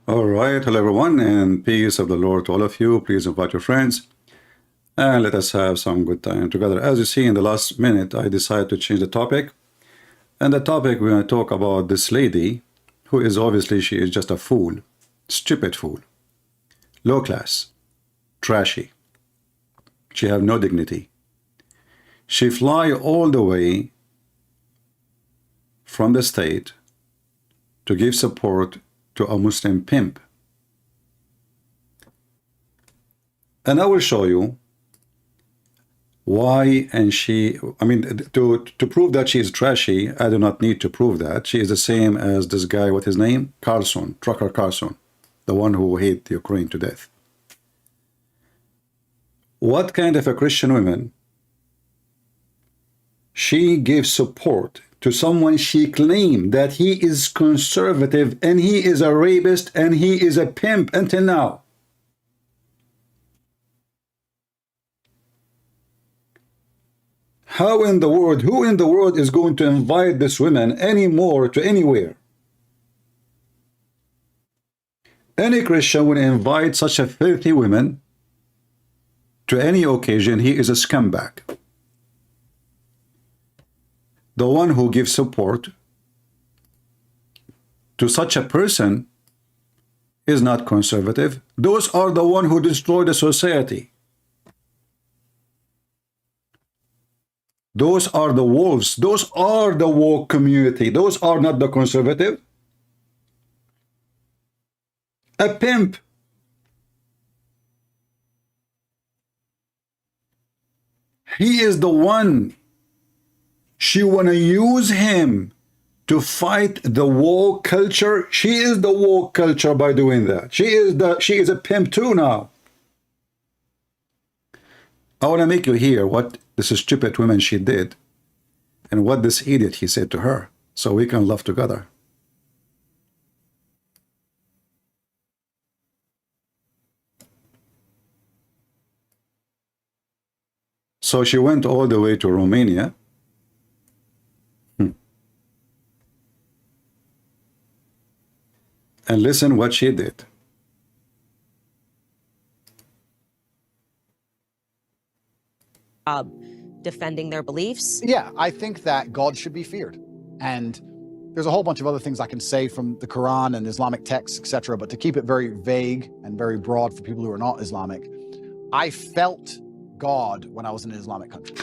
All right, hello everyone, and peace of the Lord to all of you. Please invite your friends and let us have some good time together. As you see, in the last minute, I decided to change the topic. And the topic we're going to talk about this lady, who is obviously, she is just a fool, stupid fool, low class, trashy. She have no dignity. She fly all the way from the state to give support to a Muslim pimp. And I will show you why. And to prove that she is trashy, I do not need to prove that. She is the same as this guy, what his name? Carlson, Trucker Carlson, the one who hate Ukraine to death. What kind of a Christian woman? She gives support to someone she claimed that he is conservative and he is a rapist and he is a pimp until now. How in the world, who in the world is going to invite this woman anymore to anywhere? Any Christian would invite such a filthy woman to any occasion. He is a scumbag. The one who gives support to such a person is not conservative. Those are the one who destroy the society. Those are the wolves. Those are the woke community. Those are not the conservative. A pimp. He is the one. She want to use him to fight the woke culture. She is the woke culture by doing that. She is a pimp too now. I want to make you hear what this stupid woman she did and what this idiot he said to her, so we can laugh together. So she went all the way to Romania. And listen what she did. Defending their beliefs. Yeah, I think that God should be feared. And there's a whole bunch of other things I can say from the Quran and Islamic texts, etc. But to keep it very vague and very broad for people who are not Islamic, I felt God when I was in an Islamic country.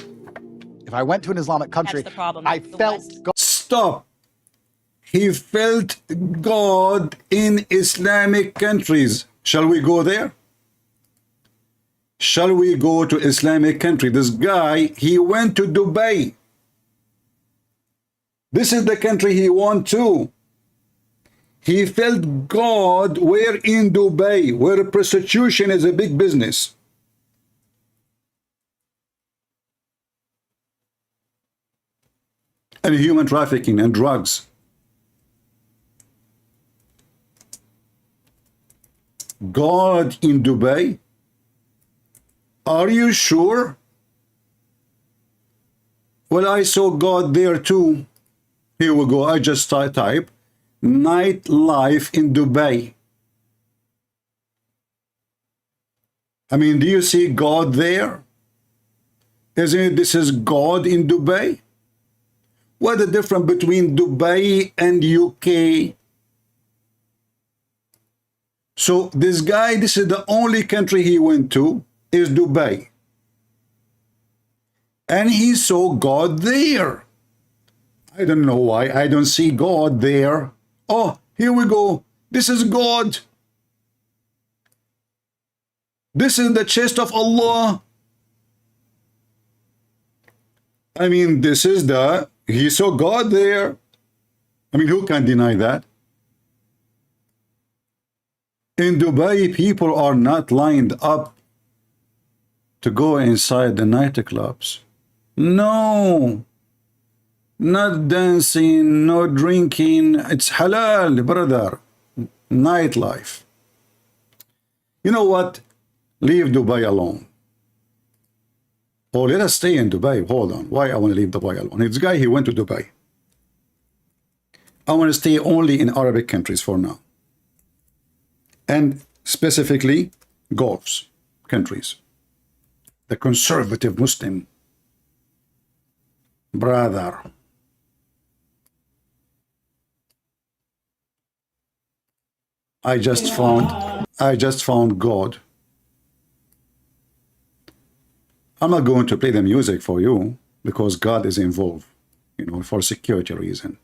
If I went to an Islamic country, That's the problem. I The felt West. God. Stop. He felt God in Islamic countries. Shall we go there? Shall we go to Islamic country? This guy, he went to Dubai. This is the country he went to. He felt God where in Dubai, where prostitution is a big business. And human trafficking and drugs. God in Dubai? Are you sure? Well, I saw God there too. Here we go. I just type nightlife in Dubai. I mean, do you see God there? Isn't it this is God in Dubai? What the difference between Dubai and UK? So this guy, this is the only country he went to, is Dubai. And he saw God there. I don't know why I don't see God there. Oh, here we go. This is God. This is the chest of Allah. I mean, this is he saw God there. I mean, who can deny that? In Dubai, people are not lined up to go inside the nightclubs. No. Not dancing, no drinking. It's halal, brother. Nightlife. You know what? Leave Dubai alone. Oh, let us stay in Dubai. Hold on. Why I want to leave Dubai alone? This guy, he went to Dubai. I want to stay only in Arabic countries for now. and specifically Gulf countries. The conservative Muslim brother. I just found God. I'm not going to play the music for you because God is involved, you know, for security reason.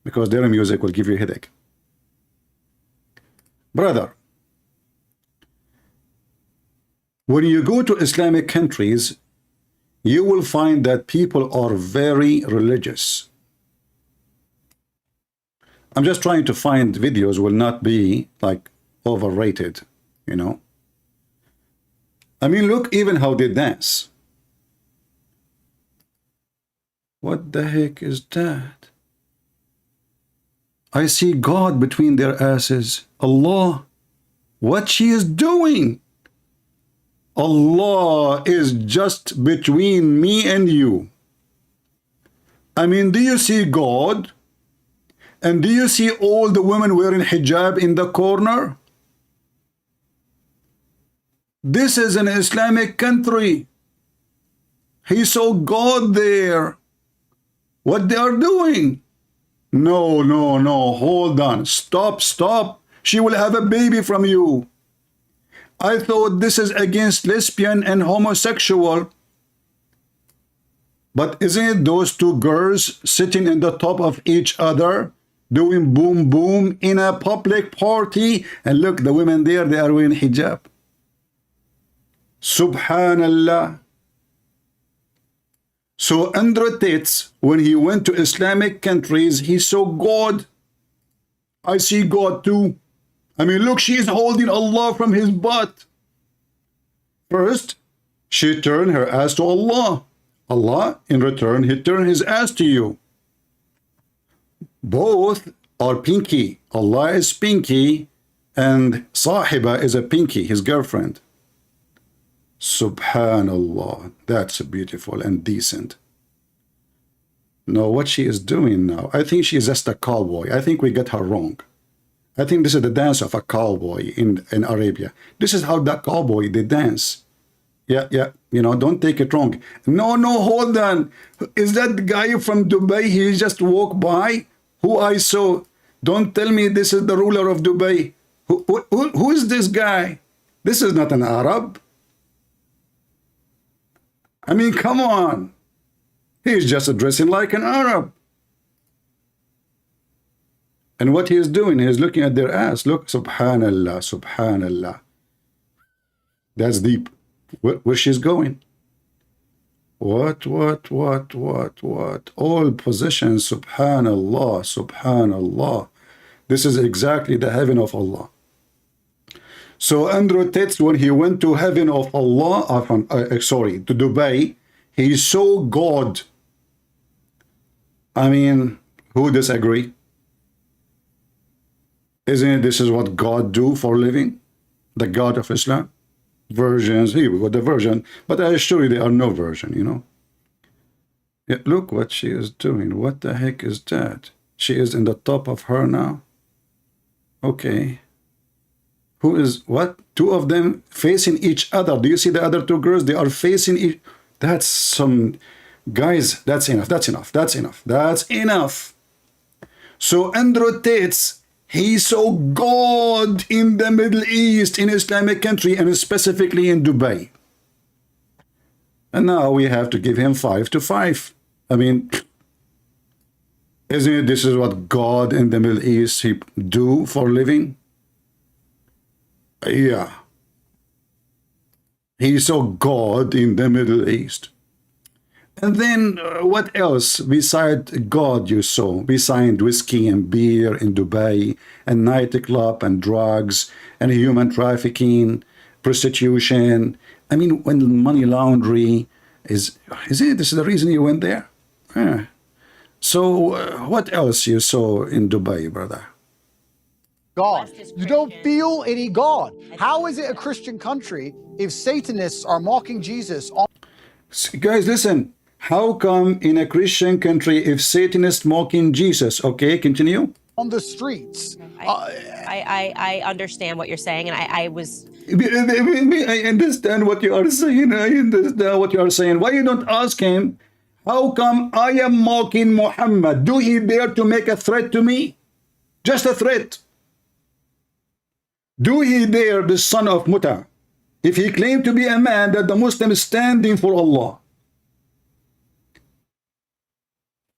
Because their music will give you a headache. Brother, when you go to Islamic countries, you will find that people are very religious. I'm just trying to find videos will not be like overrated, you know. I mean, look even how they dance. What the heck is that? I see God between their asses. Allah, what she is doing? Allah is just between me and you. I mean, do you see God? And do you see all the women wearing hijab in the corner? This is an Islamic country. He saw God there. What they are doing? No, no, no, hold on. Stop, stop. She will have a baby from you. I thought this is against lesbian and homosexual. But isn't it those two girls sitting in the top of each other, doing boom boom in a public party? And look, the women there, they are wearing hijab. Subhanallah. So Andrew Tate, when he went to Islamic countries, he saw God. I see God too. I mean, look, she is holding Allah from his butt. First, she turned her ass to Allah. Allah, in return, he turned his ass to you. Both are pinky. Allah is pinky, and Sahiba is a pinky, his girlfriend. Subhanallah, that's beautiful and decent. No, what she is doing now, I think she is just a cowboy. I think we got her wrong. I think this is the dance of a cowboy in Arabia. This is how that cowboy, they dance. Yeah, you know, don't take it wrong. No, no, hold on. Is that the guy from Dubai? He just walked by? Who I saw? Don't tell me this is the ruler of Dubai. Who is this guy? This is not an Arab. I mean, come on. He's just dressing like an Arab. And what he is doing, he is looking at their ass. Look, subhanallah, subhanallah. That's deep. Where she's going. What? All positions, subhanallah, subhanallah. This is exactly the heaven of Allah. So Andrew Tate, when he went to heaven of Allah, to Dubai, he saw God. I mean, who disagree? Isn't it this is what God do for a living? The God of Islam? Virgins, here we got the virgin, but I assure you there are no virgin, you know. Yeah, look what she is doing. What the heck is that? She is in the top of her now. Okay. Who is what? Two of them facing each other. Do you see the other two girls? They are facing each. That's some guys. That's enough. That's enough. That's enough. That's enough. So Andrew Tate, he saw God in the Middle East, in Islamic country, and specifically in Dubai. And now we have to give him 5 to 5. I mean, isn't it this is what God in the Middle East he do for a living? Yeah. He saw God in the Middle East. And then what else besides God you saw? Besides whiskey and beer in Dubai, and nightclub and drugs and human trafficking, prostitution. I mean, when money laundering is it? This is the reason you went there? Yeah. So what else you saw in Dubai, brother? God. You don't feel any God. How is it a Christian country if Satanists are mocking Jesus? Guys, listen. How come in a Christian country if Satanists mocking Jesus? Okay, continue. on the streets. I understand what you're saying, and I was. I understand what you are saying. I understand what you are saying. Why you don't ask him, how come I am mocking Muhammad? Do he dare to make a threat to me? Just a threat. Do he dare, the son of Muta, if he claimed to be a man that the Muslim is standing for Allah?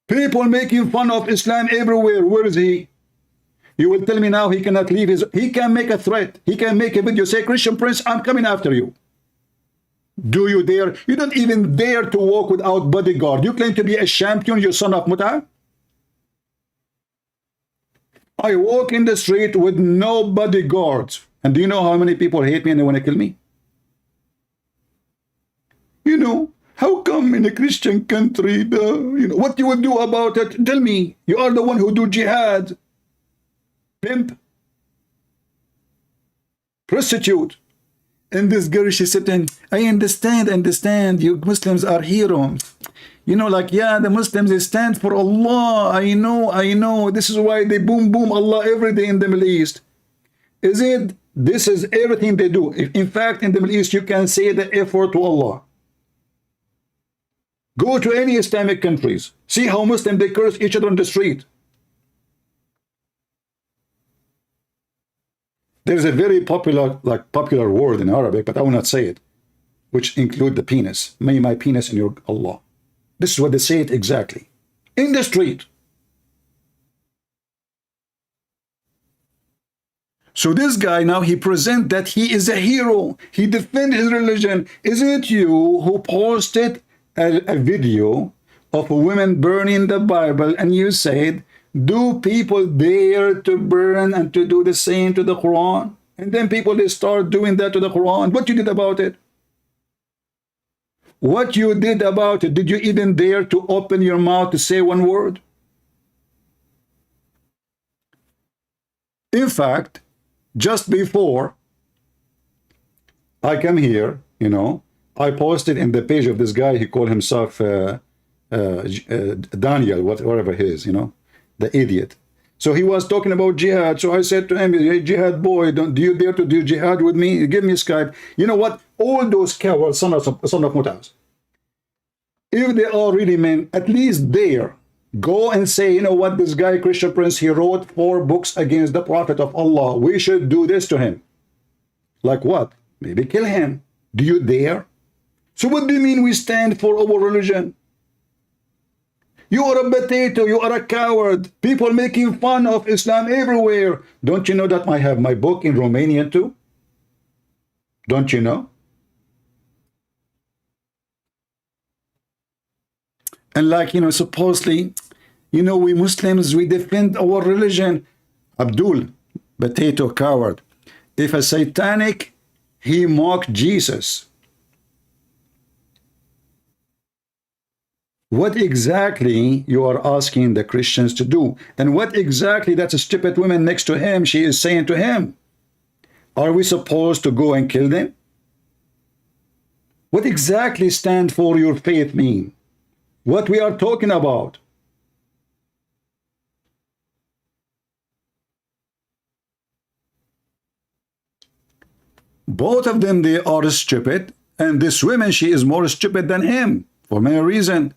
People making fun of Islam everywhere. Where is he? You will tell me now he cannot leave his... He can make a threat. He can make a video. Say, Christian Prince, I'm coming after you. Do you dare? You don't even dare to walk without bodyguard. You claim to be a champion, you son of Muta. I walk in the street with no bodyguards. And do you know how many people hate me and they want to kill me? You know, how come in a Christian country, what you will do about it? Tell me. You are the one who do jihad. Pimp. Prostitute. And this girl, she said, I understand. You Muslims are heroes. You know, like, yeah, the Muslims, they stand for Allah. I know. This is why they boom Allah every day in the Middle East. Is it? This is everything they do. In fact, in the Middle East, you can say the effort to Allah. Go to any Islamic countries. See how Muslims, they curse each other on the street. There's a very popular word in Arabic, but I will not say it, which include the penis. May my penis in your Allah. This is what they say it exactly. In the street. So this guy now, he presents that he is a hero. He defends his religion. Is it you who posted a video of a woman burning the Bible and you said, do people dare to burn and to do the same to the Quran? And then people, they start doing that to the Quran. What you did about it? What you did about it? Did you even dare to open your mouth to say one word? In fact, just before I come here, I posted in the page of this guy, he called himself Daniel, whatever he is, the idiot. So he was talking about jihad. So I said to him, hey, jihad boy, do you dare to do jihad with me? Give me Skype. You know what? All those cowards, son of Mutas, if they are really men, at least dare go and say, you know what, this guy, Christian Prince, he wrote 4 books against the Prophet of Allah. We should do this to him. Like what? Maybe kill him. Do you dare? So what do you mean we stand for our religion? You are a potato, you are a coward. People making fun of Islam everywhere. Don't you know that I have my book in Romanian too? Don't you know? And like, supposedly, we Muslims, we defend our religion. Abdul, potato coward. If a satanic, he mocked Jesus. What exactly you are asking the Christians to do? And what exactly that stupid woman next to him, she is saying to him? Are we supposed to go and kill them? What exactly stand for your faith mean? What we are talking about? Both of them, they are stupid. And this woman, she is more stupid than him for many reasons.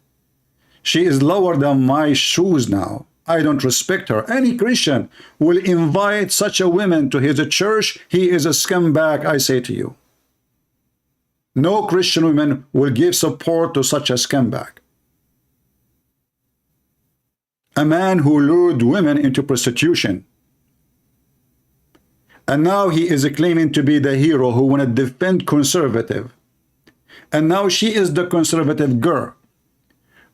She is lower than my shoes now. I don't respect her. Any Christian will invite such a woman to his church. He is a scumbag, I say to you. No Christian woman will give support to such a scumbag. A man who lured women into prostitution. And now he is claiming to be the hero who want to defend conservative. And now she is the conservative girl.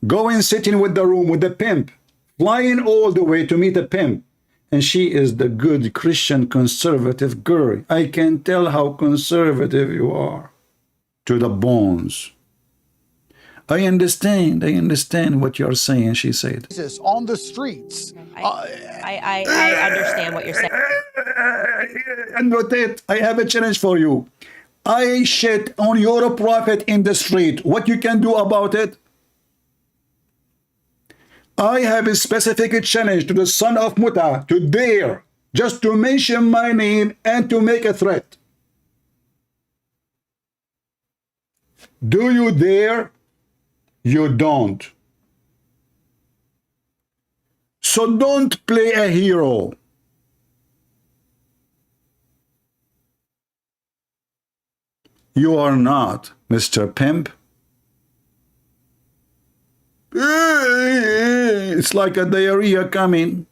Going sitting with the pimp, flying all the way to meet a pimp. And she is the good Christian conservative girl. I can tell how conservative you are. To the bones. I understand what you're saying, she said. On the streets. I understand what you're saying. And Tate, I have a challenge for you. I shit on your prophet in the street. What you can do about it? I have a specific challenge to the son of Muta to dare just to mention my name and to make a threat. Do you dare? You don't. So don't play a hero. You are not, Mr. Pimp. It's like a diarrhea coming.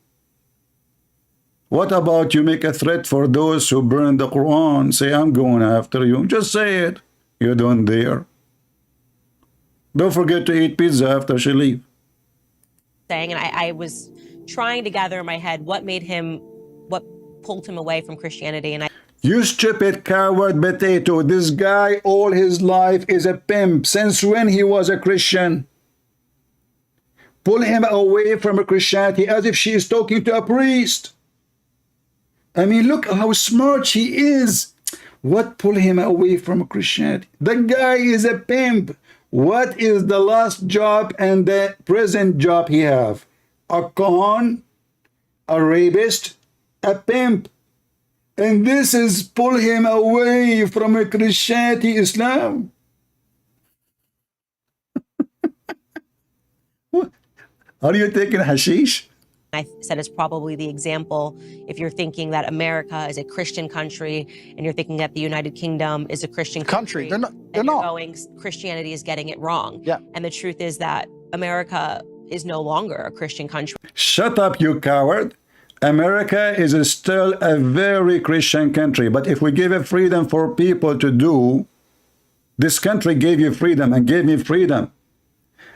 What about you make a threat for those who burn the Quran? Say, I'm going after you. Just say it. You don't dare. Don't forget to eat pizza after she leaves. And I was trying to gather in my head what pulled him away from Christianity. And You stupid coward potato. This guy all his life is a pimp. Since when he was a Christian? Pull him away from Christianity as if she is talking to a priest. I mean, look how smart he is. What pull him away from Christianity? The guy is a pimp. What is the last job and the present job he have? A con, a rapist, a pimp. And this is pull him away from Christianity, Islam. Are you taking hashish? I said it's probably the example if you're thinking that America is a Christian country and you're thinking that the United Kingdom is a Christian country. They're not. Going, Christianity is getting it wrong. Yeah. And the truth is that America is no longer a Christian country. Shut up, you coward. America is still a very Christian country. But if we give it freedom for people to do, this country gave you freedom and gave me freedom.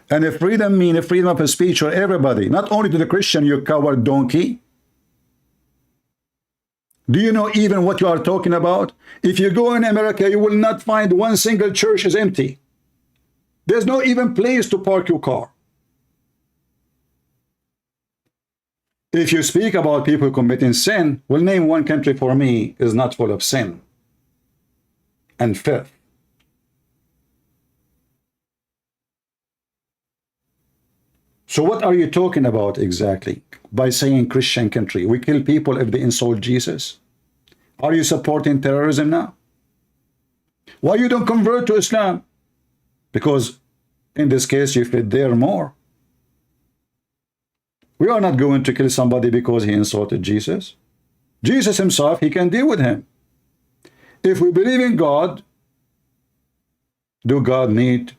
And if freedom means a freedom of speech for everybody, not only to the Christian, you coward donkey. Do you know even what you are talking about? If you go in America, you will not find one single church is empty. There's no even place to park your car. If you speak about people committing sin, well, name one country for me is not full of sin and filth. So what are you talking about exactly by saying Christian country? We kill people if they insult Jesus. Are you supporting terrorism now? Why you don't convert to Islam? Because in this case you fit there more. We are not going to kill somebody because he insulted Jesus. Jesus himself, he can deal with him. If we believe in God, do God need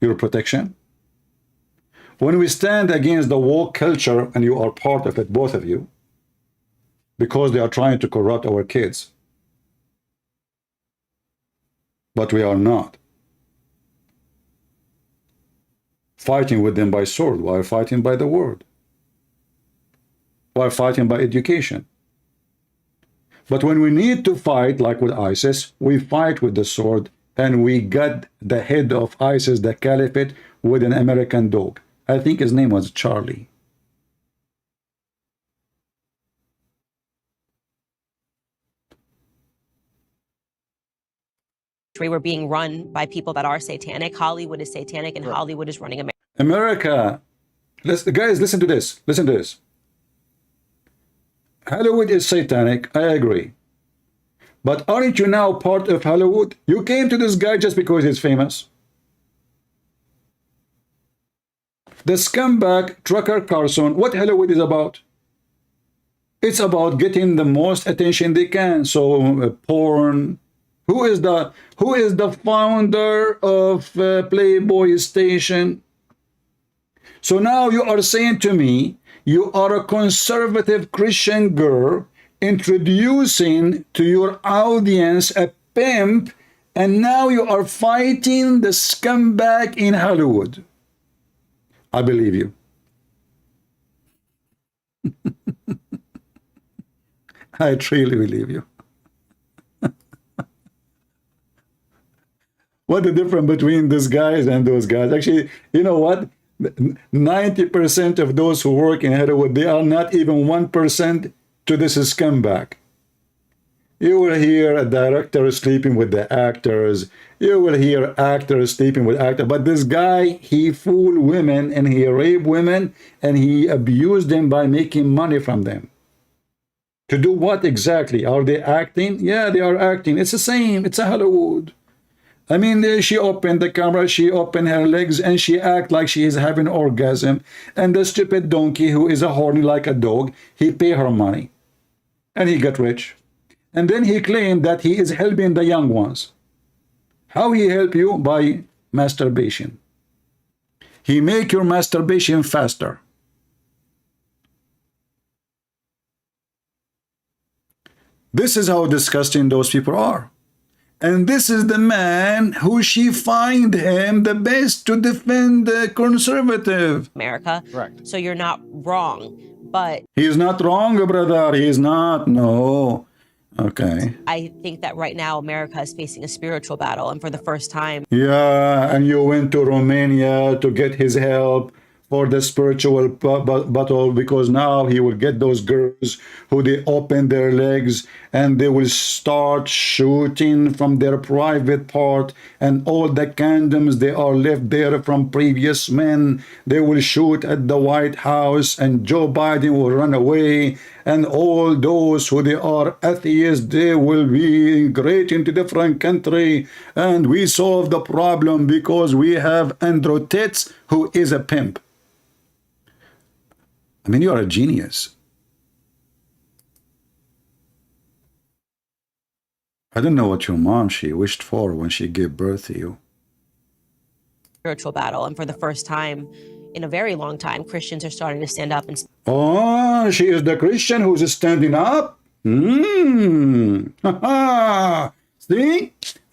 your protection? When we stand against the woke culture, and you are part of it, both of you, because they are trying to corrupt our kids. But we are not fighting with them by sword. We are fighting by the word. We are fighting by education. But when we need to fight, like with ISIS, we fight with the sword, and we got the head of ISIS, the caliphate, with an American dog. I think his name was Charlie. We were being run by people that are satanic. Hollywood is satanic, and Hollywood is running America. America. Guys, listen to this. Listen to this. Hollywood is satanic. I agree. But aren't you now part of Hollywood? You came to this guy just because he's famous. The scumbag Trucker Carlson, what Hollywood is about? It's about getting the most attention they can. So porn. Who is the founder of Playboy Station? So now you are saying to me, you are a conservative Christian girl introducing to your audience a pimp, and now you are fighting the scumbag in Hollywood. I believe you. I truly believe you. What the difference between these guys and those guys? Actually, you know what? 90% of those who work in Hollywood, they are not even 1% to this scumbag. You will hear a director sleeping with the actors. You will hear actors sleeping with actors. But this guy, he fooled women and he raped women and he abused them by making money from them. To do what exactly? Are they acting? Yeah, they are acting. It's the same. It's a Hollywood. I mean, she opened the camera, she opened her legs, and she act like she is having an orgasm. And the stupid donkey, who is a horny like a dog, he pay her money. And he got rich. And then he claimed that he is helping the young ones. How he help you? By masturbation. He make your masturbation faster. This is how disgusting those people are. And this is the man who she find him the best to defend the conservative. America. Correct. So you're not wrong, but He's not wrong, brother. He's not. No. Okay. I think that right now America is facing a spiritual battle, and for the first time. Yeah, and you went to Romania to get his help for the spiritual battle, because now he will get those girls who they open their legs and they will start shooting from their private part, and all the condoms they are left there from previous men, they will shoot at the White House, and Joe Biden will run away, and all those who they are atheists, they will be migrate into different country, and we solve the problem because we have Andrew Tate, who is a pimp. I mean, you are a genius. I don't know what your mom, she wished for when she gave birth to you. Spiritual battle, and for the first time in a very long time, Christians are starting to stand up and. Oh, she is the Christian who's standing up? See?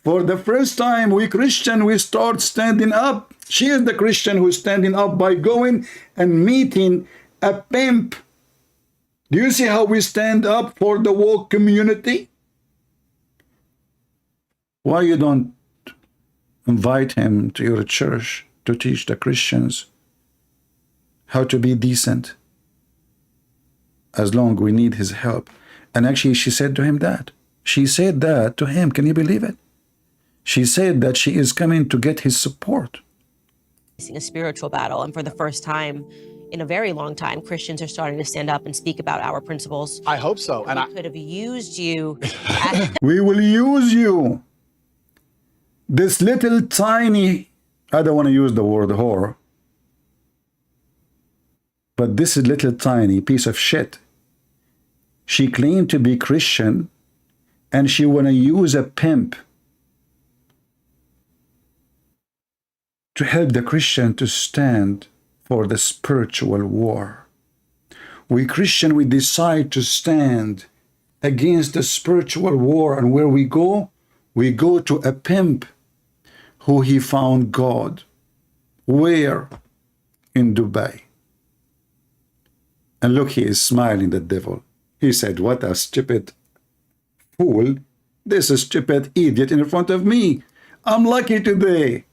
For the first time, we Christian, we start standing up. She is the Christian who's standing up by going and meeting a pimp. Do you see how we stand up for the woke community? Why you don't invite him to your church to teach the Christians how to be decent? As long we need his help. And actually, she said to him that. She said that to him. Can you believe it? She said that she is coming to get his support. Facing a spiritual battle, and for the first time in a very long time, Christians are starting to stand up and speak about our principles. I hope so. And we could have used you. We will use you. This little tiny, I don't want to use the word whore, but this little tiny piece of shit, she claimed to be Christian, and she want to use a pimp to help the Christian to stand for the spiritual war. We Christian, we decide to stand against the spiritual war, and where we go to a pimp who he found God. Where? In Dubai. And look, he is smiling, the devil. He said, what a stupid fool. This is stupid idiot in front of me. I'm lucky today.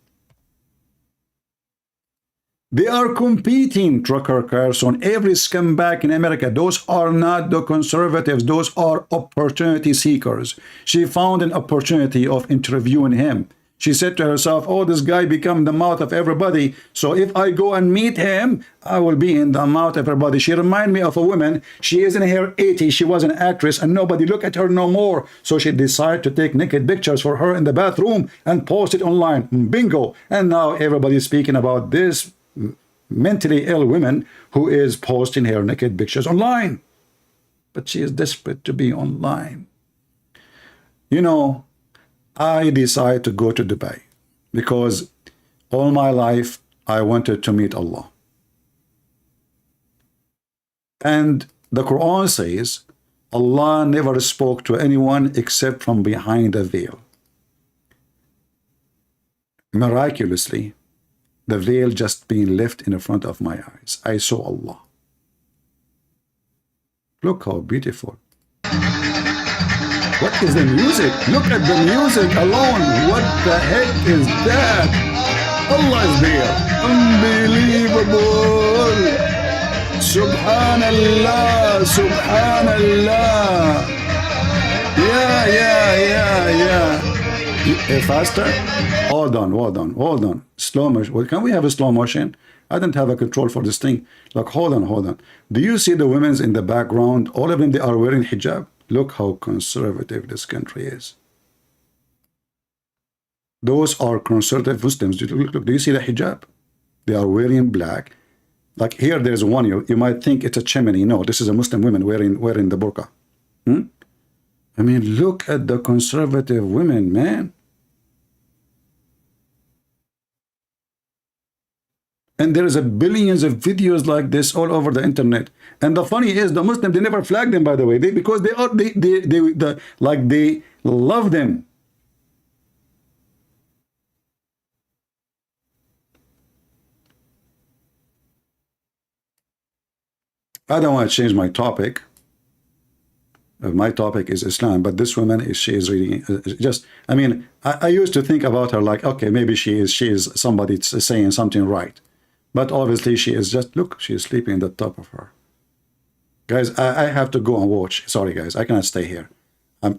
They are competing, Trucker Carson, every scumbag in America. Those are not the conservatives. Those are opportunity seekers. She found an opportunity of interviewing him. She said to herself, oh, this guy become the mouth of everybody. So if I go and meet him, I will be in the mouth of everybody. She reminded me of a woman. She is in her 80s. She was an actress and nobody look at her no more. So she decided to take naked pictures for her in the bathroom and post it online. Bingo. And now everybody's speaking about this mentally ill woman who is posting her naked pictures online. But she is desperate to be online. You know, I decided to go to Dubai because all my life I wanted to meet Allah. And the Quran says Allah never spoke to anyone except from behind a veil. Miraculously, the veil just being left in front of my eyes. I saw Allah. Look how beautiful. What is the music? Look at the music alone. What the heck is that? Allah is there. Unbelievable. Subhanallah. Subhanallah. Yeah. Faster? Hold on. Slow motion. Well, can we have a slow motion? I don't have a control for this thing. Like, hold on. Do you see the women's in the background? All of them, they are wearing hijab. Look how conservative this country is. Those are conservative Muslims. Look, do you see the hijab? They are wearing black. Like here, there's one, you might think it's a chimney. No, this is a Muslim woman wearing the burqa. I mean, look at the conservative women, man. And there is a billions of videos like this all over the internet. And the funny is, the Muslims, they never flag them, by the way, because they love them. I don't want to change my topic. My topic is Islam, but this woman she is reading just. I mean, I used to think about her like, okay, maybe she is somebody saying something right, but obviously she is just, look, she is sleeping in the top of her. Guys, I have to go and watch. Sorry, guys, I cannot stay here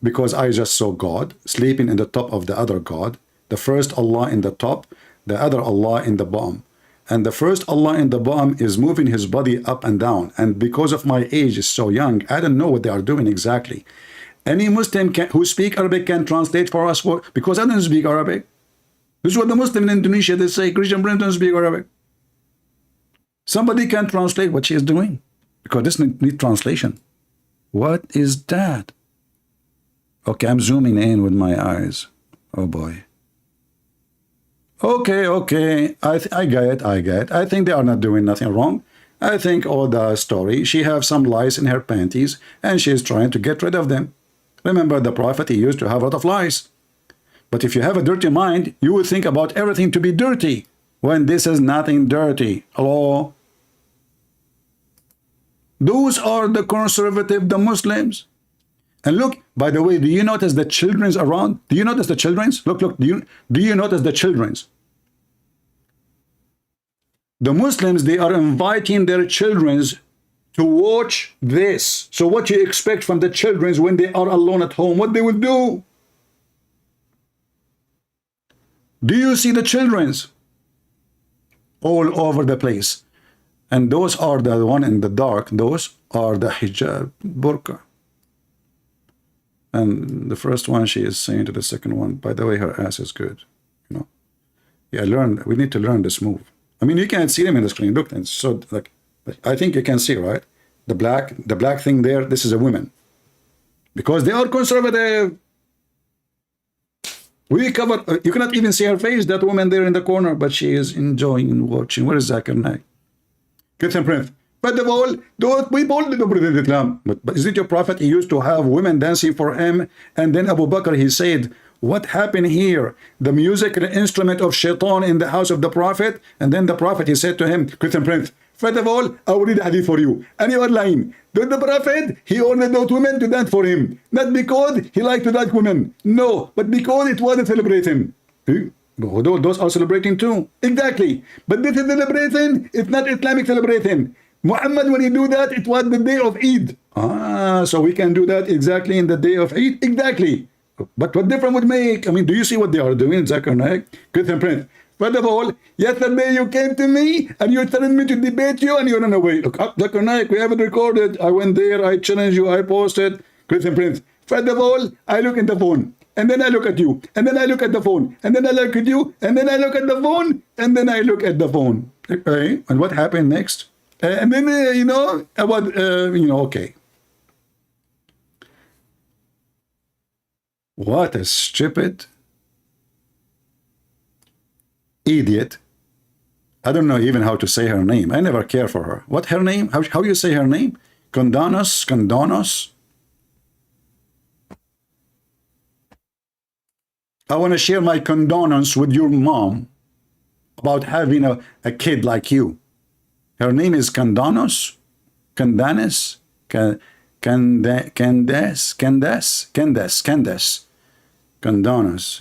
because I just saw God sleeping in the top of the other God. The first Allah in the top, the other Allah in the bottom. And the first Allah in the bottom is moving his body up and down. And because of my age is so young, I don't know what they are doing exactly. Any Muslim who speak Arabic can translate for us, because I don't speak Arabic. This is what the Muslim in Indonesia, they say, Christian brothers don't speak Arabic. Somebody can translate what she is doing, because this needs translation. What is that? Okay, I'm zooming in with my eyes. Oh boy. Okay. I get it. I think they are not doing nothing wrong. I think all the story, she have some lies in her panties, and she is trying to get rid of them. Remember, the Prophet, he used to have a lot of lies. But if you have a dirty mind, you will think about everything to be dirty, when this is nothing dirty. Hello? Those are the conservative, the Muslims. And look, by the way, do you notice the children's around? Do you notice the children's? Look, do you notice the children's? The Muslims, they are inviting their children's to watch this. So what you expect from the children's when they are alone at home? What they will do? Do you see the children's? All over the place. And those are the one in the dark. Those are the hijab, burqa. And the first one, she is saying to the second one, by the way, her ass is good. You know, yeah, we need to learn this move. I mean, you can't see them in the screen. Look, it's so like, I think you can see, right? The black thing there, this is a woman. Because they are conservative. We cover, you cannot even see her face, that woman there in the corner, but she is enjoying and watching. Where is Zakir Naik? Get some print. But the whole, we bold Islam. But isn't your Prophet, he used to have women dancing for him, and then Abu Bakr, he said, what happened here? The musical instrument of shaitan in the house of the Prophet. And then the Prophet, he said to him, Christian Prince, first of all, I will read a hadith for you. And you are lying. The Prophet, he ordered those women to dance for him. Not because he liked to dance women. No, but because it was a celebration. Those are celebrating too. Exactly. But this is celebration, it's not Islamic celebration. Mohammed, when he do that, it was the day of Eid. So we can do that exactly in the day of Eid. Exactly. But what difference would make? I mean, do you see what they are doing, Zakir Naik? Christian Prince. First of all, yesterday you came to me and you telling me to debate you and you ran away. Look, Zakir Naik, we have it recorded. I went there, I challenged you, I posted. Christian Prince. First of all, I look at the phone. And then I look at you. And then I look at the phone. And then I look at you. And then I look at the phone. And then I look at the phone. Okay. And what happened next? And then, you know, about, okay. What a stupid idiot. I don't know even how to say her name. I never care for her. What her name? How you say her name? Condonos? I want to share my condolence with your mom about having a kid like you. Her name is Candace, Candace,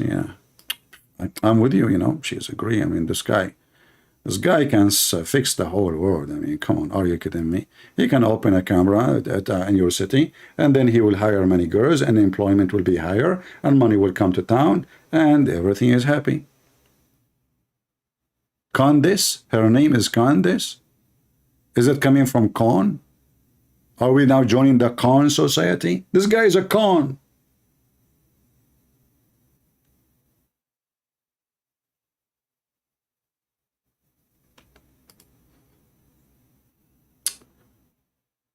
yeah. I'm with you, you know, she's agree. I mean, this guy. This guy can fix the whole world. I mean, come on, are you kidding me? He can open a camera in your city, and then he will hire many girls, and employment will be higher, and money will come to town, and everything is happy. Candace, her name is Candace. Is it coming from con? Are we now joining the con society? This guy is a con.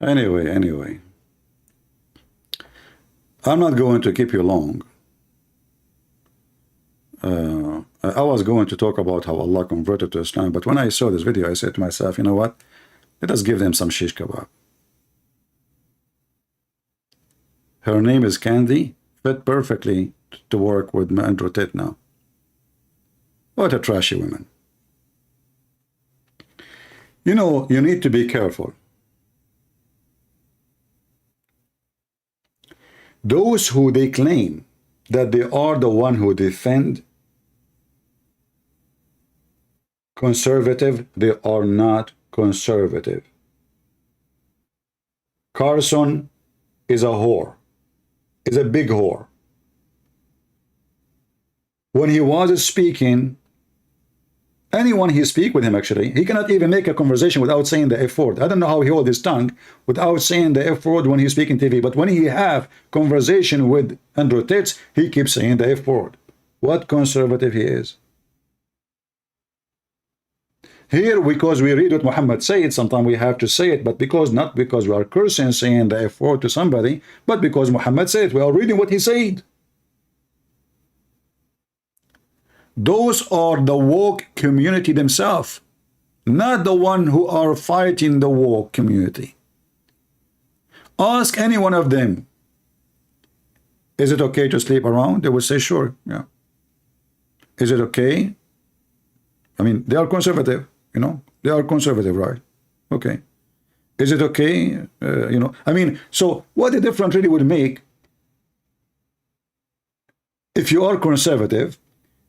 Anyway, I'm not going to keep you long. I was going to talk about how Allah converted to Islam, but when I saw this video, I said to myself, you know what? Let us give them some shish kebab. Her name is Candy, fit perfectly to work with Andrew Tate now. What a trashy woman. You know, you need to be careful. Those who they claim that they are the one who defend conservative, they are not conservative. Carson is a whore, is a big whore. When he was speaking, anyone he speak with him, actually, he cannot even make a conversation without saying the F word. I don't know how he hold his tongue without saying the F word when he's speaking TV, but when he have conversation with Andrew Tate, he keeps saying the F word. What conservative he is. Here, because we read what Muhammad said, sometimes we have to say it, but not because we are cursing saying the F word to somebody, but because Muhammad said it. We are reading what he said. Those are the woke community themselves, not the one who are fighting the woke community. Ask any one of them, is it okay to sleep around? They will say, sure, yeah. Is it okay? I mean, they are conservative, you know, they are conservative, right? Okay. Is it okay? You know, I mean, so what the difference really would make if you are conservative,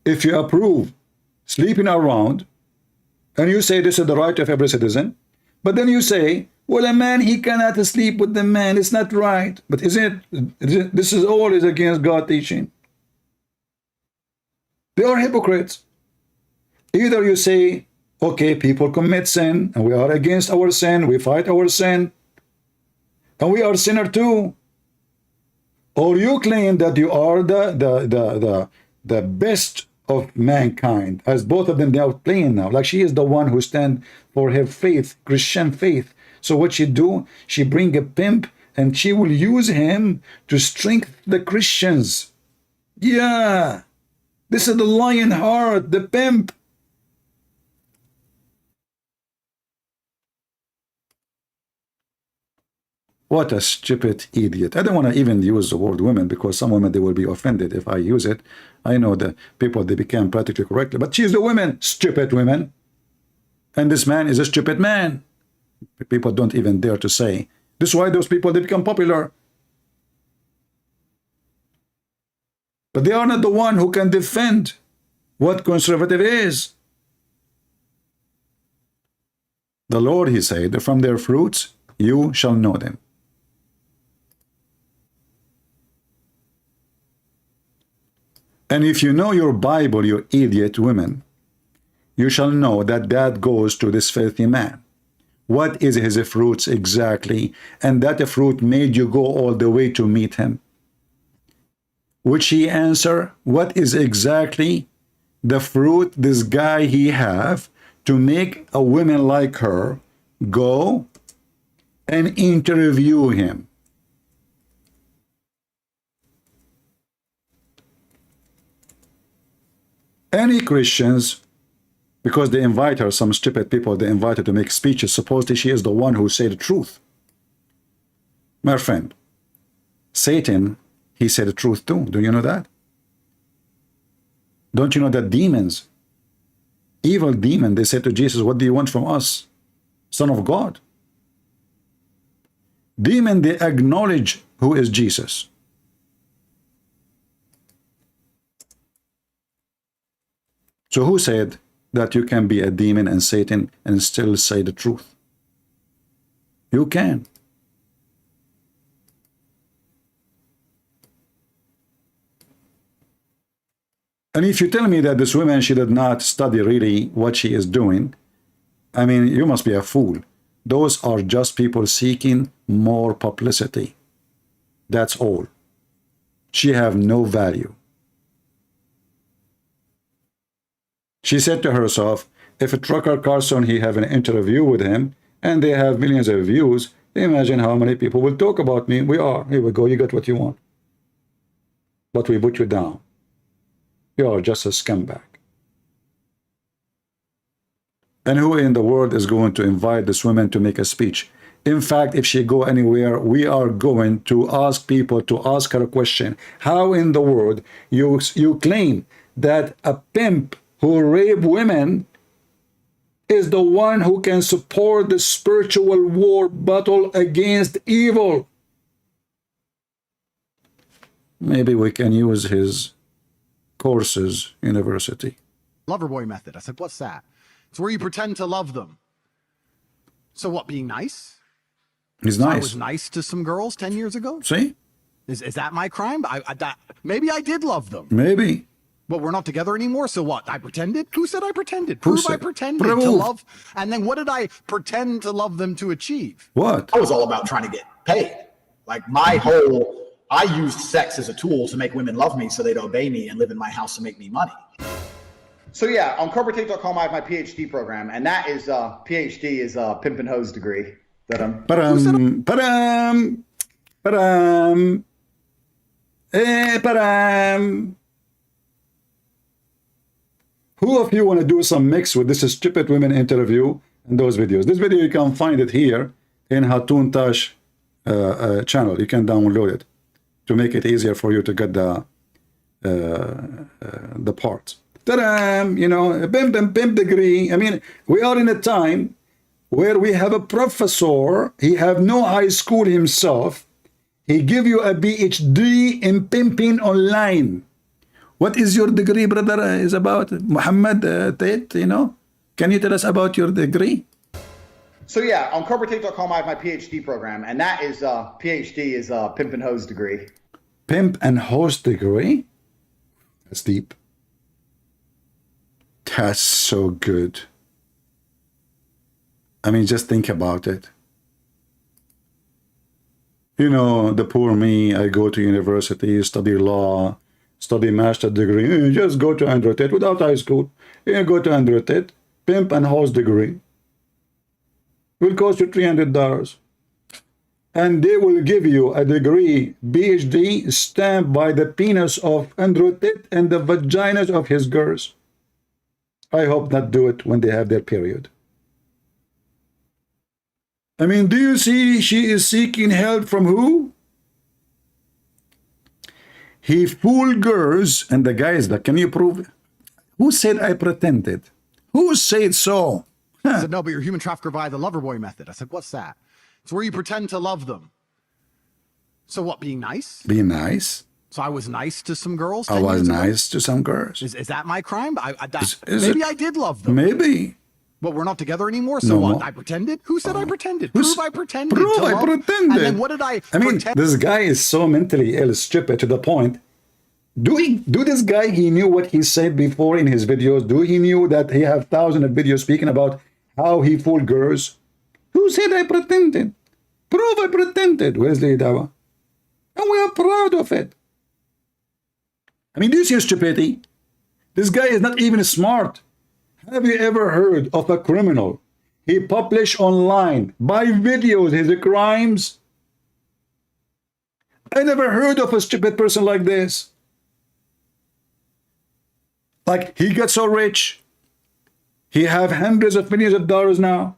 if you approve sleeping around, and you say this is the right of every citizen, but then you say, well, a man, he cannot sleep with the man, it's not right. But isn't it, this is always against God teaching. They are hypocrites. Either you say, okay, people commit sin, and we are against our sin, we fight our sin, and we are sinner too. Or you claim that you are the best of mankind, as both of them they are playing now. Like she is the one who stand for her faith, Christian faith. So what she do? She bring a pimp and she will use him to strengthen the Christians. Yeah, this is the lion heart, the pimp. What a stupid idiot. I don't want to even use the word women because some women, they will be offended if I use it. I know the people, they became practically correctly, but she's the women, stupid women. And this man is a stupid man. People don't even dare to say. This is why those people, they become popular. But they are not the one who can defend what conservative is. The Lord, he said, from their fruits, you shall know them. And if you know your Bible, you idiot women, you shall know that that goes to this filthy man. What is his fruits exactly? And that fruit made you go all the way to meet him. Which he answer, what is exactly the fruit this guy he have to make a woman like her go and interview him? Any Christians, because they invite her, some stupid people, they invite her to make speeches. Supposedly she is the one who said the truth. My friend, Satan, he said the truth too. Do you know that? Don't you know that demons, evil demon, they said to Jesus, what do you want from us, Son of God? Demon, they acknowledge who is Jesus. So who said that you can be a demon and Satan and still say the truth. You can. And if you tell me that this woman, she did not study really what she is doing, I mean, you must be a fool. Those are just people seeking more publicity. That's all. She have no value. She said to herself, if a Trucker Carson, he have an interview with him, and they have millions of views, imagine how many people will talk about me. Here we go, you got what you want. But we put you down. You are just a scumbag. And who in the world is going to invite this woman to make a speech? In fact, if she go anywhere, we are going to ask people to ask her a question. How in the world you claim that a pimp who rape women is the one who can support the spiritual war battle against evil? Maybe we can use his courses, university. Loverboy method. I said, what's that? It's where you pretend to love them. So what, being nice? He's so nice. I was nice to some girls 10 years ago? See? Is that my crime? Maybe I did love them. Maybe. But we're not together anymore, so what? I pretended? Who said I pretended? Prove I pretended Prove. to love. And then what did I pretend to love them to achieve? What? I was all about trying to get paid. Like I used sex as a tool to make women love me so they'd obey me and live in my house and make me money. So yeah, on corporatate.com I have my PhD program, and that is PhD is a pimp and hose degree that I'm. Who of you want to do some mix with this stupid women interview and those videos? This video, you can find it here in Hatun Tash channel. You can download it to make it easier for you to get the parts. Ta-da! You know, pimp degree. I mean, we are in a time where we have a professor. He have no high school himself. He give you a PhD in pimping online. What is your degree, brother, is about? Mohammed, Tate, you know? Can you tell us about your degree? So yeah, on corporatate.com I have my PhD program, and that is PhD is a pimp and hose degree. Pimp and hose degree? That's deep. That's so good. I mean, just think about it. You know, the poor me, I go to university, study law, study master degree. You just go to Andrew Tate without high school. You go to Andrew Tate, pimp and hose degree. Will cost you $300. And they will give you a degree, PhD, stamped by the penis of Andrew Tate and the vaginas of his girls. I hope not do it when they have their period. I mean, do you see she is seeking help from who? He fooled girls, and the guy is like, can you prove it? Who said I pretended? Who said so? I said, no, but you're a human trafficker via the Loverboy method. I said, what's that? It's where you pretend to love them. So what, being nice? Being nice. So I was nice to some girls 10 I was years ago? nice to some girls. Is that my crime? Is maybe it? I did love them. Maybe. But we're not together anymore, so No what? more. I pretended? Who said I pretended? Who's- Prove I pretended. Prove to I love. pretended. And then what did I I mean, pretend? this guy is so mentally ill, stupid to the point. Do this guy, he knew what he said before in his videos? Do he knew that he have thousands of videos speaking about how he fooled girls? Who said I pretended? Prove I pretended. Where's the Dawah? And we are proud of it. I mean, do you see stupidity? This guy is not even smart. Have you ever heard of a criminal? He published online by videos his crimes. I never heard of a stupid person like this. Like, he got so rich. He have hundreds of millions of dollars now.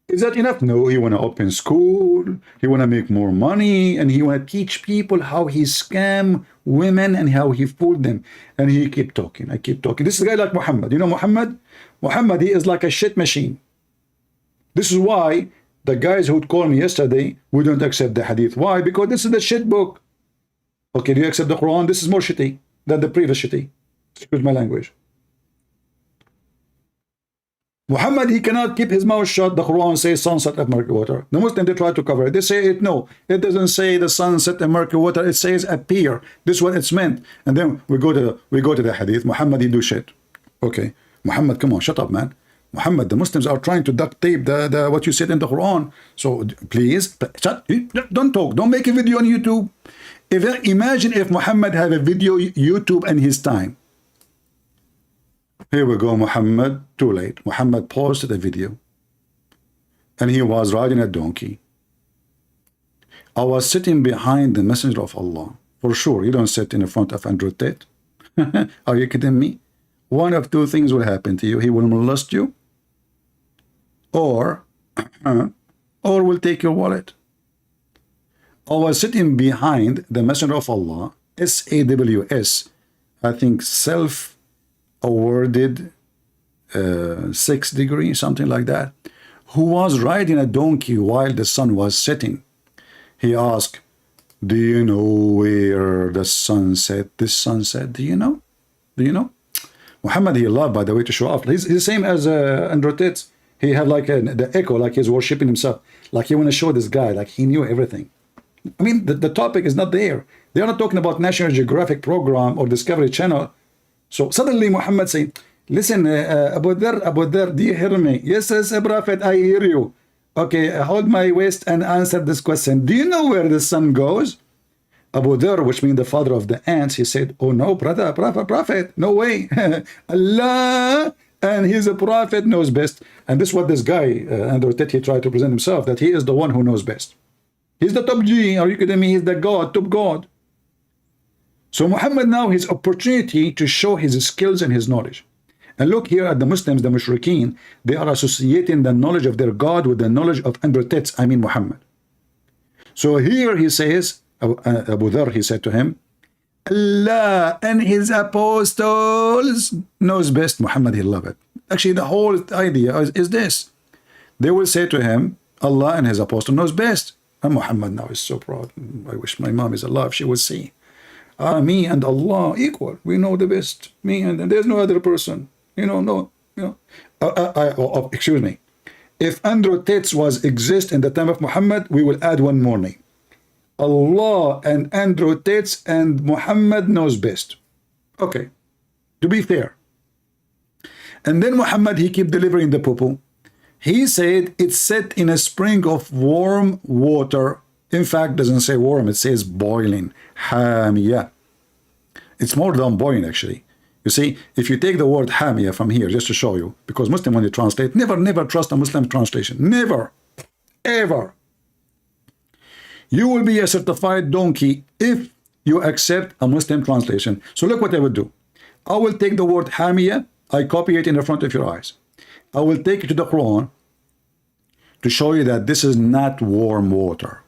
Is that enough? No, he want to open school. He want to make more money. And he want to teach people how he scam women and how he fooled them. And he keep talking. I keep talking. This is a guy like Mohammed. You know Mohammed? Mohammed, he is like a shit machine. This is why the guys who called me yesterday, we don't accept the hadith. Why? Because this is the shit book. Okay, do you accept the Quran? This is more shitty than the previous shitty. Excuse my language. Muhammad, he cannot keep his mouth shut. The Quran says sunset of murky water. The Muslim, they try to cover it. They say it, no, it doesn't say the sunset of murky water. It says appear. This is what it's meant. And then we go to the hadith. Muhammad, he do shit. Okay, Muhammad, come on, shut up, man. Muhammad, the Muslims are trying to duct tape the what you said in the Quran. So please, shut, don't talk. Don't make a video on YouTube. Imagine if Muhammad had a video YouTube in his time. Here we go, Muhammad. Too late. Muhammad posted a video. And he was riding a donkey. I was sitting behind the Messenger of Allah. For sure, you don't sit in front of Andrew Tate. Are you kidding me? One of two things will happen to you. He will molest you. Or will take your wallet. I was sitting behind the Messenger of Allah. SAWS. I think self-awarded 6th degree, something like that, who was riding a donkey while the sun was setting. He asked, do you know where the sun set? This sunset, do you know? Do you know? Muhammad, he loved, by the way, to show off. He's the same as Andrew Tate. He had like the echo, like he's worshipping himself. Like he want to show this guy, like he knew everything. I mean, the topic is not there. They are not talking about National Geographic program or Discovery Channel. So suddenly Muhammad saying, listen, Abu Dhar, do you hear me? Yes, Prophet, I hear you. Okay, hold my waist and answer this question. Do you know where the sun goes? Abu Dhar, which means the father of the ants, he said, oh no, brother, prophet, no way. Allah, and he's a prophet, knows best. And this is what this guy, Andrew Tate, he tried to present himself, that he is the one who knows best. He's the top G, are you kidding me? He's the God, top God. So Muhammad now, his opportunity to show his skills and his knowledge. And look here at the Muslims, the Mushrikeen, they are associating the knowledge of their God with the knowledge of Andrew Tate, I mean Muhammad. So here he says, Abu Dhar, he said to him, Allah and his apostles knows best. Muhammad, he loved it. Actually, the whole idea is this. They will say to him, Allah and his apostle knows best. And Muhammad now is so proud. I wish my mom is alive, she would see. Me and Allah equal. We know the best. Me and there's no other person. Excuse me. If Andrew Tate exist in the time of Muhammad, we will add one more name. Allah and Andrew Tate and Muhammad knows best. Okay, to be fair. And then Muhammad, he keep delivering the poo-poo. He said it's set in a spring of warm water. In fact, doesn't say warm, it says boiling. Hamiyah. It's more than boiling, actually. You see, if you take the word hamiyah from here, just to show you, because Muslim, when they translate, never trust a Muslim translation. Never, ever. You will be a certified donkey if you accept a Muslim translation. So look what I will do. I will take the word hamiyah, I copy it in the front of your eyes. I will take it to the Quran to show you that this is not warm water.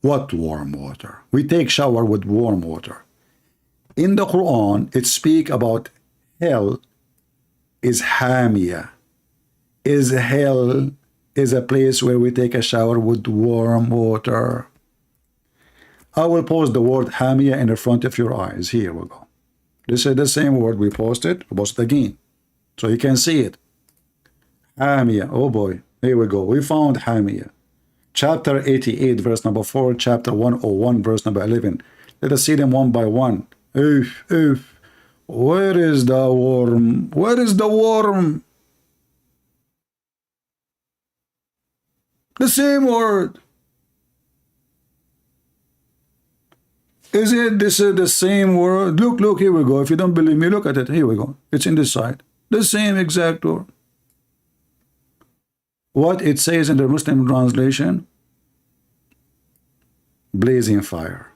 What warm water? We take shower with warm water. In the Quran, it speaks about hell is hamiyah. Is hell is a place where we take a shower with warm water. I will post the word hamiyah in the front of your eyes. Here we go. This is the same word we posted. We post it again, so you can see it. Hamiyah. Oh boy. Here we go. We found hamiyah. Chapter 88, verse number 4. Chapter 101, verse number 11. Let us see them one by one. Where is the worm? Where is the worm? The same word. Is it? This is the same word. Look, here we go. If you don't believe me, look at it. Here we go. It's in this side. The same exact word. What it says in the Muslim translation? Blazing fire.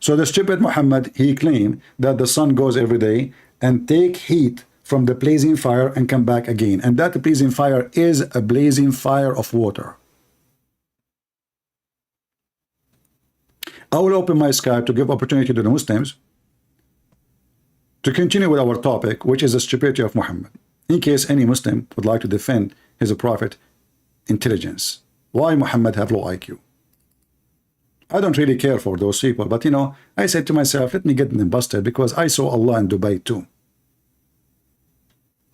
So the stupid Muhammad, he claimed that the sun goes every day and take heat from the blazing fire and come back again. And that blazing fire is a blazing fire of water. I will open my Skype to give opportunity to the Muslims to continue with our topic, which is the stupidity of Muhammad. In case any Muslim would like to defend his prophet intelligence. Why Muhammad have low IQ? I don't really care for those people, but I said to myself, let me get them busted, because I saw Allah in Dubai too.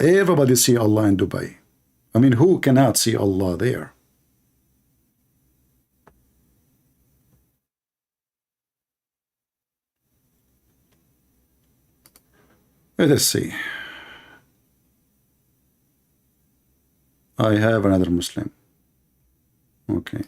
Everybody see Allah in Dubai. I mean, who cannot see Allah there? Let us see. I have another Muslim. Okay.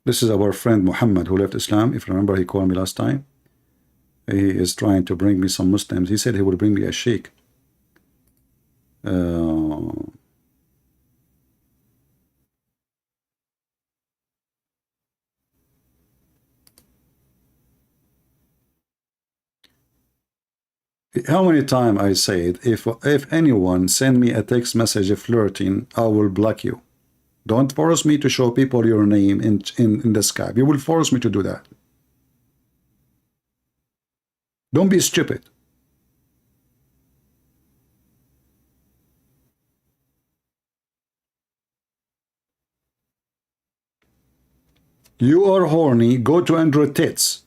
This is our friend Mohammed who left Islam. If you remember, he called me last time. He is trying to bring me some Muslims. He said he would bring me a sheikh. How many times I said, if anyone send me a text message flirting, I will block you. Don't force me to show people your name in the Skype. You will force me to do that. Don't be stupid. You are horny, go to Android tits.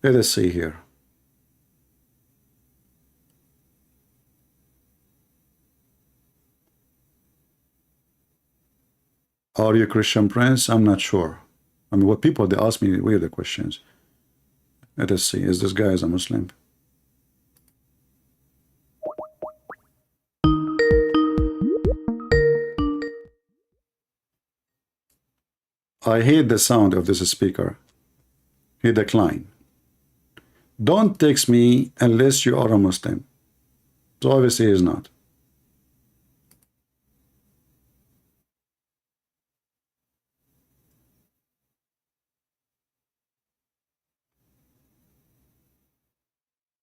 Let us see here. Are you Christian, Prince? I'm not sure. I mean, what people, they ask me weird questions. Let us see. Is this guy a Muslim? I hate the sound of this speaker. He declined. Don't text me unless you are a Muslim. So obviously he is not.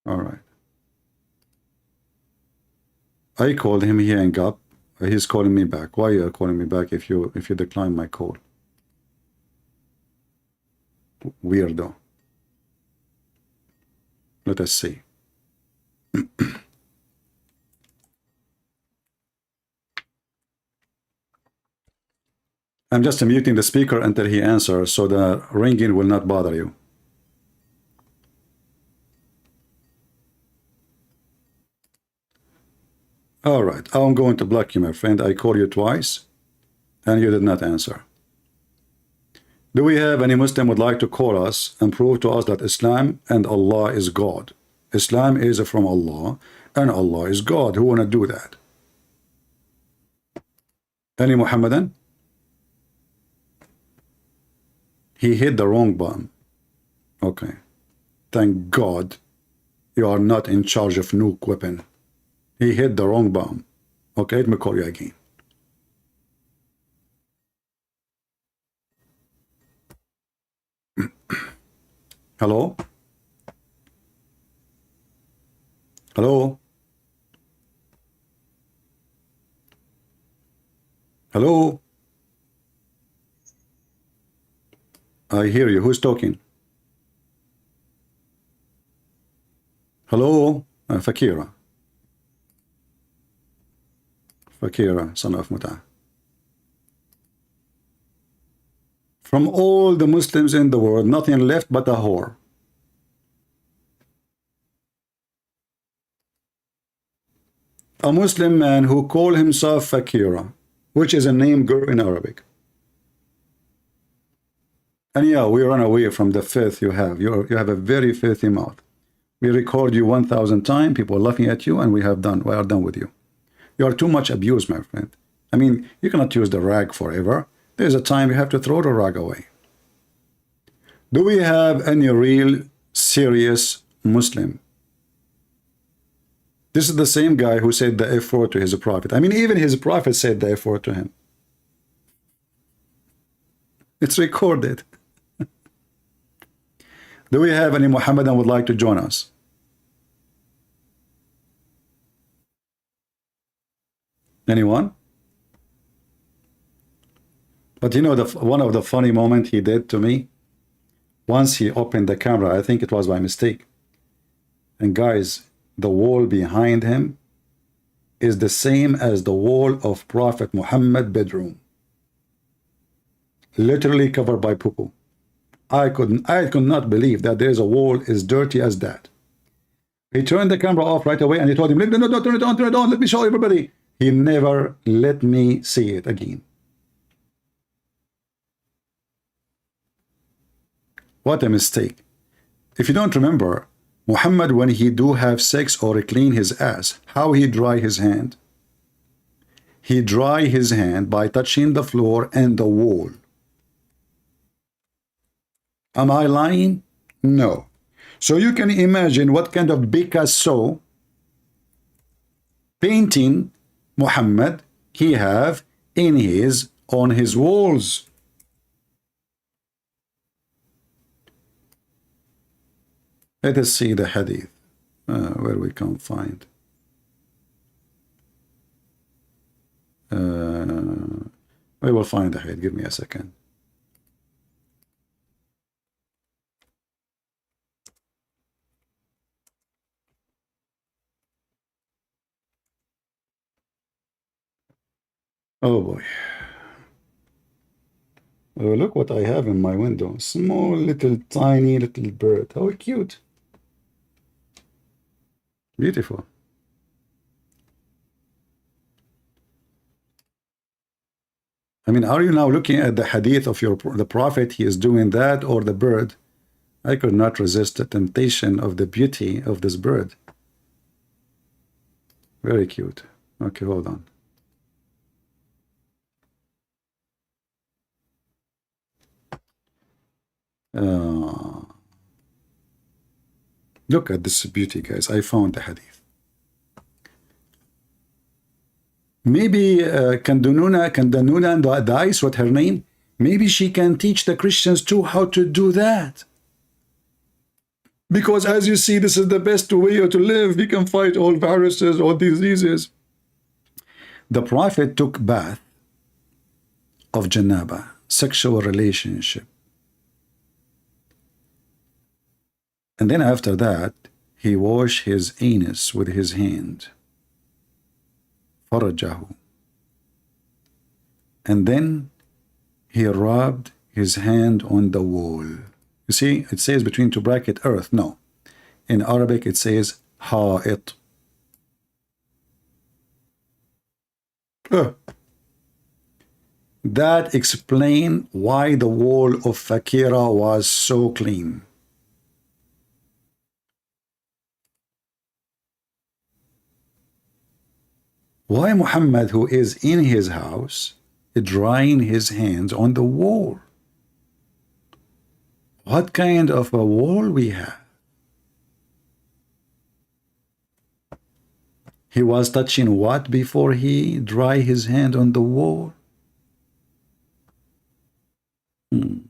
All right. I called him, he hung up. He's calling me back. Why are you calling me back if you decline my call? Weirdo. Let us see. I'm just muting the speaker until he answers so the ringing will not bother you. All right, I'm going to block you, my friend. I called you twice and you did not answer. Do we have any Muslim would like to call us and prove to us that Islam and Allah is God? Islam is from Allah and Allah is God. Who want to do that? Any Muhammadan? He hit the wrong button. Okay. Thank God you are not in charge of nuke weapon. He hit the wrong button. Okay, let me call you again. Hello? Hello? Hello? I hear you. Who's talking? Hello? Fakira. Fakira, son of Muta. From all the Muslims in the world, nothing left but a whore. A Muslim man who called himself Fakira, which is a name girl in Arabic. And yeah, we run away from the filth you have. You have a very filthy mouth. We record you 1,000 times, people are laughing at you, and we are done with you. You are too much abused, my friend. I mean, you cannot use the rag forever. There's a time you have to throw the rag away. Do we have any real serious Muslim? This is the same guy who said the F word to his prophet. I mean, even his prophet said the F word to him. It's recorded. Do we have any Muhammadan would like to join us? Anyone? But you know, one of the funny moments he did to me, once he opened the camera, I think it was by mistake. And guys, the wall behind him is the same as the wall of Prophet Muhammad bedroom. literally covered by poo-poo. I could not believe that there is a wall as dirty as that. He turned the camera off right away and he told him, no, turn it on, let me show everybody. He never let me see it again. What a mistake. If you don't remember, Muhammad, when he do have sex or clean his ass, how he dry his hand? He dry his hand by touching the floor and the wall. Am I lying? No. So you can imagine what kind of Picasso painting Muhammad he have on his walls. Let us see the hadith where we can find. We will find the hadith. Give me a second. Oh boy. Oh, look what I have in my window. Small, little, tiny, little bird. How cute. Beautiful. I mean, are you now looking at the hadith of the prophet? He is doing that, or the bird? I could not resist the temptation of the beauty of this bird. Very cute. Okay, hold on. Look at this beauty, guys. I found the hadith. Maybe Candanuna and Dais, what her name? Maybe she can teach the Christians too how to do that. Because as you see, this is the best way to live. We can fight all viruses, all diseases. The Prophet took bath of janaba, sexual relationship. And then after that, he washed his anus with his hand. Farajahu. And then he rubbed his hand on the wall. You see, it says between two bracket earth. No. In Arabic, it says ha'it. That explains why the wall of Fakira was so clean. Why Muhammad, who is in his house, drying his hands on the wall? What kind of a wall we have? He was touching what before he dry his hand on the wall? Do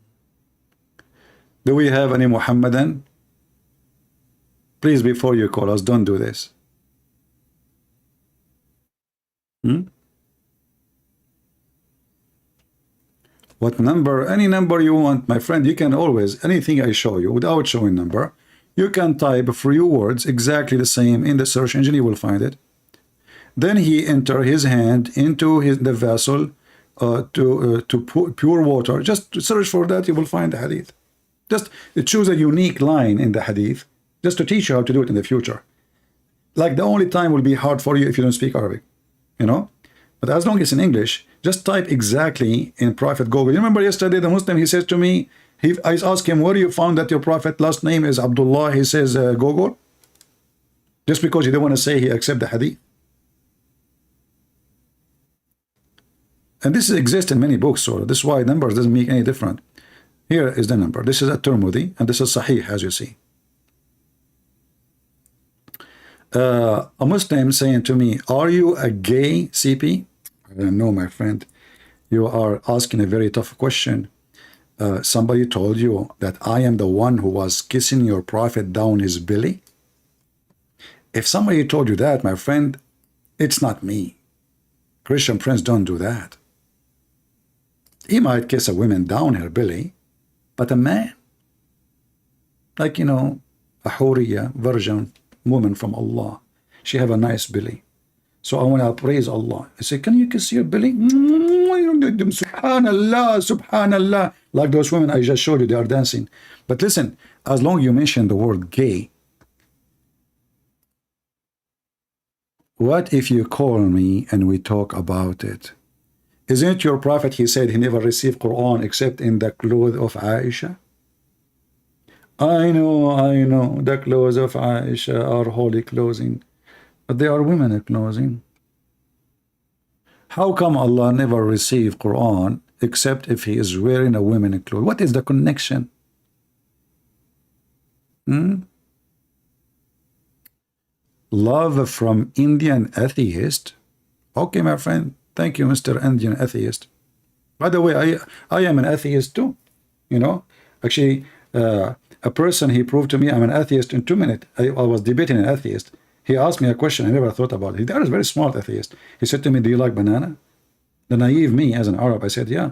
we have any Muhammadan? Please, before you call us, don't do this. What number? Any number you want, my friend. You can always, anything I show you without showing number, you can type a few words exactly the same in the search engine, you will find it. Then he enter his hand into the vessel to pure water. Just search for that, you will find the hadith. Just choose a unique line in the hadith, just to teach you how to do it in the future. Like the only time will be hard for you if you don't speak Arabic. You know, but as long as in English, just type exactly in Prophet Google. You remember yesterday the Muslim, he says to me, I asked him, where you found that your Prophet last name is Abdullah? He says Google, just because he didn't want to say he accept the hadith. And this exists in many books, so this is why numbers doesn't make any difference. Here is the number. This is a Tirmidhi, and this is Sahih, as you see. A Muslim saying to me, are you a gay CP? I don't know, my friend. You are asking a very tough question. Somebody told you that I am the one who was kissing your prophet down his belly? If somebody told you that, my friend, it's not me. Christian friends don't do that. He might kiss a woman down her belly, but a man, like, you know, a Huriya, virgin woman from Allah, she have a nice belly. So I want to praise Allah. I say, can you kiss your belly? Subhanallah, Subhanallah. Like those women I just showed you, they are dancing. But listen, as long as you mention the word gay, what if you call me and we talk about it? Isn't your prophet, he said he never received Quran except in the clothes of Aisha? I know, the clothes of Aisha are holy clothing, but they are women clothing. How come Allah never received Quran except if he is wearing a women clothes? What is the connection? Love from Indian atheist? Okay, my friend. Thank you, Mr. Indian atheist. By the way, I am an atheist too. You know, actually, a person, he proved to me I'm an atheist in 2 minutes. I was debating an atheist. He asked me a question I never thought about. He was a very smart atheist. He said to me, do you like banana? The naive me as an Arab, I said, yeah.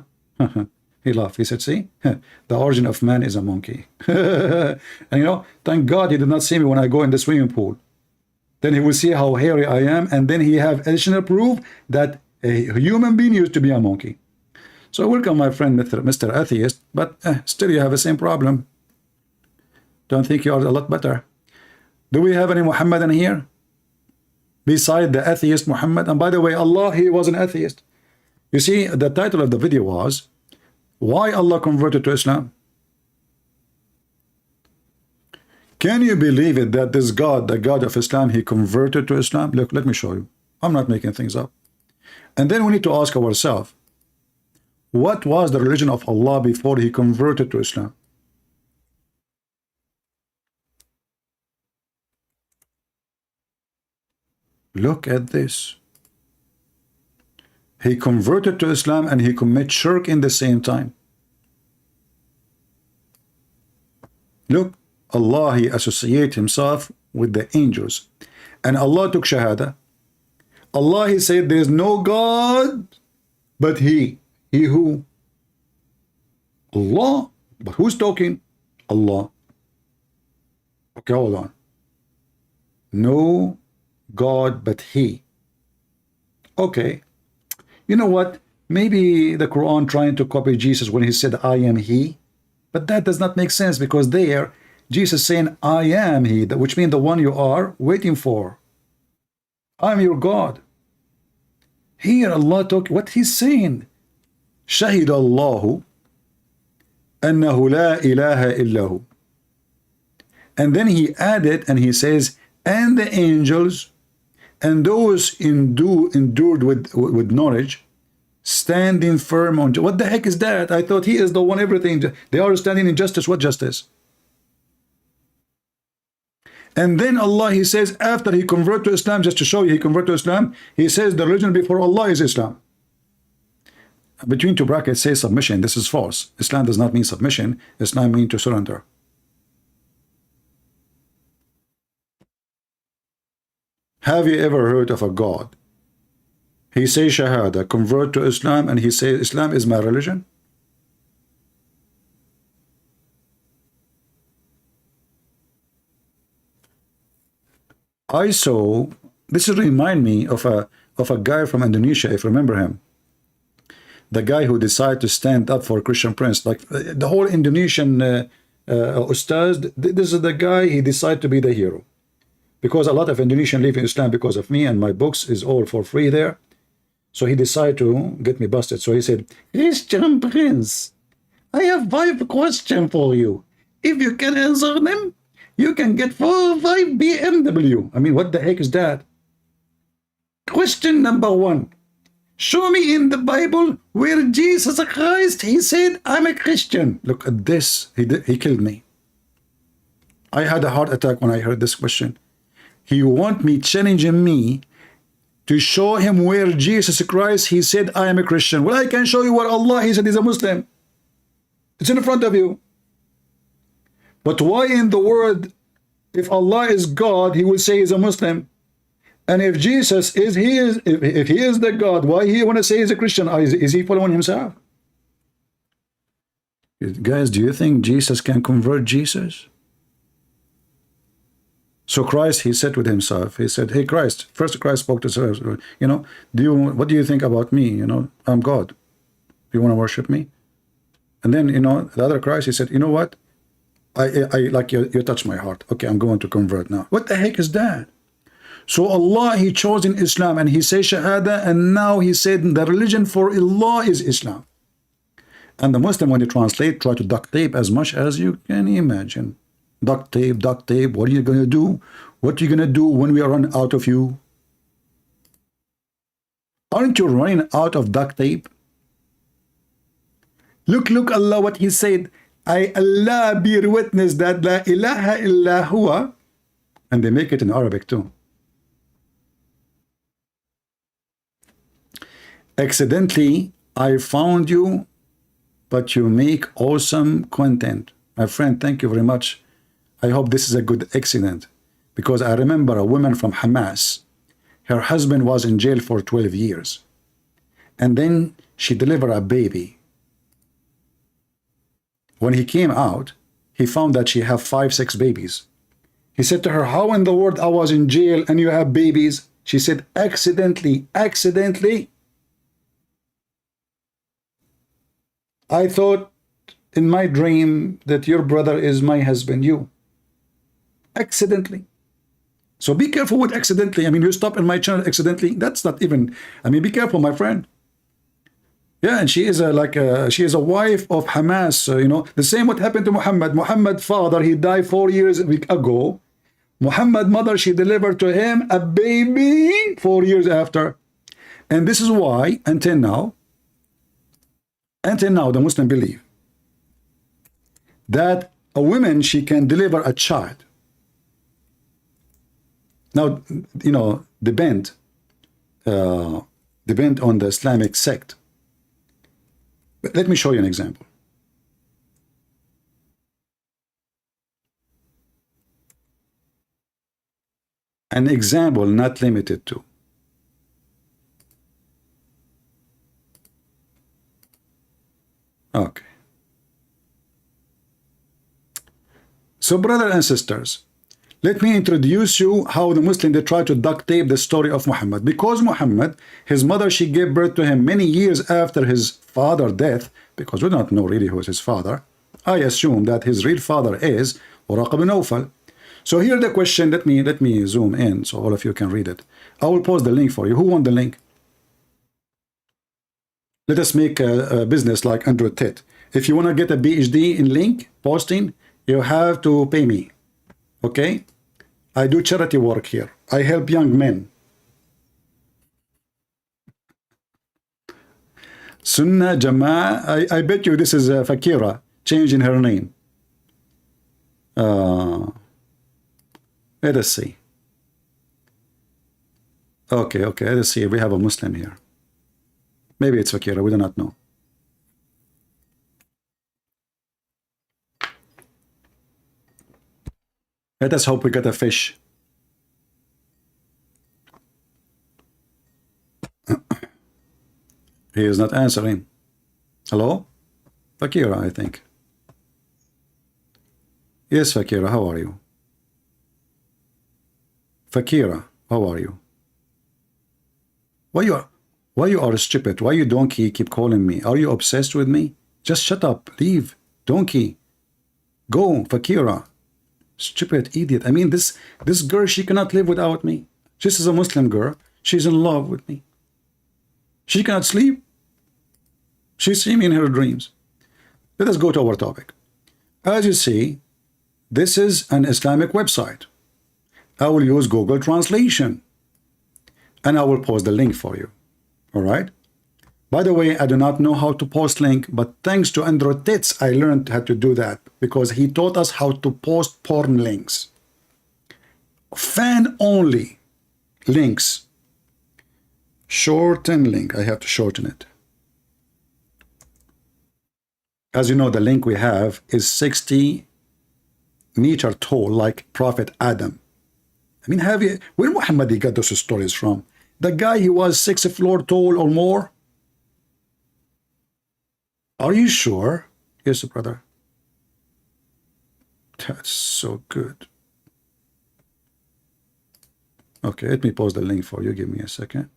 He laughed. He said, see, the origin of man is a monkey. And you know, thank God he did not see me when I go in the swimming pool. Then he will see how hairy I am, and then he have additional proof that a human being used to be a monkey. So welcome, my friend, Mr. Atheist, but still you have the same problem. Don't think you are a lot better. Do we have any Muhammadan here? Beside the atheist Muhammad? And by the way, Allah, he was an atheist. You see, the title of the video was, why Allah converted to Islam? Can you believe it that this God, the God of Islam, he converted to Islam? Look, let me show you. I'm not making things up. And then we need to ask ourselves, what was the religion of Allah before he converted to Islam? Look at this. He converted to Islam and he committed shirk in the same time. Look, Allah, he associated himself with the angels. And Allah took Shahada. Allah, he said, there is no God but He. He who? Allah. But who's talking? Allah. Okay, hold on. No God but He. Okay. You know what? Maybe the Quran trying to copy Jesus when he said, I am He. But that does not make sense, because there, Jesus saying, I am He, which means the one you are waiting for. I'm your God. Here Allah talk, what he's saying. Shahid Allahu annahu la ilaha illahu. And then he added and he says, and the angels and those endured with knowledge, standing firm on. What the heck is that? I thought he is the one everything. They are standing in justice. What justice? And then Allah, he says, after he converted to Islam, just to show you he converted to Islam, he says the religion before Allah is Islam. Between two brackets says submission. This is false. Islam does not mean submission. Islam means to surrender. Have you ever heard of a God? He says Shahada, convert to Islam, and he says Islam is my religion. I saw, this remind me of a guy from Indonesia, if you remember him. The guy who decided to stand up for Christian Prince, like the whole Indonesian ustaz, this is the guy, he decided to be the hero. Because a lot of Indonesians live in Islam because of me, and my books is all for free there. So he decided to get me busted. So he said, Christian Prince, I have 5 questions for you. If you can answer them, you can get 4 or 5 BMW. I mean, what the heck is that? Question number 1. Show me in the Bible where Jesus Christ, he said, I'm a Christian. Look at this. He killed me. I had a heart attack when I heard this question. He want me challenging me to show him where Jesus Christ, he said, I am a Christian. Well, I can show you where Allah, he said, he's a Muslim. It's in front of you. But why in the world, if Allah is God, he will say he's a Muslim? And if Jesus is, if he is the God, why he want to say he's a Christian? Is he following himself? Guys, do you think Jesus can convert Jesus? So Christ, he said with himself, he said, hey Christ, first Christ spoke to himself, you know, what do you think about me? You know, I'm God. You want to worship me? And then, you know, the other Christ, he said, you know what? I like you touch my heart. Okay, I'm going to convert now. What the heck is that? So Allah, he chose in Islam, and he says Shahada, and now he said the religion for Allah is Islam. And the Muslim, when they translate, try to duct tape as much as you can imagine. Duct tape, duct tape. What are you going to do? What are you going to do when we run out of you? Aren't you running out of duct tape? Look, Allah, what he said. I, Allah, bear witness that la ilaha illa huwa. And they make it in Arabic too. Accidentally, I found you, but you make awesome content. My friend, thank you very much. I hope this is a good accident, because I remember a woman from Hamas. Her husband was in jail for 12 years. And then she delivered a baby. When he came out, he found that she had 5-6 babies. He said to her, how in the world I was in jail and you have babies? She said, accidentally. I thought in my dream that your brother is my husband, you. Accidentally. So be careful with accidentally. I mean, you stop in my channel accidentally. That's not even, I mean, be careful, my friend. Yeah, and she is she is a wife of Hamas. You know, the same what happened to Mohammed. Mohammed father, he died 4 years ago. Mohammed mother, she delivered to him a baby 4 years after. And this is why, until now, the Muslim believe that a woman, she can deliver a child. Now, you know, depend on the Islamic sect. But let me show you an example. An example not limited to. Okay. So, brothers and sisters, let me introduce you how the Muslim, they try to duct tape the story of Muhammad. Because Muhammad, his mother, she gave birth to him many years after his father's death, because we don't know really who is his father. I assume that his real father is Waraq ibn Nawfal. So here the question, let me zoom in so all of you can read it. I will post the link for you. Who want the link? Let us make a business like Tate. If you want to get a PhD in link posting, you have to pay me. Okay? I do charity work here. I help young men. Sunnah Jama'a. I bet you this is Fakira changing her name. Let us see. Okay, let us see. We have a Muslim here. Maybe it's Fakira. We do not know. Let us hope we get a fish. He is not answering. Hello? Fakira, I think. Yes, Fakira, how are you? Fakira, how are you? Why you are stupid? Why you donkey keep calling me? Are you obsessed with me? Just shut up. Leave. Donkey. Go, Fakira. Stupid idiot. I mean, this girl, she cannot live without me. This is a Muslim girl. She's in love with me. She cannot sleep. She sees me in her dreams. Let us go to our topic. As you see, this is an Islamic website. I will use Google Translation. And I will post the link for you. All right? By the way, I do not know how to post link, but thanks to Tate, I learned how to do that because he taught us how to post porn links. Fan only links. Shorten link. I have to shorten it. As you know, the link we have is 60 meter tall, like Prophet Adam. I mean, where Muhammad got those stories from? The guy, he was 6 floors tall or more. Are you sure? Yes, brother. That's so good. Okay, let me post the link for you. Give me a second.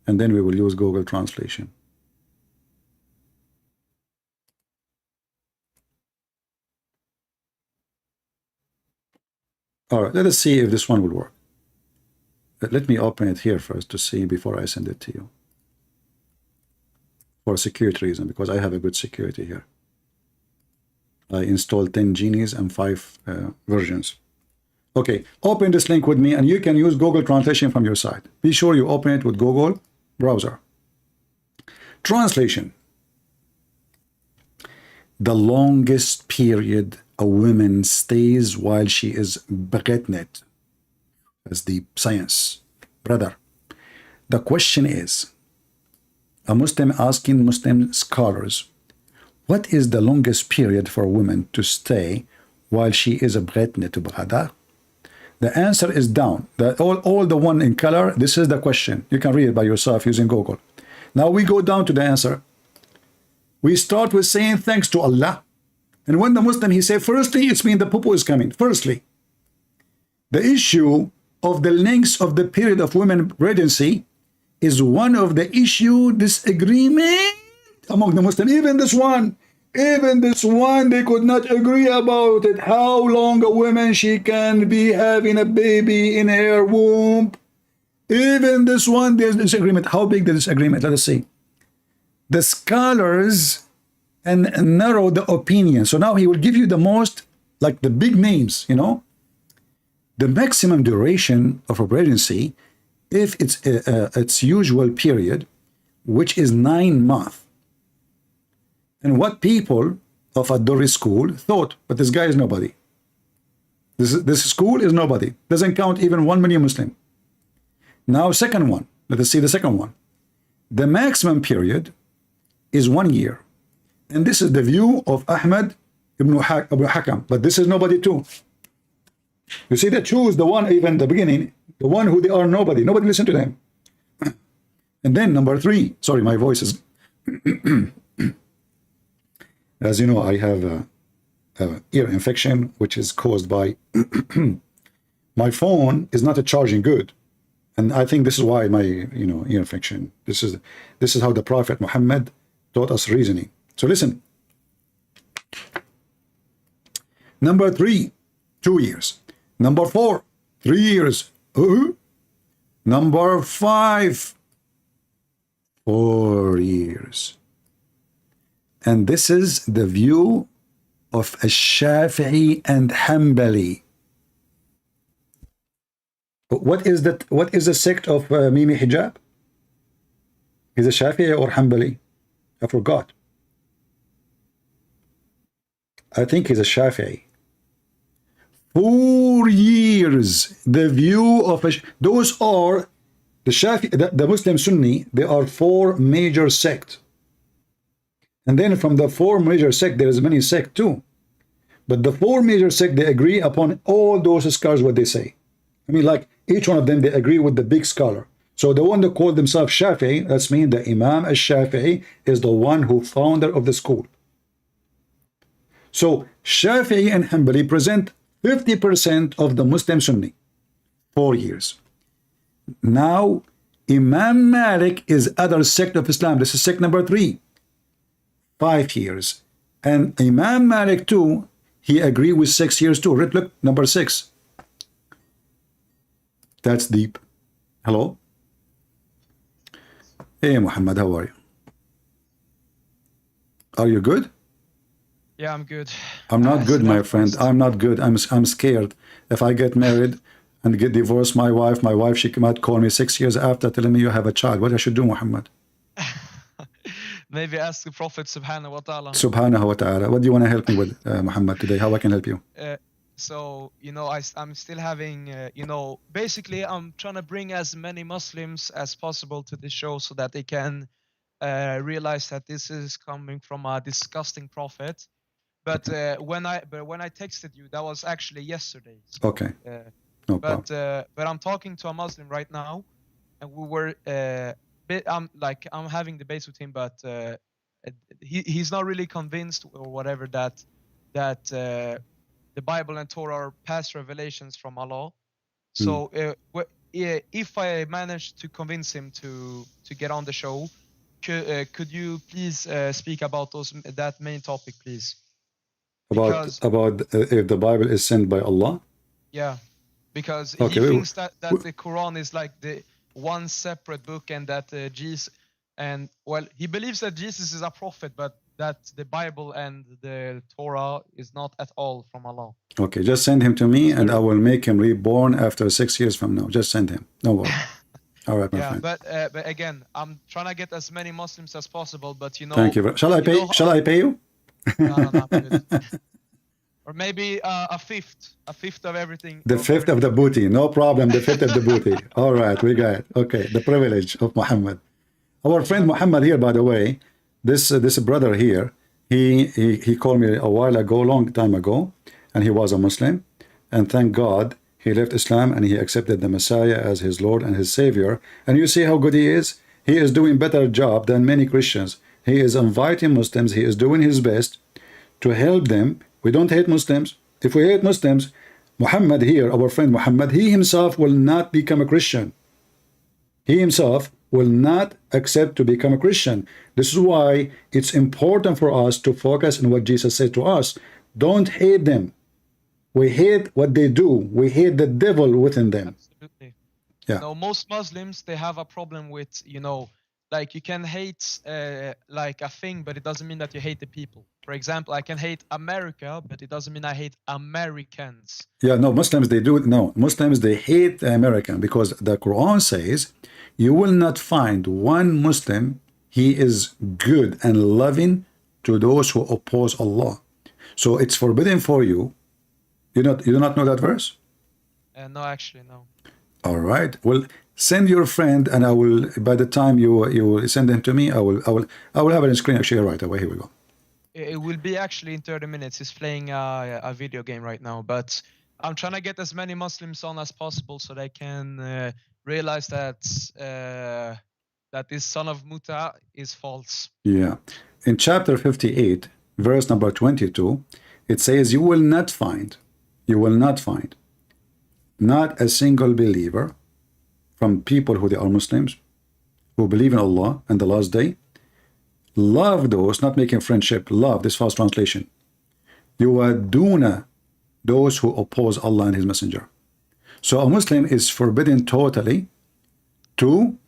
And then we will use Google Translation. All right, let us see if this one will work. Let me open it here first to see before I send it to you. For security reason, because I have a good security here. I installed 10 genies and 5 versions. Okay, open this link with me, and you can use Google Translation from your side. Be sure you open it with Google browser. Translation. The longest period a woman stays while she is pregnant. That's the science. Brother, the question is, a Muslim asking Muslim scholars, what is the longest period for a woman to stay while she is pregnant, brother? The answer is down. All the one in color, this is the question. You can read it by yourself using Google. Now we go down to the answer. We start with saying thanks to Allah. And when the Muslim, he said, firstly, it's mean the poo is coming. Firstly, the issue of the length of the period of women pregnancy is one of the issue disagreement among the Muslims. Even this one, they could not agree about it. How long a woman she can be having a baby in her womb. Even this one, there's disagreement. How big the disagreement? Let us see. The scholars and narrow the opinion. So now he will give you the most, like the big names, you know. The maximum duration of a pregnancy, if it's its usual period, which is 9 months. And what people of Adori school thought, but this guy is nobody. This school is nobody. Doesn't count even 1 million Muslim. Now, second one. Let us see the second one. The maximum period is 1 year. And this is the view of Ahmed ibn Hakam. But this is nobody too. You see, they choose the one, even the beginning, the one who they are nobody. Nobody listen to them. And then number 3. Sorry, my voice is... As you know, I have a ear infection, which is caused by... my phone is not a charging good. And I think this is why my, ear infection. This is how the Prophet Muhammad taught us reasoning. So listen. Number 3, 2 years. Number 4, 3 years. Number 5, 4 years. And this is the view of Shafi'i and Hanbali. What is that? What is the sect of Mimi Hijab? Is it Shafi'i or Hanbali? I forgot. I think he's a Shafi'i. 4 years. The view of those are the Shafi'i, the Muslim Sunni. There are 4 major sects. And then from the 4 major sects, there is many sects too. But the 4 major sects, they agree upon all those scholars what they say. I mean, like each one of them, they agree with the big scholar. So the one that called themselves Shafi'i, that's mean the Imam al-Shafi'i is the one who founder of the school. So Shafi'i and Hanbali present 50% of the Muslim Sunni. 4 years. Now, Imam Malik is other sect of Islam. This is sect number 3. 5 years. And Imam Malik too, he agreed with 6 years too. Look, number 6. That's deep. Hello? Hey, Mohammed, how are you? Are you good? Yeah, I'm good. I'm not good, my friend. I'm not good. I'm scared. If I get married and get divorced, my wife, she might call me 6 years after telling me you have a child. What I should do, Mohammed? Maybe ask the Prophet Subhanahu wa Ta'ala. Subhanahu wa Ta'ala. What do you want to help me with, Mohammed, today? How I can help you? So, I'm still having, basically I'm trying to bring as many Muslims as possible to this show so that they can realize that this is coming from a disgusting prophet. But when I texted you, that was actually yesterday. So, okay. No problem. But I'm talking to a Muslim right now, and we were I'm having debates with him, but he's not really convinced or whatever that the Bible and Torah are past revelations from Allah. So if I manage to convince him to get on the show, could you please speak about that main topic, please? About if the Bible is sent by Allah? Yeah. because Okay, he thinks that the Quran is like the one separate book, and that Jesus, and well, he believes that Jesus is a prophet, but that the Bible and the Torah is not at all from Allah. Okay, just send him to me, and I will make him reborn after 6 years from now. Just send him. No worry. All right, my Yeah, friend. but again, I'm trying to get as many Muslims as possible. But you know, Thank you. Shall I pay? Shall I pay you? No, I'm good. Or maybe a fifth of everything. The fifth of the booty, no problem. The fifth of the booty. All right, we got it. Okay, the privilege of Muhammad. Our friend Muhammad here, by the way, this brother here, he called me a while ago, long time ago, and he was a Muslim, and thank God he left Islam and he accepted the Messiah as his Lord and his Savior. And you see how good he is. He is doing better job than many Christians. He is inviting Muslims. He is doing his best to help them. We don't hate Muslims. If we hate Muslims, Muhammad here, our friend Muhammad, he himself will not become a Christian. He himself will not accept to become a Christian. This is why it's important for us to focus on what Jesus said to us. Don't hate them. We hate what they do. We hate the devil within them. Absolutely. Yeah. You know, most Muslims, they have a problem with, you know, like you can hate like a thing, but it doesn't mean that you hate the people. For example, I can hate America, but it doesn't mean I hate Americans. Yeah, no, Muslims, they do it. No, Muslims, they hate the American, because the Quran says you will not find one Muslim, he is good and loving to those who oppose Allah. So it's forbidden for you. You do not know that verse? No, actually, no. All right. Well, send your friend, and I will. By the time you send him to me, I will have it on screen actually right away. Here we go. It will be actually in 30 minutes. He's playing a video game right now, but I'm trying to get as many Muslims on as possible so they can realize that that this son of Muta is false. Yeah. In chapter 58, verse number 22, it says, you will not find not a single believer from people who they are Muslims, who believe in Allah and the last day, love those, not making friendship, love, this false translation, yuwaduna, those who oppose Allah and His Messenger. So a Muslim is forbidden totally to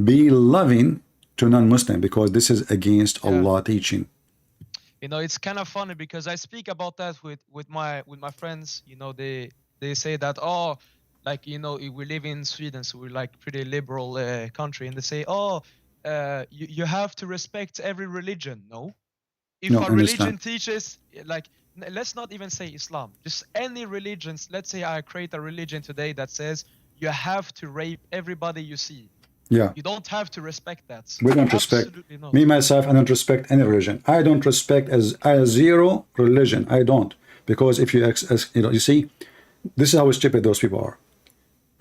be loving to non-Muslim, because this is against Allah teaching. You know, it's kind of funny because I speak about that with my friends. You know, they say that, oh, like, you know, we live in Sweden, so we're like pretty liberal country, and they say, oh, you have to respect every religion. No, if a religion teaches, like, let's not even say Islam, just any religions. Let's say I create a religion today that says you have to rape everybody you see. Yeah. You don't have to respect that. We don't respect. Me, myself, I don't respect any religion. I don't respect as zero religion. I don't. Because if you, you see, this is how stupid those people are.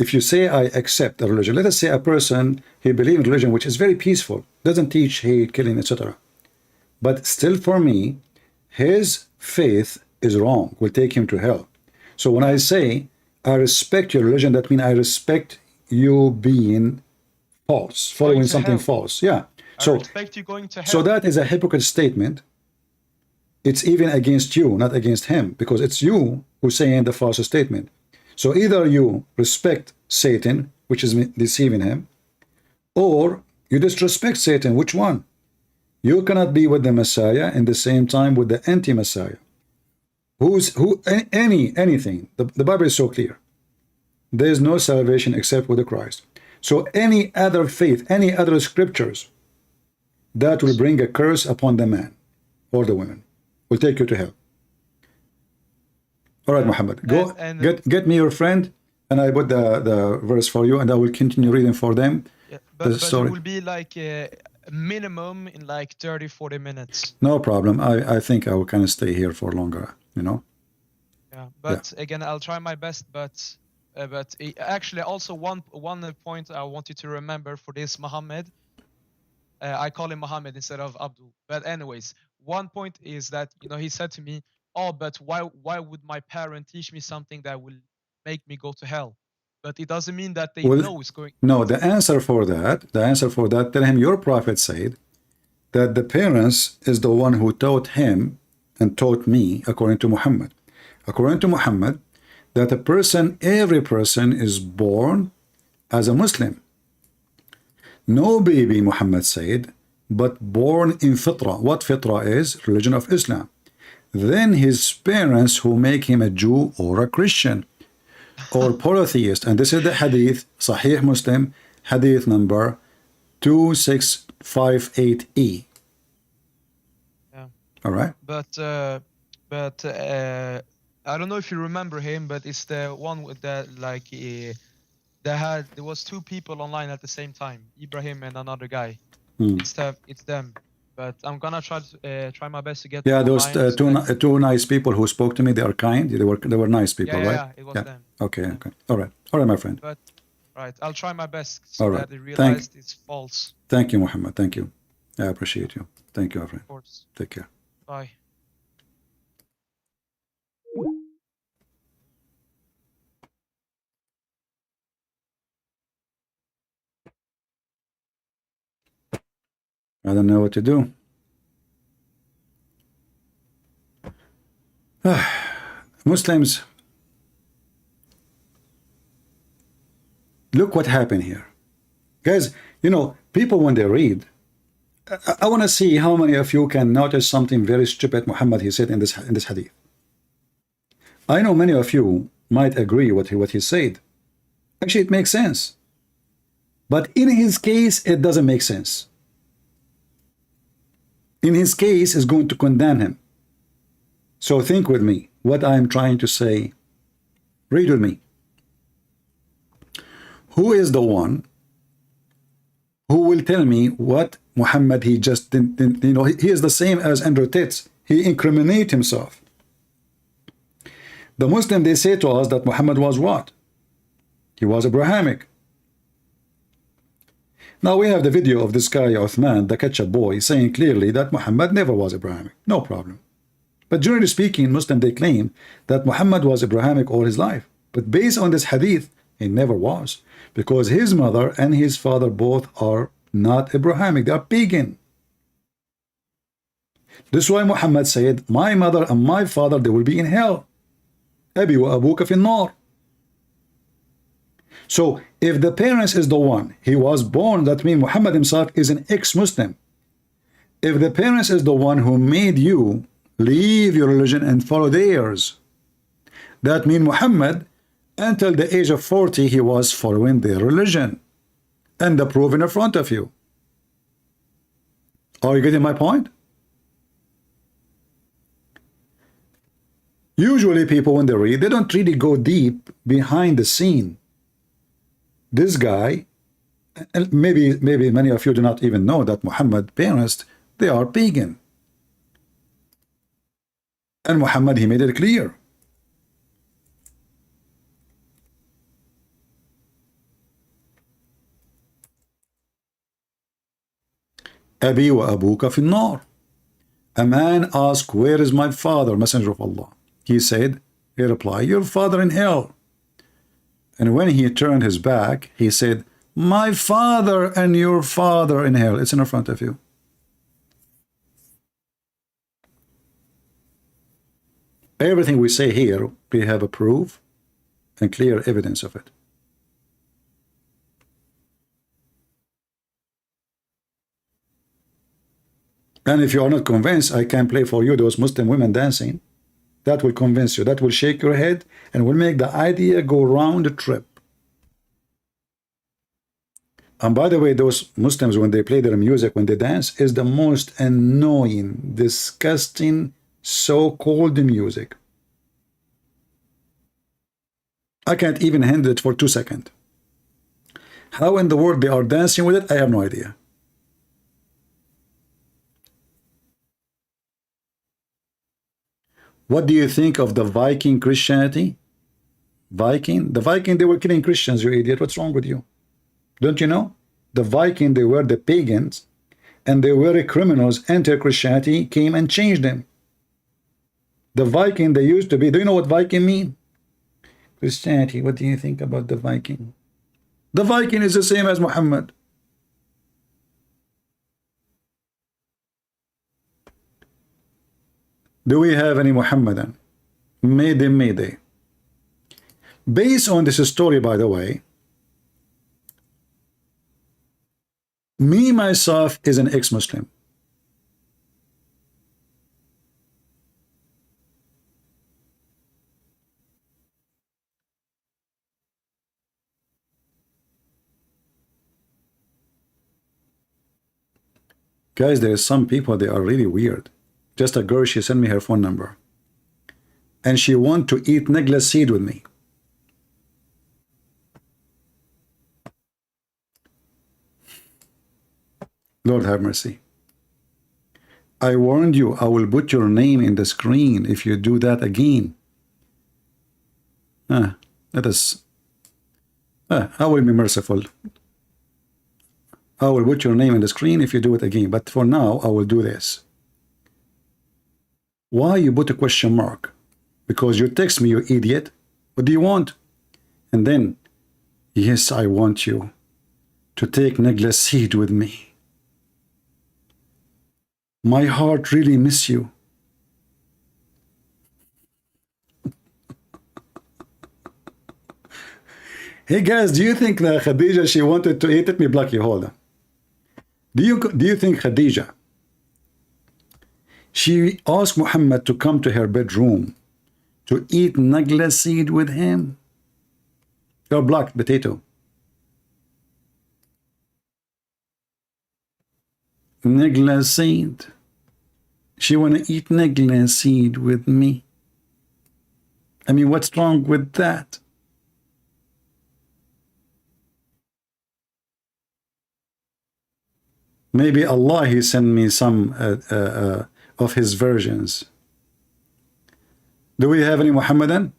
If you say I accept a religion, let us say a person, he believes in religion which is very peaceful, doesn't teach hate, killing, etc. But still for me, his faith is wrong, will take him to hell. So when I say I respect your religion, that means I respect you being false, following something false. Yeah. So, I respect you going to hell. So that is a hypocrite statement. It's even against you, not against him, because it's you who's saying the false statement. So either you respect Satan, which is deceiving him, or you disrespect Satan. Which one? You cannot be with the Messiah in the same time with the anti-Messiah. Anything. The Bible is so clear. There is no salvation except with the Christ. So any other faith, any other scriptures that will bring a curse upon the man or the woman will take you to hell. All right, Muhammad, go get me your friend, and I put the verse for you, and I will continue reading for them. Yeah, but it will be like a minimum in like 30-40 minutes. No problem. I think I will kind of stay here for longer, you know. Yeah, but again, I'll try my best. But actually, also one point I want you to remember for this, Mohammed. I call him Mohammed instead of Abdul. But anyways, one point is that, you know, he said to me, oh, but why would my parent teach me something that will make me go to hell? But it doesn't mean that they know it's going. No, the answer for that, tell him your prophet said that the parents is the one who taught him and taught me, according to Muhammad. According to Muhammad, that a person, every person is born as a Muslim. No baby, Muhammad said, but born in fitra. What fitra is? Religion of Islam. Then his parents who make him a Jew or a Christian or polytheist. And this is the hadith, Sahih Muslim, hadith number 2658E. Yeah. All right. But I don't know if you remember him, but it's the one with that like there was two people online at the same time, Ibrahim and another guy. It's them. But I'm gonna try my best to get. Yeah, those two nice people who spoke to me. They are kind. They were nice people, right? Yeah, it was them. Okay, okay. All right, my friend. But right, I'll try my best so all right. that they realize it's false. Thank you, Mohammed. Thank you. I appreciate you. Thank you, my friend. Of course. Take care. Bye. I don't know what to do. Muslims, look what happened here. Guys, you know, people when they read, I want to see how many of you can notice something very stupid Muhammad he said in this hadith. I know many of you might agree with what he said. Actually, it makes sense. But in his case, it doesn't make sense. In his case, is going to condemn him. So think with me what I'm trying to say. Read with me. Who is the one who will tell me what Muhammad he just didn't, you know, he is the same as Andrew Tate. He incriminates himself. The Muslim, they say to us that Muhammad was what? He was Abrahamic. Now we have the video of this guy, Uthman, the ketchup boy, saying clearly that Muhammad never was Abrahamic. No problem. But generally speaking, Muslim, they claim that Muhammad was Abrahamic all his life. But based on this hadith, he never was. Because his mother and his father both are not Abrahamic. They are pagan. This is why Muhammad said, my mother and my father, they will be in hell. Abi wa abuka fi nar. So if the parents is the one, he was born, that means Muhammad himself is an ex-Muslim. If the parents is the one who made you leave your religion and follow theirs, that means Muhammad, until the age of 40, he was following their religion. And the proof in front of you. Are you getting my point? Usually people, when they read, they don't really go deep behind the scene. This guy, and maybe many of you do not even know that Muhammad's parents, they are pagan. And Muhammad, he made it clear. Abi wa abuka fi nar. A man asked, where is my father, Messenger of Allah? He said, he replied, your father in hell. And when he turned his back, he said, my father and your father in hell. It's in front of you. Everything we say here, we have a proof and clear evidence of it. And if you are not convinced, I can play for you those Muslim women dancing. That will convince you. That will shake your head and will make the idea go round the trip. And by the way, those Muslims, when they play their music, when they dance, is the most annoying, disgusting, so-called music. I can't even handle it for 2 seconds. How in the world they are dancing with it, I have no idea. What do you think of the Viking Christianity? The Viking, they were killing Christians, you idiot. What's wrong with you? Don't you know? The Viking, they were the pagans, and they were criminals. Enter Christianity, came and changed them. The Viking, they used to be, do you know what Viking mean? Christianity, what do you think about the Viking? The Viking is the same as Muhammad. Do we have any Muhammadan? Mayday, mayday. Based on this story, by the way, me, myself, is an ex-Muslim. Guys, there is some people, they are really weird. Just a girl, she sent me her phone number. And she want to eat negla seed with me. Lord have mercy. I warned you, I will put your name in the screen if you do that again. Let us... I will be merciful. I will put your name in the screen if you do it again. But for now, I will do this. Why you put a question mark? Because you text me, you idiot. What do you want? And then, yes, I want you to take negla seed with me. My heart really miss you. Hey guys, do you think that Khadija, she wanted to eat it? Me block you, hold on. Do you think Khadija, she asked Muhammad to come to her bedroom to eat negla seed with him? You're blocked, potato. Negla seed. She want to eat negla seed with me. I mean, what's wrong with that? Maybe Allah, he sent me some of his versions. Do we have any Muhammadan?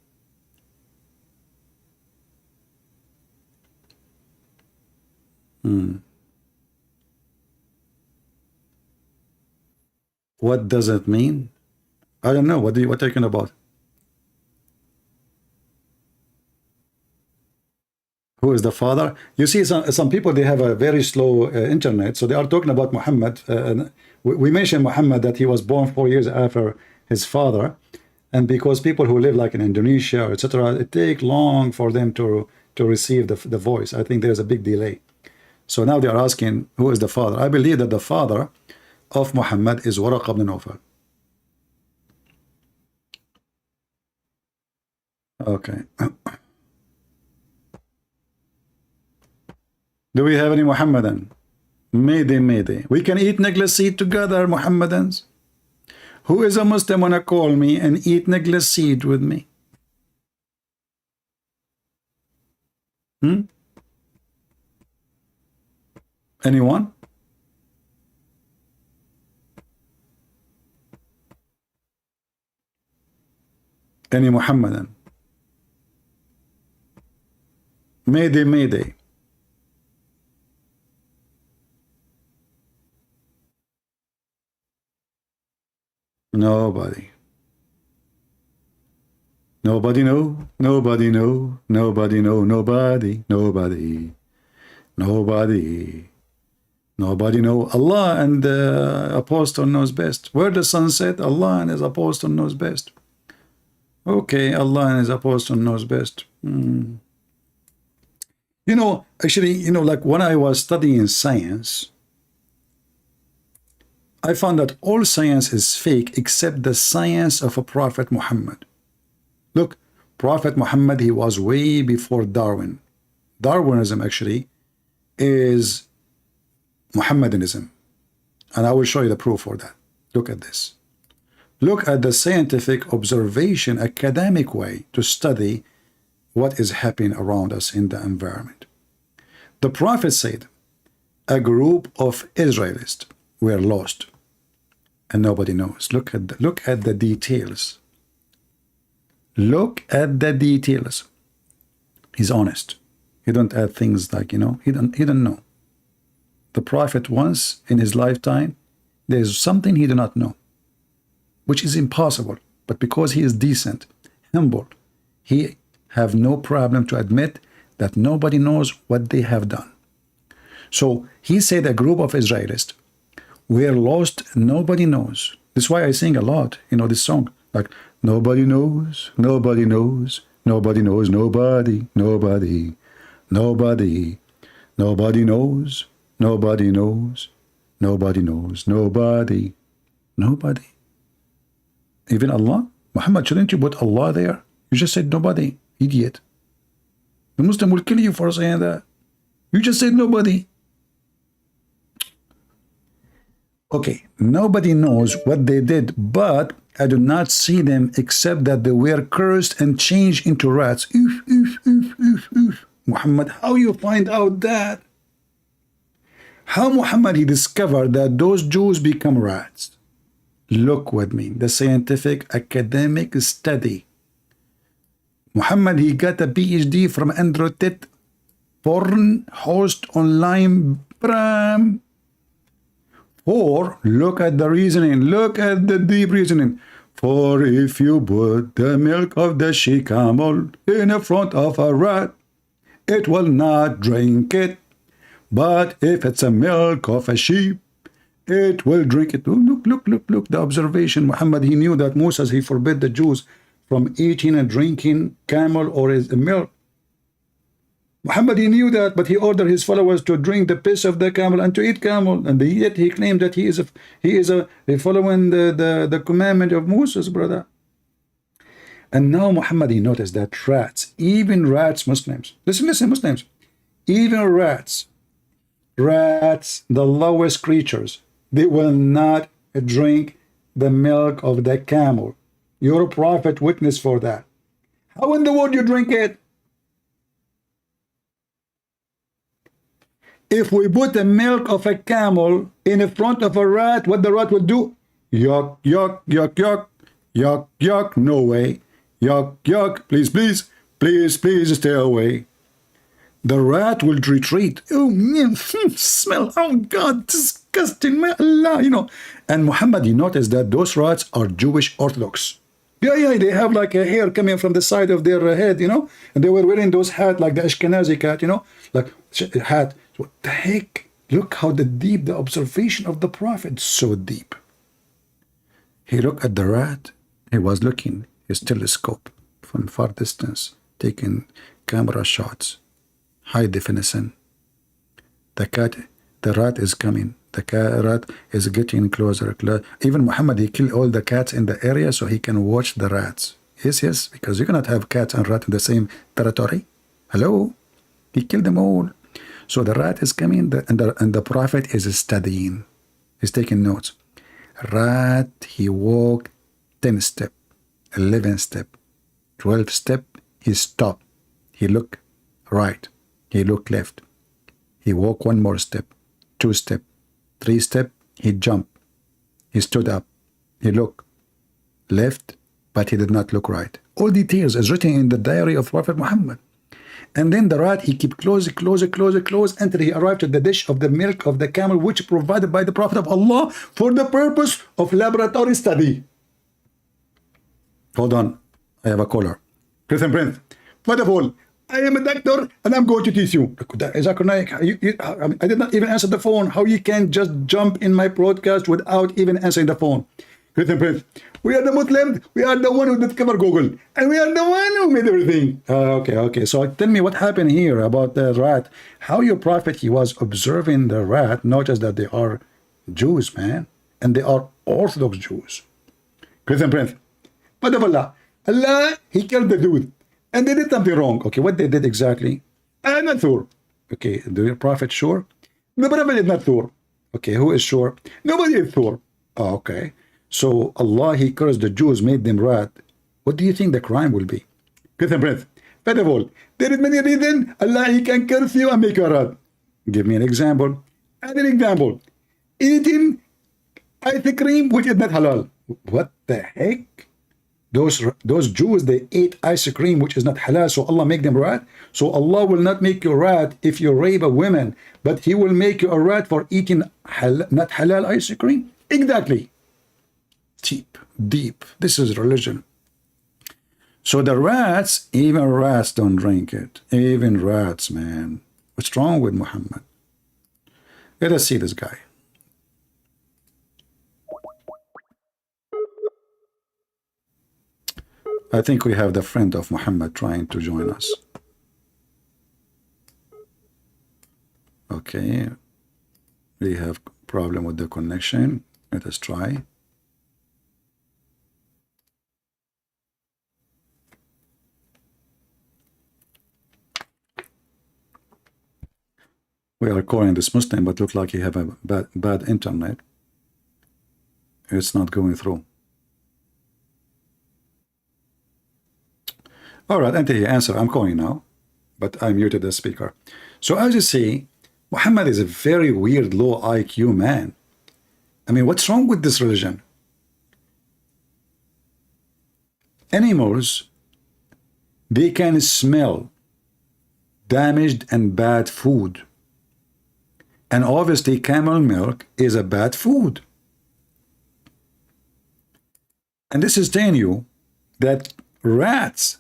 What does it mean? I don't know. What are you talking about? Who is the father? You see, some people, they have a very slow internet, so they are talking about Muhammad. We mentioned Muhammad that he was born 4 years after his father, and because people who live like in Indonesia, etc., it takes long for them to receive the voice. I think there's a big delay. So now they are asking, who is the father? I believe that the father of Muhammad is Waraq ibn Nawfal. Okay. Do we have any Muhammadan? Mayday, mayday. We can eat negla seed together, Muhammadans. Who is a Muslim wanna call me and eat negla seed with me? Anyone? Any Muhammadan? Mayday, mayday. Nobody. Nobody know. Nobody know. Nobody know. Nobody. Nobody. Nobody. Nobody know. Allah and the apostle knows best. Where the sun set, Allah and his apostle knows best. Okay, Allah and his apostle knows best. You know, actually, you know, like when I was studying science, I found that all science is fake except the science of a Prophet Muhammad. Look, Prophet Muhammad, he was way before Darwin. Darwinism actually is Mohammedanism. And I will show you the proof for that. Look at this. Look at the scientific observation, academic way to study what is happening around us in the environment. The Prophet said, a group of Israelites were lost and nobody knows. Look at the details. Look at the details. He's honest. He don't add things like, you know, he don't know. The Prophet once in his lifetime, there's something he did not know, which is impossible. But because he is decent, humble, he have no problem to admit that nobody knows what they have done. So he said a group of Israelis were lost, nobody knows. That's why I sing a lot, you know, this song, like nobody knows, nobody knows, Nobody knows nobody. Nobody. Nobody. Nobody knows. Nobody knows. Nobody knows. Nobody. Nobody. Even Allah? Muhammad, shouldn't you put Allah there? You just said nobody. Idiot. The Muslim will kill you for saying that. You just said nobody. Okay, nobody knows what they did, but I do not see them except that they were cursed and changed into rats. Oof, oof, oof, oof, oof. Muhammad, how you find out that? How Muhammad he discovered that those Jews become rats? Look with me, the scientific academic study. Muhammad he got a PhD from Andrew Tate, porn host online pram. Or look at the reasoning, look at the deep reasoning. For if you put the milk of the she camel in front of a rat, it will not drink it. But if it's a milk of a sheep, it will drink it. Look, look, look, look, the observation. Muhammad, he knew that Moses, he forbid the Jews from eating and drinking camel or his milk. Muhammad, he knew that, but he ordered his followers to drink the piss of the camel and to eat camel. And yet he claimed that he is following the commandment of Moses, brother. And now Muhammad, he noticed that rats, even rats, Muslims, listen, Muslims, even rats, the lowest creatures, they will not drink the milk of the camel. Your prophet witness for that. How in the world you drink it? If we put the milk of a camel in front of a rat, what the rat would do? Yuck, yuck, yuck, yuck, yuck, yuck, no way. Yuck, yuck, please, please, please, please stay away. The rat will retreat. Oh, smell, oh God, disgusting, my Allah, you know. And Muhammad, he noticed that those rats are Jewish Orthodox. Yeah, they have like a hair coming from the side of their head, you know, and they were wearing those hats like the Ashkenazi cat, you know, like hat. What the heck? Look how deep the observation of the Prophet, so deep. He looked at the rat. He was looking his telescope from far distance, taking camera shots, high definition. The rat is coming. The rat is getting closer. Even Muhammad, he killed all the cats in the area so he can watch the rats. Yes, because you cannot have cats and rat in the same territory. Hello? He killed them all. So the rat is coming, and the Prophet is studying. He's taking notes. Rat, he walked 10 step, 11 step, 12 step. He stopped. He looked right. He looked left. He walked one more step, 2 step, 3 step. He jumped. He stood up. He looked left, but he did not look right. All details is written in the diary of Prophet Muhammad. And then the rat, he kept close until he arrived at the dish of the milk of the camel, which provided by the Prophet of Allah for the purpose of laboratory study. Hold on, I have a caller. Prince and Prince, first of all, I am a doctor and I'm going to teach you. Zakir Naik, I did not even answer the phone. How you can just jump in my broadcast without even answering the phone? Prince and Prince, we are the Muslims, we are the one who discovered Google, and we are the one who made everything. Okay. So tell me what happened here about the rat. How your prophet, he was observing the rat, notice that they are Jews, man, and they are Orthodox Jews. Prince and Prince, but of Allah, he killed the dude, and they did something wrong. Okay, what they did exactly? I'm not sure. Okay, do your prophet sure? The prophet is not sure. Okay, who is sure? Nobody is sure. Oh, okay. So Allah, he cursed the Jews, made them rat. What do you think the crime will be? Prince and Prince, first of all, there is many reasons Allah, he can curse you and make you a rat. Give me an example. Add an example. Eating ice cream which is not halal. What the heck? Those Jews, they ate ice cream which is not halal, so Allah make them rat. So Allah will not make you rat if you rape a woman, but he will make you a rat for eating not halal ice cream. Exactly. Deep. This is religion. So the rats, even rats don't drink it. Even rats, man. What's wrong with Muhammad? Let us see this guy. I think we have the friend of Mohammed trying to join us. Okay. We have problem with the connection. Let us try. We are calling this Muslim, but look like he have a bad internet. It's not going through. All right, Anthony, answer. I'm calling now, but I muted the speaker. So as you see, Muhammad is a very weird, low IQ man. I mean, what's wrong with this religion? Animals, they can smell damaged and bad food. And obviously, camel milk is a bad food. And this is telling you that rats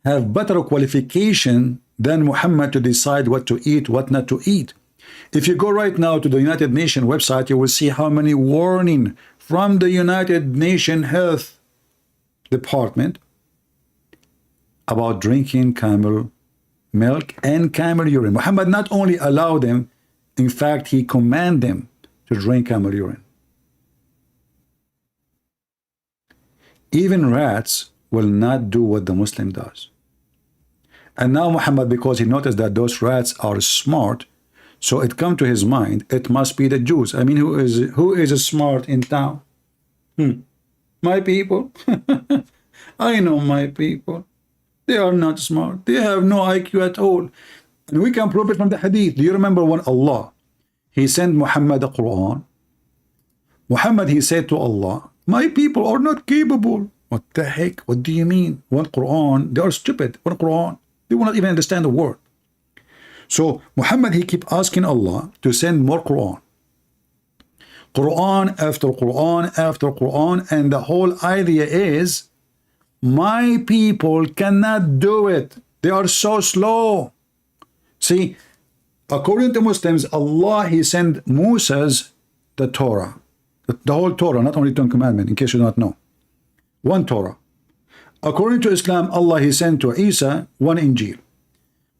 have better qualification than Muhammad to decide what to eat, what not to eat. If you go right now to the United Nations website, you will see how many warning from the United Nations Health Department about drinking camel milk and camel urine. Muhammad not only allowed them, in fact, he commanded them to drink camel urine. Even rats will not do what the Muslim does. And now Muhammad, because he noticed that those rats are smart, so it come to his mind, it must be the Jews. I mean, who is smart in town? My people. I know my people. They are not smart. They have no IQ at all. And we can prove it from the hadith. Do you remember when Allah, he sent Muhammad the Quran? Muhammad, he said to Allah, my people are not capable. What the heck? What do you mean? One Quran, they are stupid. One Quran, they will not even understand the word. So Muhammad, he keep asking Allah to send more Quran. Quran after Quran after Quran, and the whole idea is, my people cannot do it. They are so slow. See, according to Muslims, Allah, he sent Moses the Torah. The whole Torah, not only 10 commandments, in case you do not know. One Torah. According to Islam, Allah, he sent to Isa one Injil.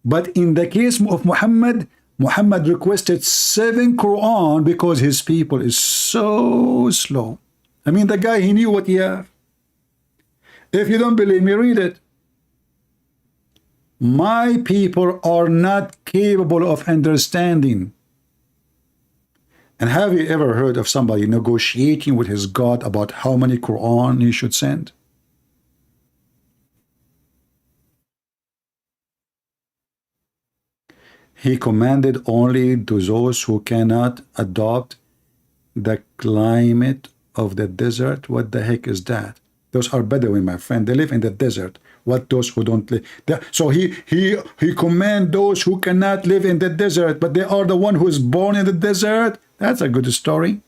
But in the case of Muhammad, Muhammad requested 7 Quran because his people is so slow. I mean, the guy, he knew what he had. If you don't believe me, read it. My people are not capable of understanding. And have you ever heard of somebody negotiating with his God about how many Quran he should send? He commanded only to those who cannot adopt the climate of the desert. What the heck is that? Those are Bedouin, my friend. They live in the desert. What those who don't live? So he command those who cannot live in the desert, but they are the one who is born in the desert. That's a good story.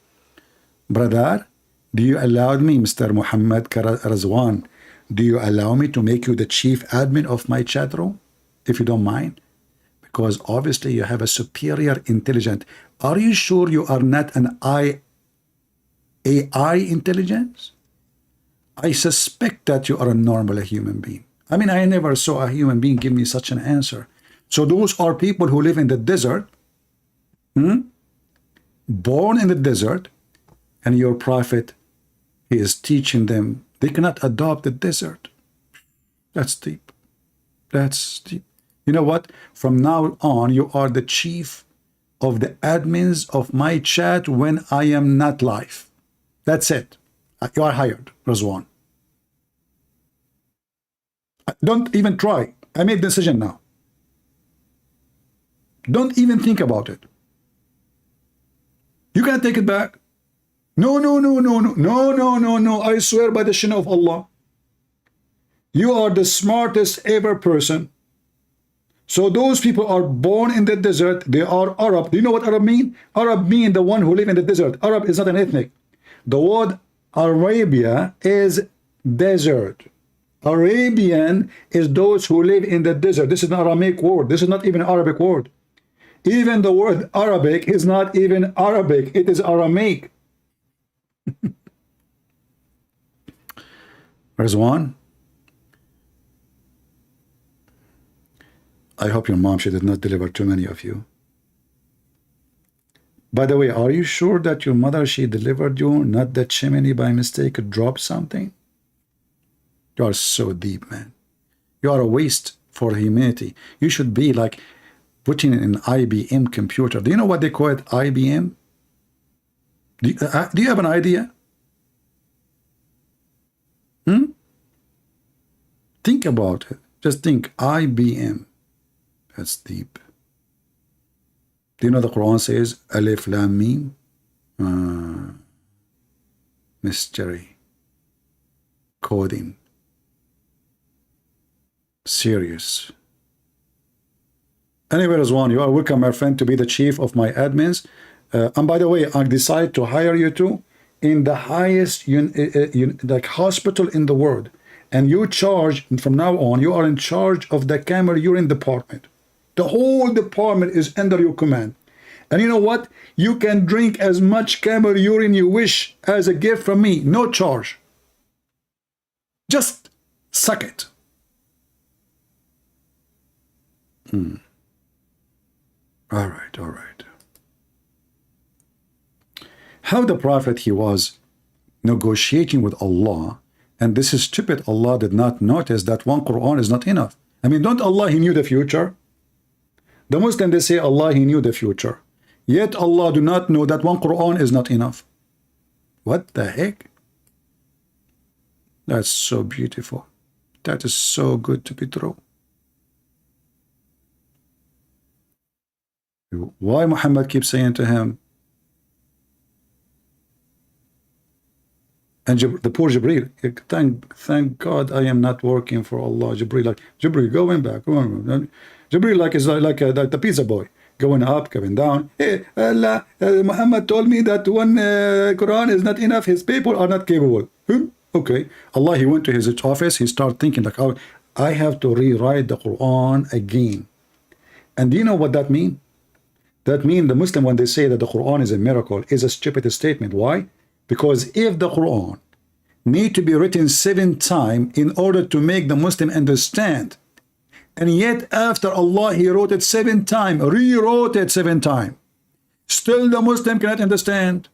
Brother, do you allow me, Mr. Muhammad Razwan, do you allow me to make you the chief admin of my chat room? If you don't mind. Because obviously you have a superior intelligence. Are you sure you are not an AI intelligence? I suspect that you are a normal human being. I mean, I never saw a human being give me such an answer. So those are people who live in the desert, born in the desert, and your prophet, he is teaching them they cannot adopt the desert. That's deep. That's deep. You know what? From now on, you are the chief of the admins of my chat when I am not live. That's it. You are hired, Razwan. Don't even try. I made the decision now. Don't even think about it. You can't take it back. No, no, no, no, no, no, no, no, no. I swear by the shin of Allah. You are the smartest ever person. So those people are born in the desert. They are Arab. Do you know what Arab mean? Arab mean the one who live in the desert. Arab is not an ethnic. The word Arabia is desert. Arabian is those who live in the desert. This is an Aramaic word. This is not even an Arabic word. Even the word Arabic is not even Arabic. It is Aramaic. Rizwan, I hope your mom, she did not deliver too many of you. By the way, are you sure that your mother, she delivered you, not that chimney by mistake dropped something? You are so deep, man. You are a waste for humanity. You should be like putting in an IBM computer. Do you know what they call it, IBM? Do you have an idea? Think about it. Just think, IBM. That's deep. Do you know the Quran says, Alif Lam Mim? Mystery. Coding. Serious. Anyway, Rizwan, you are welcome, my friend, to be the chief of my admins. And by the way, I decide to hire you two in the highest like hospital in the world. And you charge, from now on, you are in charge of the camera urine department. The whole department is under your command. And you know what? You can drink as much camel urine you wish as a gift from me. No charge. Just suck it. All right, all right. How the Prophet, he was negotiating with Allah, and this is stupid. Allah did not notice that one Quran is not enough. I mean, don't Allah, he knew the future? The Muslims, they say Allah, he knew the future. Yet Allah do not know that one Quran is not enough. What the heck? That's so beautiful. That is so good to be true. Why Muhammad keeps saying to him, and the poor Jibreel, thank God I am not working for Allah. Jibreel, like, Jibreel, going back. Jibreel, like, is like the pizza boy, going up, coming down. Hey, Allah, Muhammad told me that one Quran is not enough. His people are not capable. Okay. Allah, he went to his office. He started thinking, like, oh, I have to rewrite the Quran again. And do you know what that means? That means the Muslim, when they say that the Quran is a miracle, is a stupid statement. Why? Because if the Quran need to be written 7 times in order to make the Muslim understand, and yet after Allah, he wrote it 7 times, rewrote it 7 times, still the Muslim cannot understand.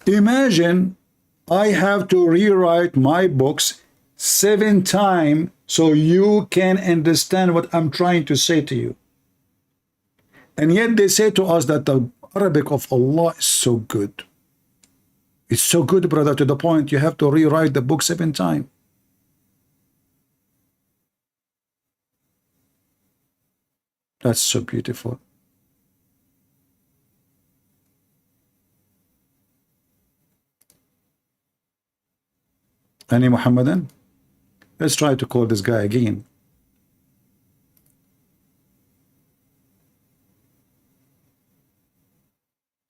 Imagine I have to rewrite my books 7 times so you can understand what I'm trying to say to you. And yet they say to us that the Arabic of Allah is so good. It's so good, brother, to the point you have to rewrite the book 7 times. That's so beautiful. Any Muhammadan? Let's try to call this guy again.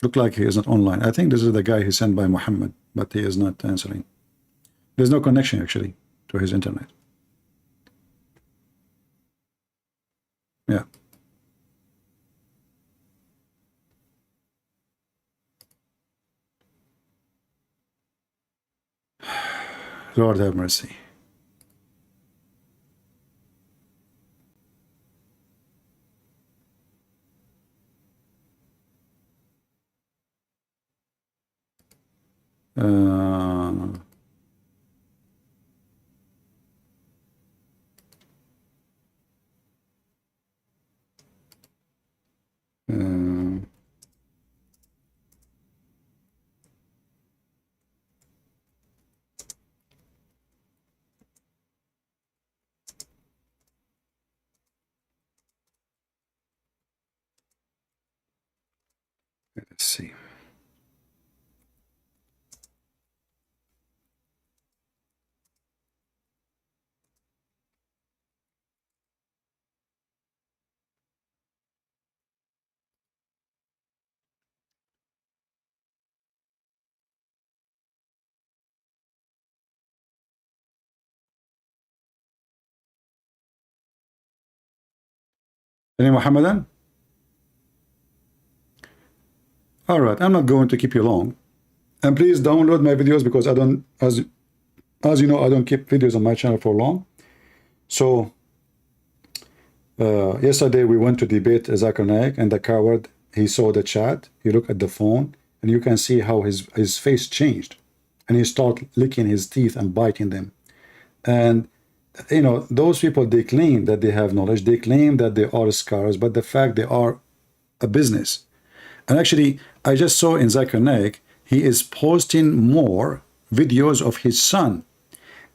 Look like he is not online. I think this is the guy he sent by Muhammad, but he is not answering. There's no connection actually to his internet. Yeah. Lord have mercy. Uh, let's see. Any Muhammadan? All right, I'm not going to keep you long. And please download my videos because I don't, as you know, I don't keep videos on my channel for long. So yesterday we went to debate Zakir Naik, and the coward, he saw the chat, he looked at the phone, and you can see how his face changed. And he started licking his teeth and biting them. And, you know, those people, they claim that they have knowledge, they claim that they are scholars, but the fact they are a business. And actually, I just saw in Zakir Naik, he is posting more videos of his son,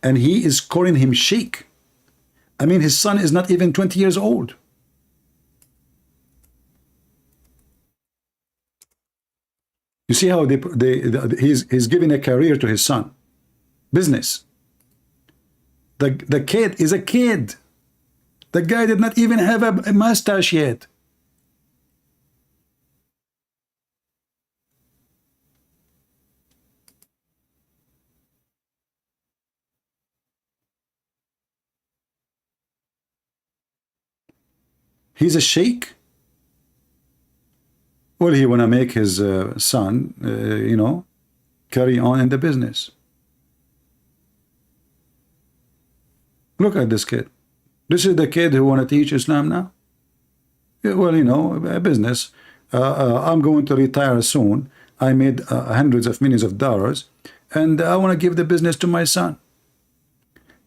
and he is calling him sheikh. I mean, his son is not even 20 years old. You see how he's giving a career to his son. Business. The kid is a kid. The guy did not even have a mustache yet. He's a sheikh. Well, he want to make his son, you know, carry on in the business. Look at this kid. This is the kid who want to teach Islam now. Yeah, well, you know, a business. I'm going to retire soon. I made hundreds of millions of dollars, and I want to give the business to my son.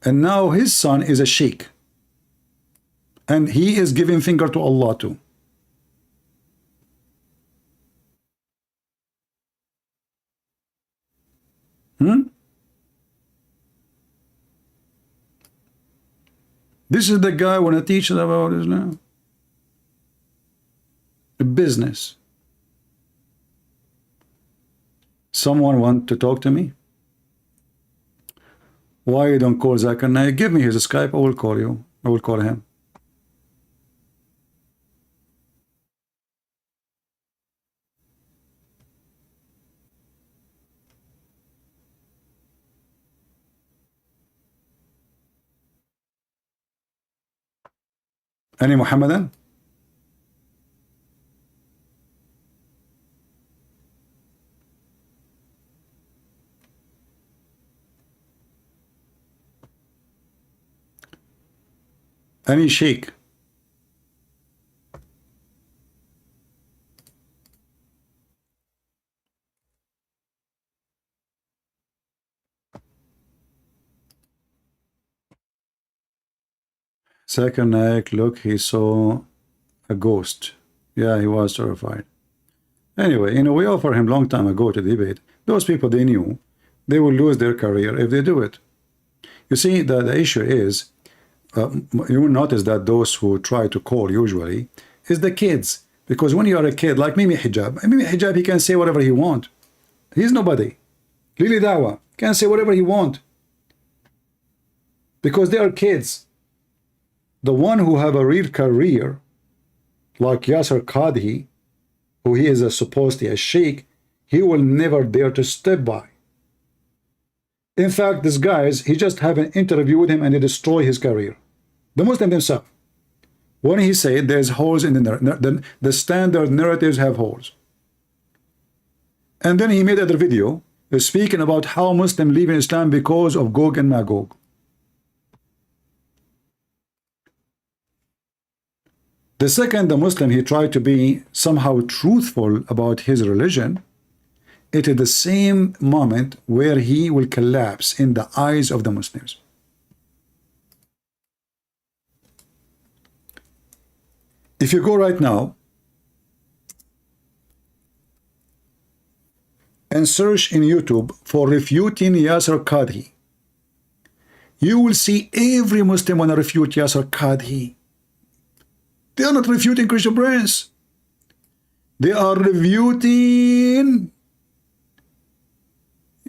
And now his son is a sheikh. And he is giving finger to Allah too. This is the guy want to teach us about Islam. A business. Someone want to talk to me? Why you don't call Zakir Naik? Give me his Skype. I will call you. I will call him. Any Mohammedan? Any sheikh? Zakir Naik, look, he saw a ghost. Yeah, he was terrified. Anyway, you know, we offered him long time ago to debate. Those people, they knew they will lose their career if they do it. You see, the issue is, you will notice that those who try to call usually is the kids. Because when you are a kid, like Mimi Hijab, he can say whatever he want. He's nobody. Lili Dawah can say whatever he want. Because they are kids. The one who have a real career, like Yasser Qadhi, who he is supposedly a sheikh, he will never dare to step by. In fact, these guys, he just have an interview with him and they destroy his career. The Muslim himself. When he said there's holes in the standard narratives have holes. And then he made another video speaking about how Muslims leave in Islam because of Gog and Magog. The second the Muslim he tried to be somehow truthful about his religion, it is the same moment where he will collapse in the eyes of the Muslims. If you go right now and search in YouTube for refuting Yasser Qadhi, you will see every Muslim want to refute Yasser Qadhi. They are not refuting Christian Prince. They are refuting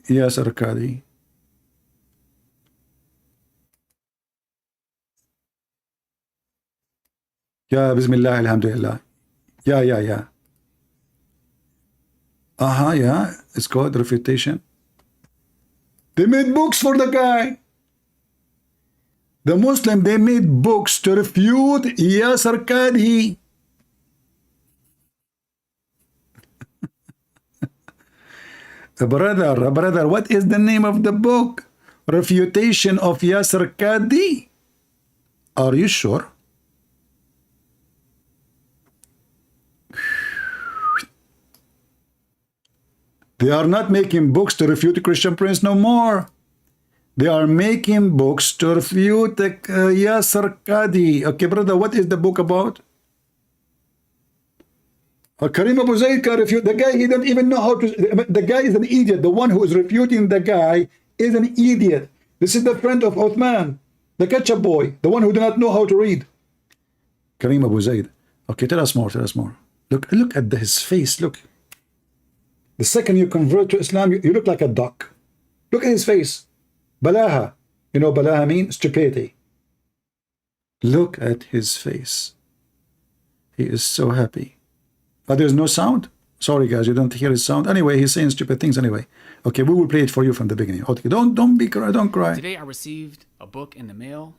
Yasser Qadhi. Yeah, Bismillah, Alhamdulillah. Yeah. Yeah. It's called refutation. They made books for the guy. The Muslim, they made books to refute Yasser Qadhi. Brother, what is the name of the book? Refutation of Yasser Qadhi. Are you sure? They are not making books to refute the Christian Prince no more. They are making books to refute the Yasser Qadhi. Okay, brother, what is the book about? Karim Abu Zayd can refute the guy. He doesn't even know how to. The guy is an idiot. The one who is refuting the guy is an idiot. This is the friend of Uthman, the ketchup boy, the one who do not know how to read. Karim Abu Zayd. Okay, tell us more. Tell us more. Look at his face. Look. The second you convert to Islam, you look like a duck. Look at his face. Balaha. You know Balaha means stupidity. Look at his face. He is so happy. But there's no sound? Sorry guys, you don't hear his sound. Anyway, he's saying stupid things anyway. Okay, we will play it for you from the beginning. Okay, don't cry. Today I received a book in the mail.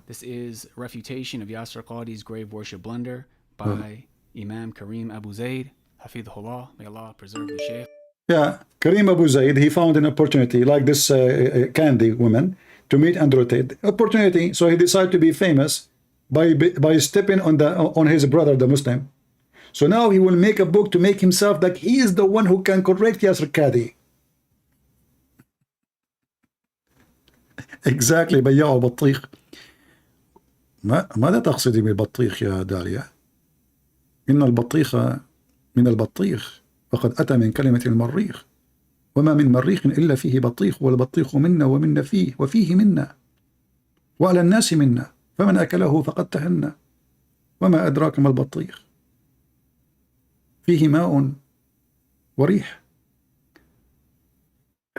This is Refutation of Yasser Qadhi's Grave Worship Blunder by Imam Karim Abu Zayd. Hafidhullah, may Allah preserve the Shaykh. Yeah, Karim Abu Zayd, he found an opportunity like this Candy woman to meet and rotate. Opportunity, so he decided to be famous by stepping on his brother, the Muslim. So now he will make a book to make himself like he is the one who can correct Yasser Qadhi. Exactly, بياع بطيخ. ماذا تقصدي بالبطيخ يا داليا؟ إن البطيخ من البطيخ وقد أتى من كلمة المريخ وما من مريخ إلا فيه بطيخ والبطيخ منا ومنا فيه وفيه منا وعلى الناس منا فمن أكله فقد تهنى وما أدراك ما البطيخ فيه ماء وريح.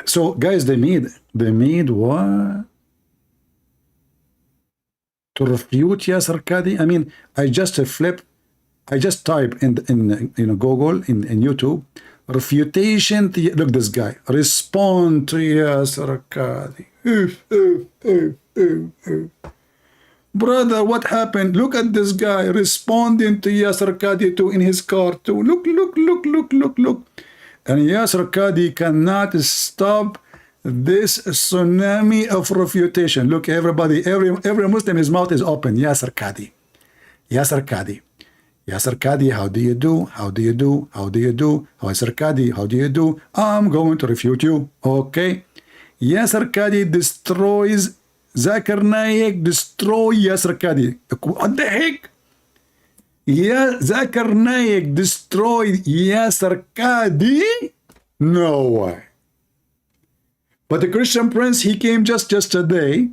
So guys, they made what? To refute Yasser Qadhi? I mean, I just type in Google, in YouTube, refutation, look this guy, respond to Yasser Qadhi. Brother, what happened? Look at this guy responding to Yasser Qadhi too in his cartoon. Look. And Yasser Qadhi cannot stop this tsunami of refutation. Look, everybody, every Muslim, his mouth is open. Yasser Qadhi. Yasser Qadhi. Yasser Qadhi, how do you do? How do you do? How do you do? Yasser Qadhi, how do you do? I'm going to refute you. Okay. Yasser Qadhi destroys Zakir Naik, destroy Yasser Qadhi. What the heck? Yeah, Zakir Naik destroyed Yasser Qadhi? No way. But the Christian Prince, he came just yesterday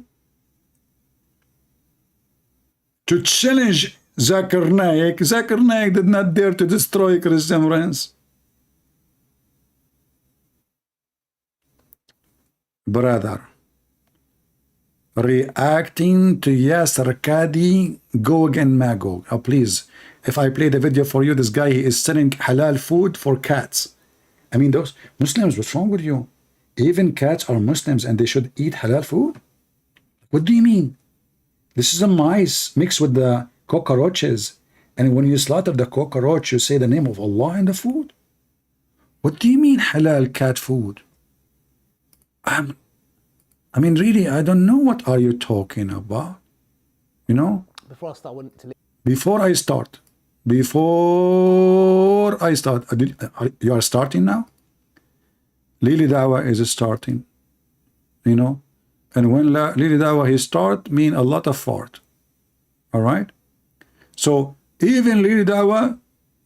to challenge Zakir Naik. Zakir Naik did not dare to destroy Christian Prince. Brother, reacting to Yasser Qadhi, Gog and Magog. Oh, please, if I play the video for you, this guy, he is selling halal food for cats. I mean, those Muslims, what's wrong with you? Even cats are Muslims and they should eat halal food? What do you mean? This is a mice mixed with the cockroaches. And when you slaughter the cockroach, you say the name of Allah in the food? What do you mean halal cat food? I mean, really, I don't know what are you talking about. You know? Before I start, you are starting now? Lili Dawah is starting, you know? And when Lili Dawah he start, mean a lot of fart. All right? So even Lili Dawah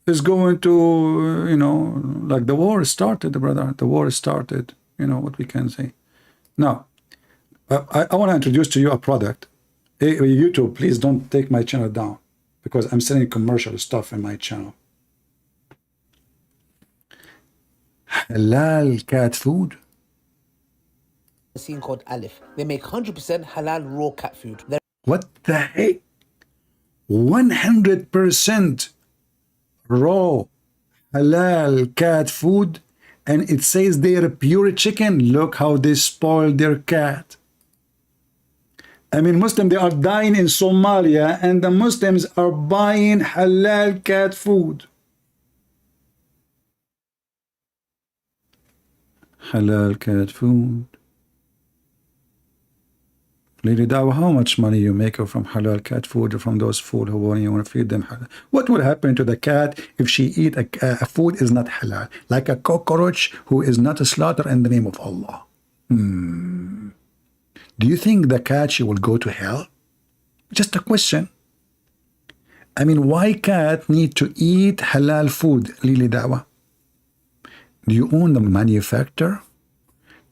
is going to, you know, like the war started, brother. The war started, you know, what we can say. Now, I want to introduce to you a product. Hey, YouTube, please don't take my channel down because I'm selling commercial stuff in my channel. Halal cat food. A scene called Alif. They make 100% halal raw cat food. What the heck? 100% raw halal cat food, and it says they are pure chicken. Look how they spoil their cat. I mean, Muslims, they are dying in Somalia, and the Muslims are buying halal cat food. Halal cat food. Lady Dawah, how much money you make from halal cat food or from those food who want to feed them halal? What will happen to the cat if she eat a food is not halal? Like a cockroach who is not slaughtered in the name of Allah. Do you think the cat, she will go to hell? Just a question. I mean, why cat need to eat halal food, Lily Dawah? Do you own the manufacturer?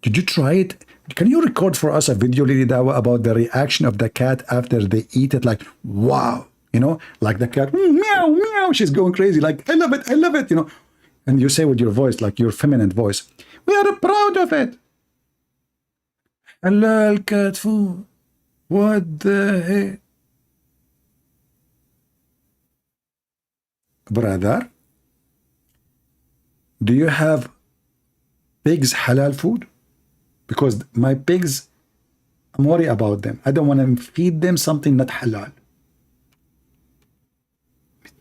Did you try it? Can you record for us a video, Lily Dawah, about the reaction of the cat after they eat it? Like, wow, you know, like the cat, meow, meow, she's going crazy. Like, I love it, you know. And you say with your voice, like your feminine voice, we are proud of it. Halal cat food. What the heck? Brother, do you have pigs halal food? Because my pigs, I'm worried about them. I don't want to feed them something not halal.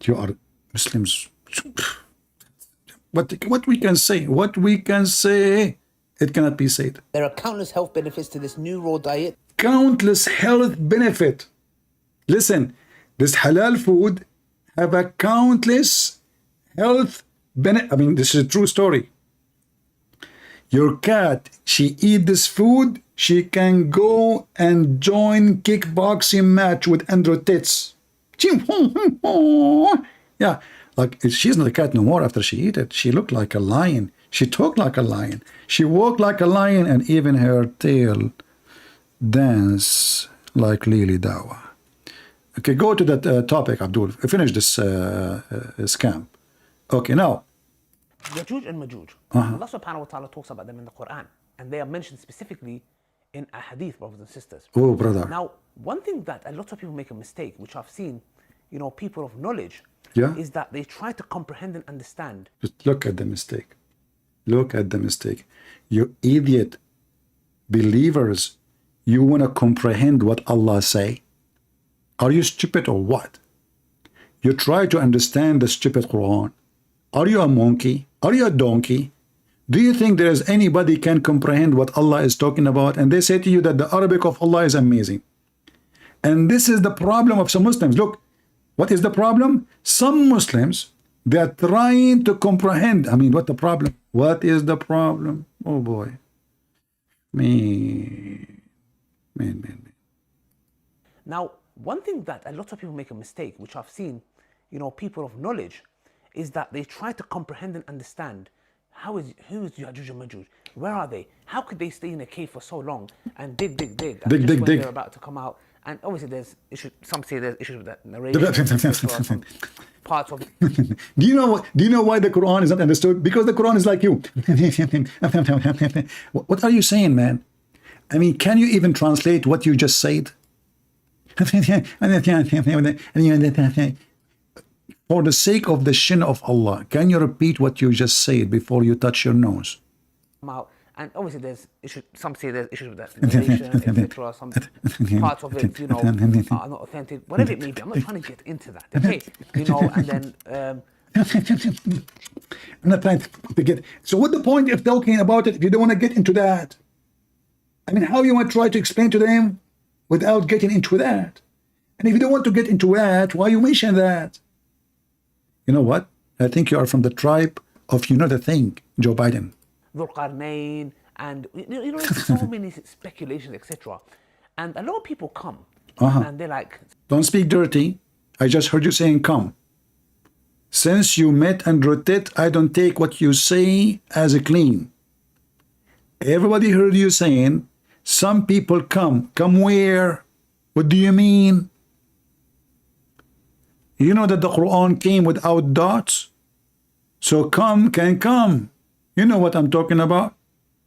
You are Muslims. What we can say? What we can say? It cannot be said. There are countless health benefits to this new raw diet. Countless health benefit. Listen, this halal food have a countless health benefit. I mean, this is a true story. Your cat, she eat this food, she can go and join kickboxing match with Andrew Tits. Yeah, like she's not a cat no more after she eat it. She looked like a lion. She talked like a lion. She walked like a lion, and even her tail dance like Lily Dawah. Okay, go to that topic, Abdul. Finish this scam. Okay, now. Yajuj and Majuj. Allah subhanahu wa ta'ala talks about them in the Quran, and they are mentioned specifically in a hadith, brothers and sisters. Oh, brother. Now, one thing that a lot of people make a mistake, which I've seen, you know, people of knowledge, is that they try to comprehend and understand. Just look at the mistake. Look at the mistake. You idiot believers, you want to comprehend what Allah say? Are you stupid or what? You try to understand the stupid Quran. Are you a monkey? Are you a donkey? Do you think there is anybody can comprehend what Allah is talking about? And they say to you that the Arabic of Allah is amazing. And this is the problem of some Muslims. Look, what is the problem? Some Muslims, they are trying to comprehend. I mean, what the problem? What is the problem? Oh boy. Man. Now, one thing that a lot of people make a mistake, which I've seen, you know, people of knowledge, is that they try to comprehend and understand who is Yajuj and Majuj? Where are they? How could they stay in a cave for so long and dig? And just when they're about to come out, and obviously there's issues. Some say there's issues with that narration. Parts of. Do you know why the Quran is not understood? Because the Quran is like you. What are you saying, man? I mean, can you even translate what you just said? For the sake of the shin of Allah, can you repeat what you just said before you touch your nose? And obviously there's issues. Some say there's issues with that narration, etc. Some parts of it, you know, are not authentic. Whatever it may be, I'm not trying to get into that. Okay, you know, and then. I'm not trying to get. So what's the point of talking about it if you don't want to get into that? I mean, how you want to try to explain to them without getting into that? And if you don't want to get into that, why you mention that? You know what? I think you are from the tribe of, you know the thing, Joe Biden. Dhul-Qarnayn, and you know, so many speculations, etc. And a lot of people come, and they're like, don't speak dirty. I just heard you saying come. Since you met Andrew Tate, I don't take what you say as a clean. Everybody heard you saying, some people come. Come where? What do you mean? You know that the Quran came without dots? So come can come. You know what I'm talking about?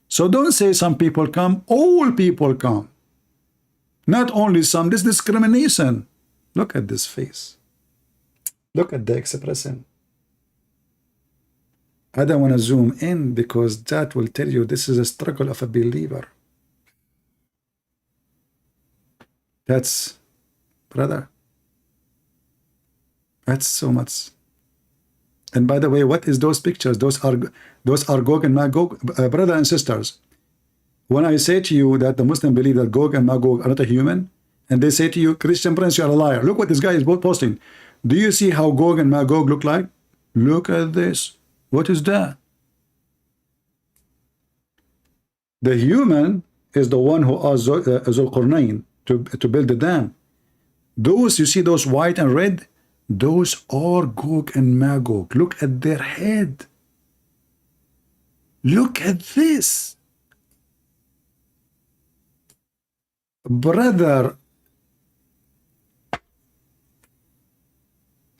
So don't say some people come, all people come. Not only some, this discrimination. Look at this face. Look at the expression. I don't want to zoom in because that will tell you this is a struggle of a believer. That's, brother, that's so much. And by the way, what is those pictures? Those are Gog and Magog, brothers and sisters. When I say to you that the Muslim believe that Gog and Magog are not a human, and they say to you, Christian Prince, you are a liar. Look what this guy is posting. Do you see how Gog and Magog look like? Look at this. What is that? The human is the one who asked Zulqarnain to build the dam. Those, you see those white and red? Those are Gog and Magog. Look at their head. Look at this. Brother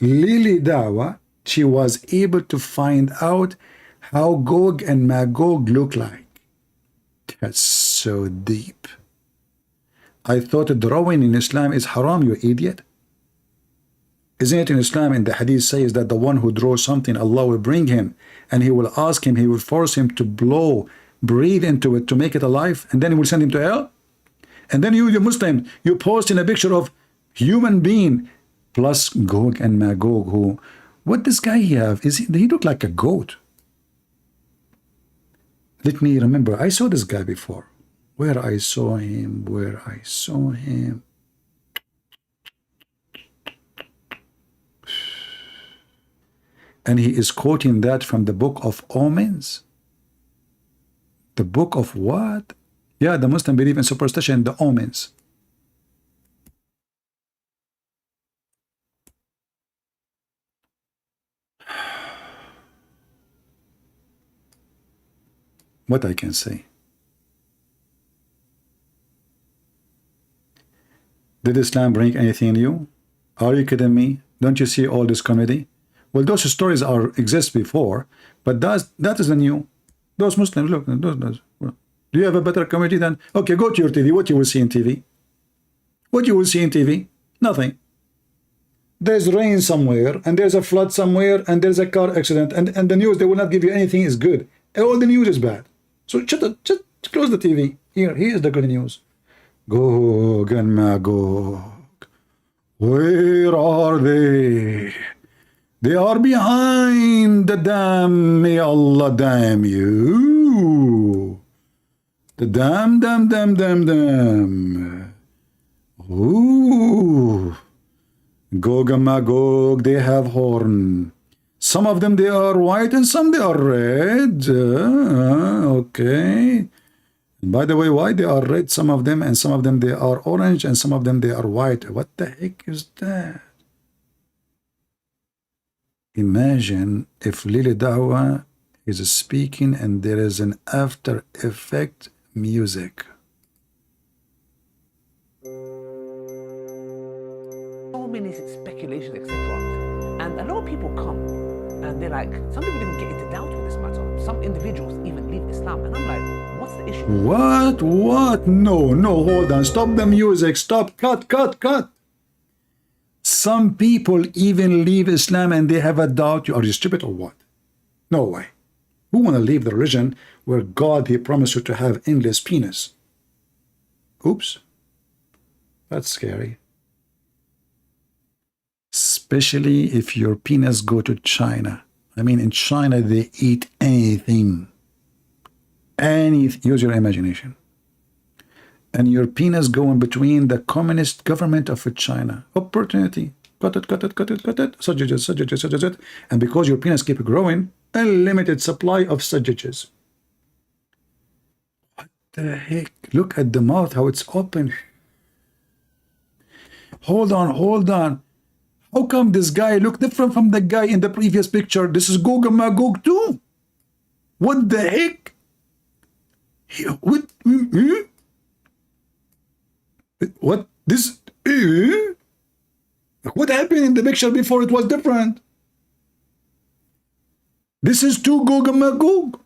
Lily Dawah, she was able to find out how Gog and Magog look like. That's so deep. I thought drawing in Islam is haram, you idiot. Isn't it in Islam, in the hadith says that the one who draws something, Allah will bring him and he will ask him, he will force him to breathe into it to make it alive, and then he will send him to hell? And then you Muslim, you post in a picture of human being plus Gog and Magog, who, what this guy have? He look like a goat. Let me remember, I saw this guy before. Where I saw him. And he is quoting that from the book of Omens. The book of what? Yeah, the Muslim believe in superstition, the omens. What I can say? Did Islam bring anything new? Are you kidding me? Don't you see all this comedy? Well, those stories exist before, but that is the new. Those Muslims, look, those. Do you have a better comedy than? Okay, go to your TV. What you will see in TV? What you will see in TV? Nothing. There's rain somewhere, and there's a flood somewhere, and there's a car accident, and the news, they will not give you anything is good. All the news is bad. So just close the TV. Here's the good news. Gog and Magog. Where are they? They are behind the dam. May Allah damn you. The dam. Ooh. Gog and Magog, they have horn. Some of them they are white and some they are red. Okay. By the way, why they are red, some of them, and some of them they are orange, and some of them they are white. What the heck is that? Imagine if Lily Dawah is speaking and there is an after effect music. So many speculations, etc. And a lot of people come and they're like, some people even get into doubt with this matter. Some individuals even leave Islam. And I'm like, what's the issue? What? No, hold on. Stop the music. Stop. Cut. Some people even leave Islam and they have a doubt. Are you stupid or what? No way. Who want to leave the religion where God, he promised you to have endless penis? Oops. That's scary. Especially if your penis go to China. I mean, in China, they eat anything. Use your imagination. And your penis go in between the communist government of China. Opportunity. Cut it. Such. And because your penis keep growing, unlimited supply of sausages. What the heck? Look at the mouth, how it's open. Hold on. How come this guy look different from the guy in the previous picture? This is Gog and Magog too. What the heck? What? This? What happened in the picture before? It was different. This is two Gog and Magog.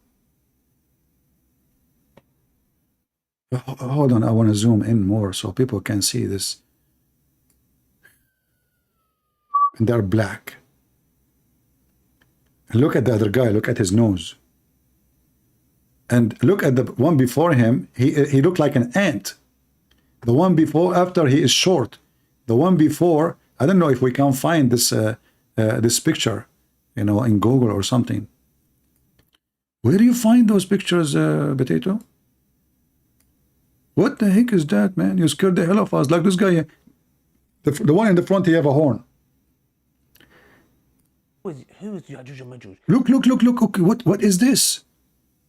Hold on, I want to zoom in more so people can see this. And they're black. And look at the other guy. Look at his nose. And look at the one before him. He looked like an ant. The one before, after, he is short. The one before, I don't know if we can find this this picture. you know, in Google or something. Where do you find those pictures, Potato? What the heck is that, man? You scared the hell of us. Like this guy, the one in the front, he have a horn. Who is Ya'juj and Ma'juj? Look. Okay, what is this?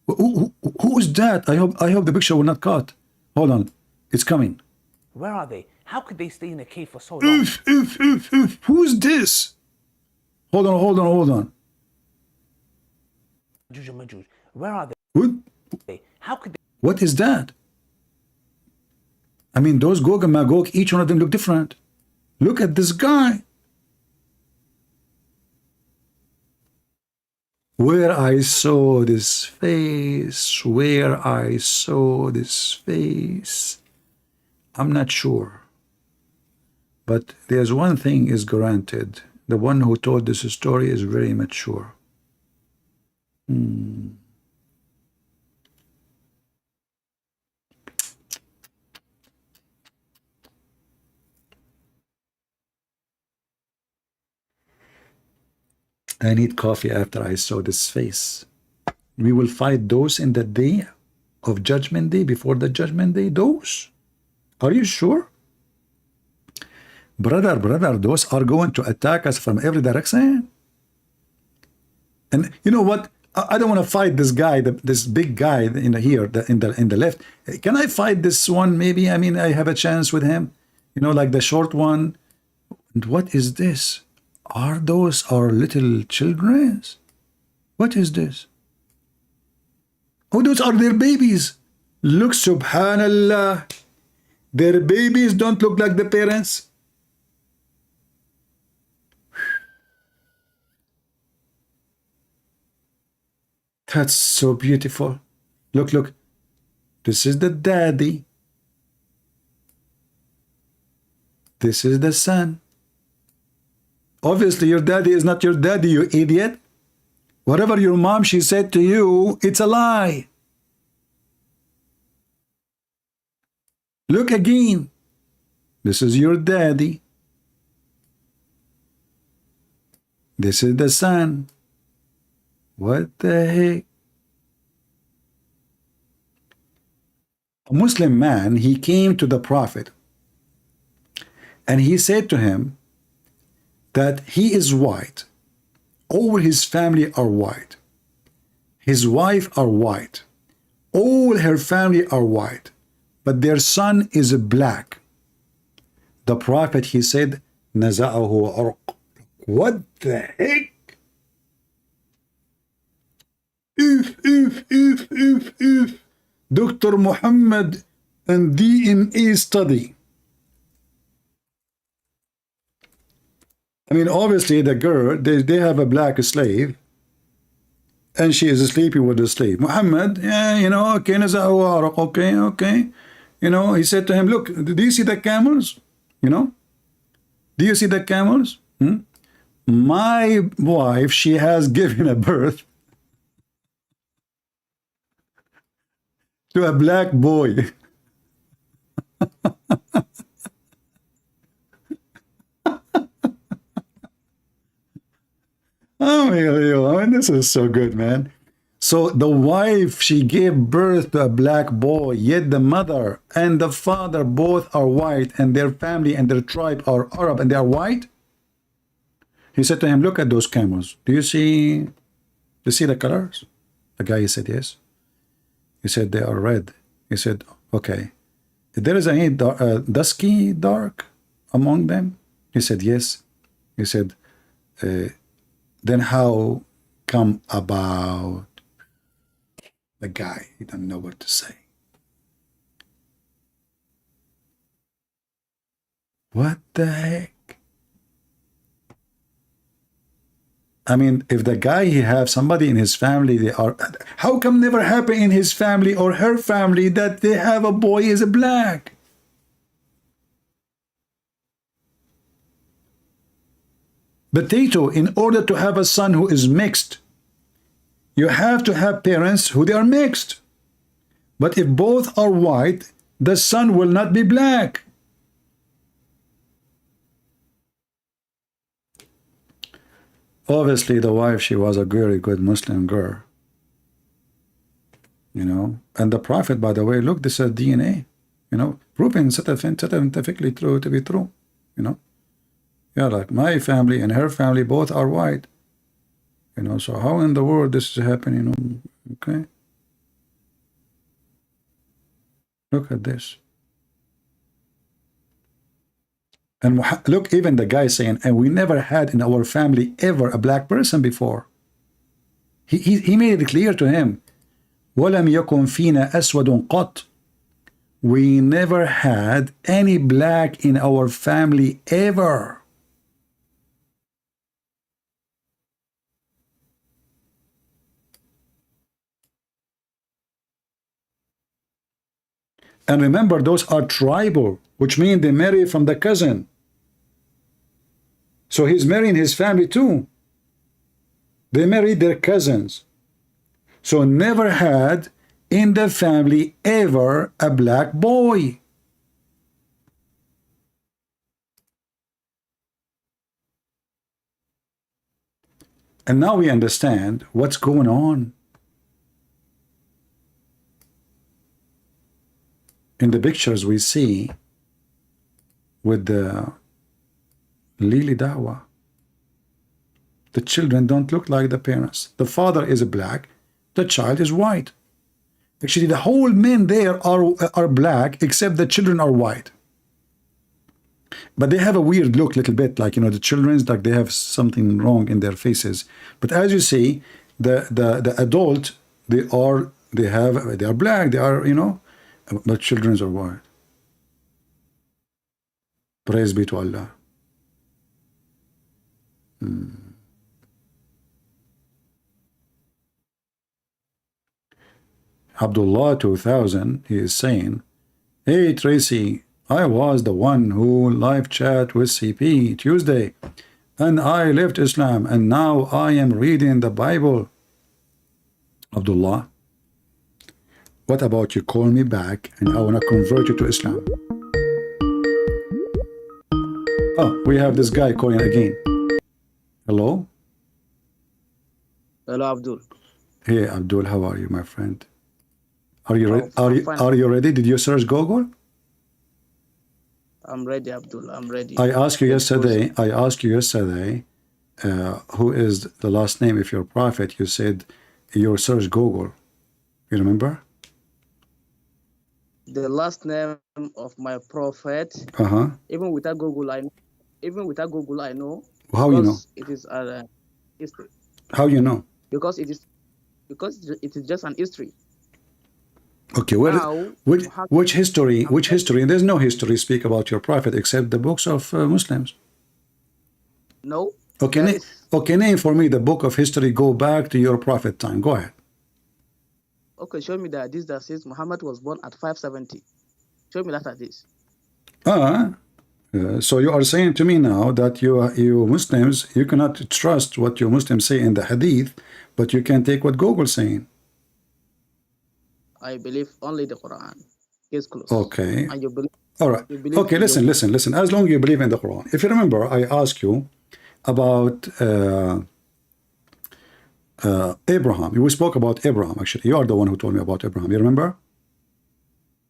Who is that? I hope the picture will not cut. Hold on, it's coming. Where are they? How could they stay in a cave for so long? Who's this? Hold on. Ya'juj and Ma'juj. Where are What? they? How could they? What is that? I mean, those Gog and Magog, each one of them look different. Look at this guy. Where I saw this face, I'm not sure. But there's one thing is granted. The one who told this story is very mature. I need coffee after I saw this face. We will fight those in the day of Judgment Day, before the Judgment Day. Those? Are you sure? Brother, those are going to attack us from every direction. And you know what? I don't want to fight this guy, this big guy in the left. Can I fight this one? Maybe. I mean, I have a chance with him. You know, like the short one. And what is this? Are those our little children? What is this? Oh, those are their babies. Look, subhanallah. Their babies don't look like the parents. That's so beautiful. Look. This is the daddy. This is the son. Obviously, your daddy is not your daddy, you idiot. Whatever your mom, she said to you, it's a lie. Look again. This is your daddy. This is the son. What the heck? A Muslim man, he came to the Prophet and he said to him that he is white. All his family are white. His wife are white. All her family are white. But their son is black. The Prophet, he said, Naza'ahu arq. What the heck? If. Dr. Mohammed and DNA study. I mean, obviously, the girl, they have a black slave, and she is sleeping with the slave. Muhammad, yeah, you know, okay, okay. You know, he said to him, look, do you see the camels? You know? Do you see the camels? My wife, she has given a birth to a black boy. Oh, I mean, this is so good, man. So the wife, she gave birth to a black boy, yet the mother and the father both are white, and their family and their tribe are Arab, and they are white. He said to him, look at those camels. Do you see the colors? The guy, he said, yes. He said, they are red. He said, okay. There is any dusky dark among them? He said, yes. He said, then how come about? The guy, he doesn't know what to say. What the heck? I mean, if the guy, he have somebody in his family, they are, how come never happen in his family or her family that they have a boy is a black? Potato, in order to have a son who is mixed, you have to have parents who they are mixed. But if both are white, the son will not be black. Obviously, the wife, she was a very good Muslim girl. You know, and the Prophet, by the way, look, this is DNA, you know, proven scientifically true to be true, you know. Yeah, like my family and her family both are white, you know, so how in the world this is happening, you know, okay? Look at this. And look, even the guy saying, and we never had in our family ever a black person before. He made it clear to him. وَلَمْ يَكُنْ فِينَا أَسْوَدٌ قَطْ. We never had any black in our family ever. And remember, those are tribal, which means they marry from the cousin. So he's marrying his family too. They married their cousins. So never had in the family ever a black boy. And now we understand what's going on. In the pictures we see with the Lily Dawah, the children don't look like the parents. The father is black, the child is white. Actually, the whole men there are black, except the children are white. But they have a weird look, little bit, like, you know, the children's, like they have something wrong in their faces. But as you see, the adult, they are black, they are, you know, but children's are white. Praise be to Allah. Abdullah 2000, he is saying, hey Tracy, I was the one who live chat with CP Tuesday, and I left Islam, and now I am reading the Bible. Abdullah, what about you call me back and I want to convert you to Islam? Oh, we have this guy calling again. Hello? Hello, Abdul. Hey Abdul, how are you, my friend? Are you ready? Are you ready? Did you search Google? I'm ready, Abdul. I'm ready. I asked you yesterday, who is the last name of your prophet? You said you searched Google. You remember? The last name of my prophet. Even without Google, I know. How you know? It is history. How you know? Because it is just an history. Okay, which history? Which history? There's no history speak about your prophet except the books of Muslims. No. Okay, name for me the book of history. Go back to your prophet time. Go ahead. Okay, show me that this that says Muhammad was born at 570. Show me that at this. So you are saying to me now that you Muslims, you cannot trust what your Muslims say in the hadith, but you can take what Google saying. I believe only the Quran is close. Okay. And you believe. All right. Okay, listen. As long as you believe in the Quran. If you remember, I asked you about Abraham. We spoke about Abraham, actually. You are the one who told me about Abraham. You remember?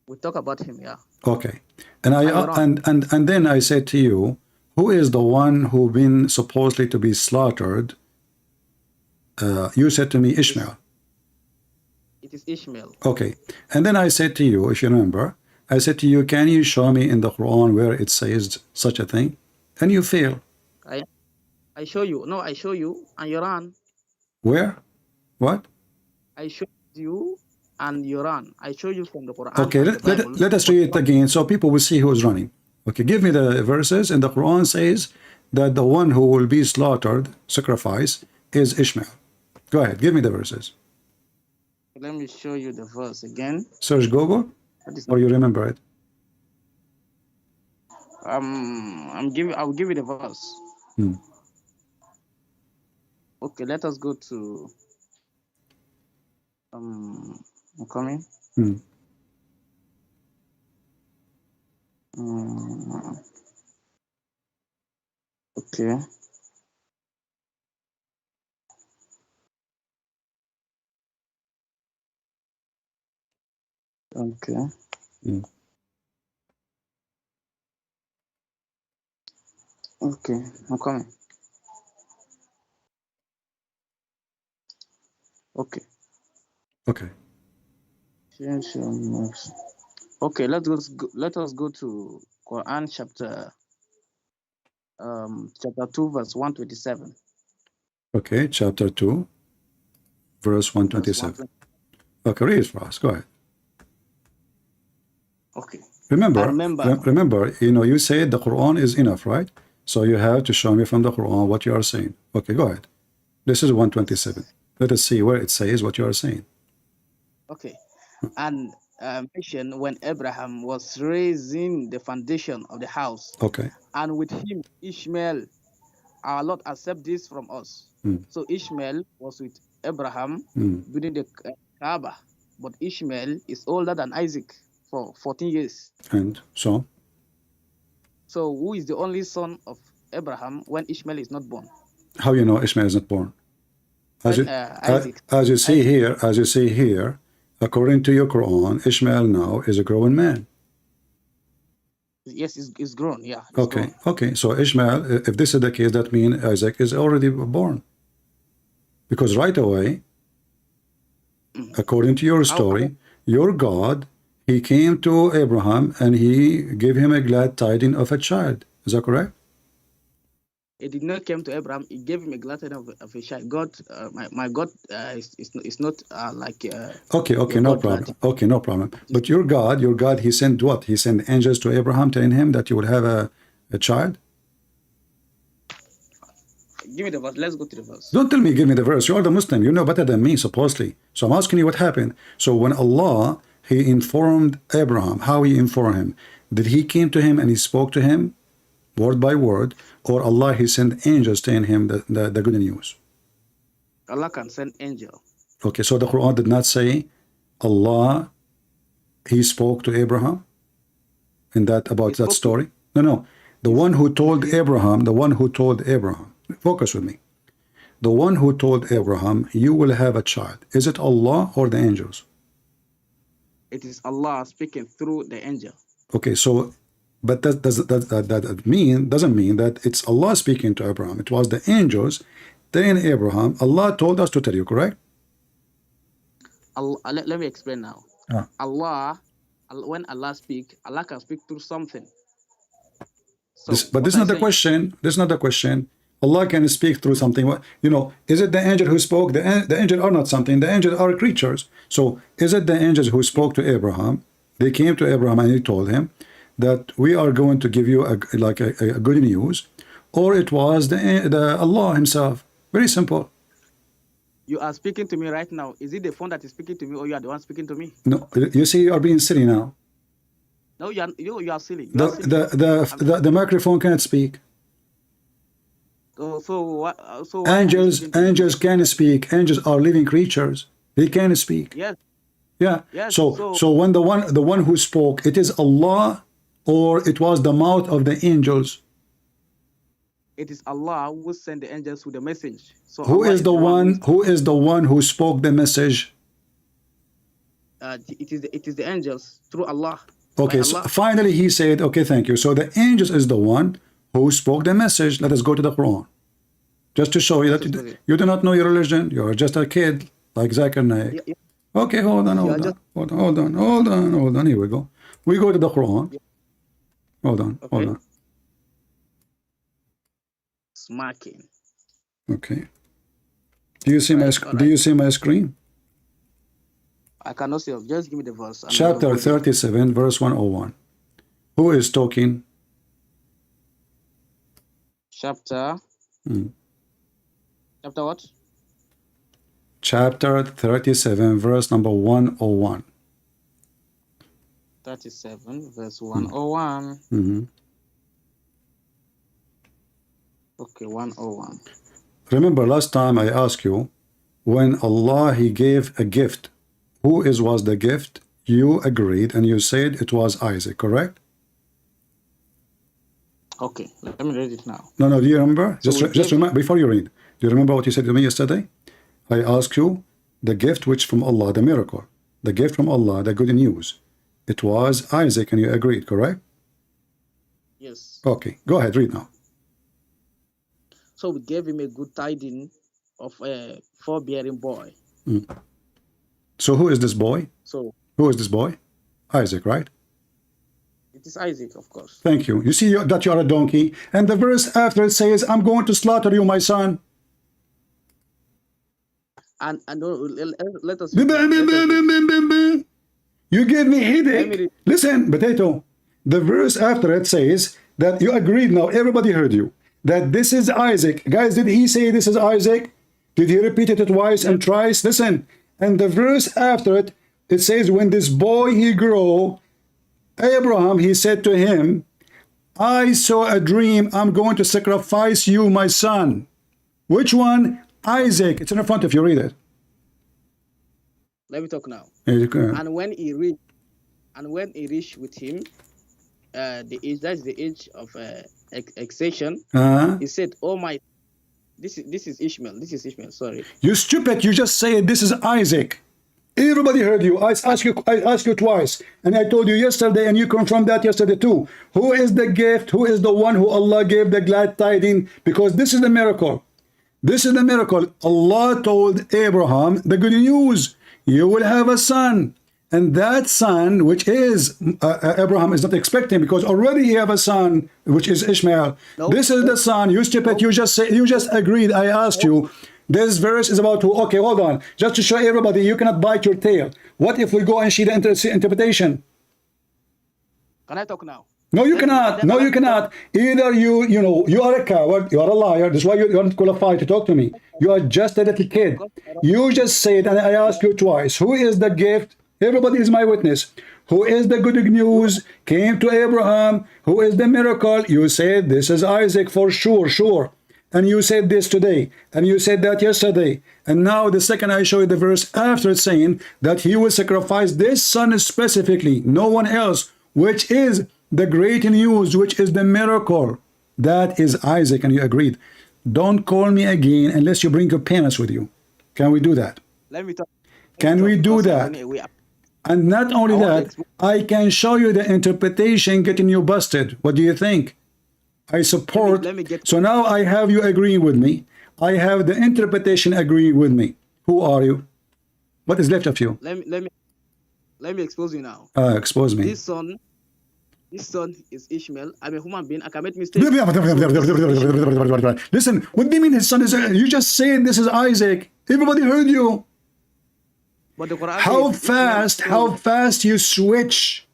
We talk about him, yeah. Okay. And then I said to you, who is the one who been supposedly to be slaughtered? You said to me Ishmael. It is Ishmael. Okay. And then I said to you, if you remember, I said to you, can you show me in the Quran where it says such a thing? And you fail. I show you. No, I show you and you run. Where? What? I show you and you run. I show you from the Quran. Okay, let us read it again so people will see who is running. Okay, give me the verses. And the Quran says that the one who will be slaughtered, sacrifice, is Ishmael. Go ahead, give me the verses. Let me show you the verse again. Search Google, or you remember it? I'll give you the verse. Okay, let us go to I'm coming. Okay. Okay. Okay, I'm coming. Okay. Okay. Okay, let us go to Quran chapter 2 verse 127. Okay, chapter 2, verse 127. Okay, read it for us. Go ahead. Okay. Remember, remember, you said the Quran is enough, right? So you have to show me from the Quran what you are saying. Okay, go ahead. This is 127. Let us see where it says what you are saying. Okay. And mention when Abraham was raising the foundation of the house. Okay. And with him, Ishmael, our Lord accept this from us. So Ishmael was with Abraham building the Kaaba. But Ishmael is older than Isaac for 14 years. And so? So who is the only son of Abraham when Ishmael is not born? How you know Ishmael is not born? As you see here, according to your Quran, Ishmael now is a grown man. Yes, it's grown. Yeah. Okay. Grown. Okay. So Ishmael, if this is the case, that means Isaac is already born. Because right away, according to your story, your God, he came to Abraham and he gave him a glad tidings of a child. Is that correct? It did not come to Abraham. He gave him a glad tidings of a child. God, my God, is not like. Okay, no problem. God. Okay, no problem. But your God, he sent what? He sent angels to Abraham telling him that you will have a child? Give me the verse. Let's go to the verse. Don't tell me give me the verse. You are the Muslim. You know better than me, supposedly. So I'm asking you what happened. So when Allah, he informed Abraham, how he informed him? Did he came to him and he spoke to him word by word, or Allah, he sent angels telling him the good news? Allah can send angel. Okay, so the Quran did not say Allah, he spoke to Abraham in that about that story? No. The one who told Abraham, focus with me. The one who told Abraham, you will have a child. Is it Allah or the angels? It is Allah speaking through the angel. Okay, so, but that doesn't mean that it's Allah speaking to Abraham. It was the angels telling Abraham, Allah told us to tell you, correct? Let me explain now. Allah, when Allah speak, Allah can speak through something. So but this is not the question. This is not the question. Allah can speak through something. Is it the angel who spoke? The angel are not something. The angels are creatures. So is it the angels who spoke to Abraham? They came to Abraham and he told him that we are going to give you a good news, or it was the Allah himself. Very simple. You are speaking to me right now. Is it the phone that is speaking to me, or you are the one speaking to me? No, you see, you are being silly now. No, you are silly. The microphone can't speak. Angels can speak. Angels are living creatures. They can speak. Yes. Yeah. Yes, so when the one who spoke, it is Allah, or it was the mouth of the angels? It is Allah who sent the angels with the message. So who is the one who spoke the message? It is the angels through Allah. Okay, so finally he said, okay, thank you. So the angels is the one who spoke the message. Let us go to the Quran. Just to show you that you do not know your religion. You are just a kid like Zakir Naik. Yeah. Okay, hold on. Here we go. We go to the Quran. Yeah. Hold on. Smacking. Okay. Do you see my screen? I cannot see. Just give me the verse. Chapter 37, verse 101. Who is talking? Chapter. Chapter what? Chapter 37, verse number 101. 37, verse 101. Okay, 101. Remember last time I asked you, when Allah, he gave a gift, who was the gift? You agreed and you said it was Isaac, correct? Okay, let me read it now. No, do you remember? So just remember, before you read, do you remember what you said to me yesterday? I asked you the gift which from Allah, the miracle, the gift from Allah, the good news. It was Isaac, and you agreed, correct? Yes. Okay, go ahead, read now. So we gave him a good tiding of a forbearing boy. So who is this boy? So who is this boy? Isaac, right? it is Isaac, of course. Thank you. You see that you are a donkey. And the verse after it says, I'm going to slaughter you, my son. And let us. You gave me headache. Listen, Potato. The verse after it says that you agreed now. Everybody heard you. That this is Isaac. Guys, did he say this is Isaac? Did he repeat it twice and thrice? Listen. And the verse after it, it says, when this boy he grew, Abraham, he said to him, I saw a dream. I'm going to sacrifice you, my son. Which one? Isaac. It's in the front if you read it. Let me talk now. And when he reached with him, the age, that's the age of exception. He said, "Oh my, this is Ishmael. This is Ishmael. Sorry." You stupid! You just said this is Isaac. Everybody heard you. I asked you twice, and I told you yesterday, and you confirmed that yesterday too. Who is the gift? Who is the one who Allah gave the glad tidings? Because this is the miracle. This is the miracle. Allah told Abraham the good news. You will have a son. And that son, which is, Abraham is not expecting, because already he have a son, which is Ishmael. Nope. This is the son. You stupid. Nope. You just agreed. I asked you. This verse is about who? Okay, hold on. Just to show everybody, you cannot bite your tail. What if we go and see the interpretation? Can I talk now? No, you cannot. No, you cannot. Either you are a coward, you are a liar. That's why you're not qualified to talk to me. You are just a little kid. You just said, and I asked you twice, who is the gift? Everybody is my witness. Who is the good news? Came to Abraham. Who is the miracle? You said this is Isaac for sure. And you said this today. And you said that yesterday. And now the second I show you the verse after saying that he will sacrifice this son specifically, no one else, which is the great news, which is the miracle. That is Isaac, and you agreed. Don't call me again unless you bring your parents with you. Can we do that? Let me talk. Can we do that? And not only that, I can show you the interpretation getting you busted. What do you think? I support. So now I have you agreeing with me. I have the interpretation agreeing with me. Who are you? What is left of you? Let me expose you now. Expose me. This son is Ishmael. I'm a human being. I can make mistakes. Listen, what do you mean his son is? You just said this is Isaac. Everybody heard you. But the Quran how fast you switch.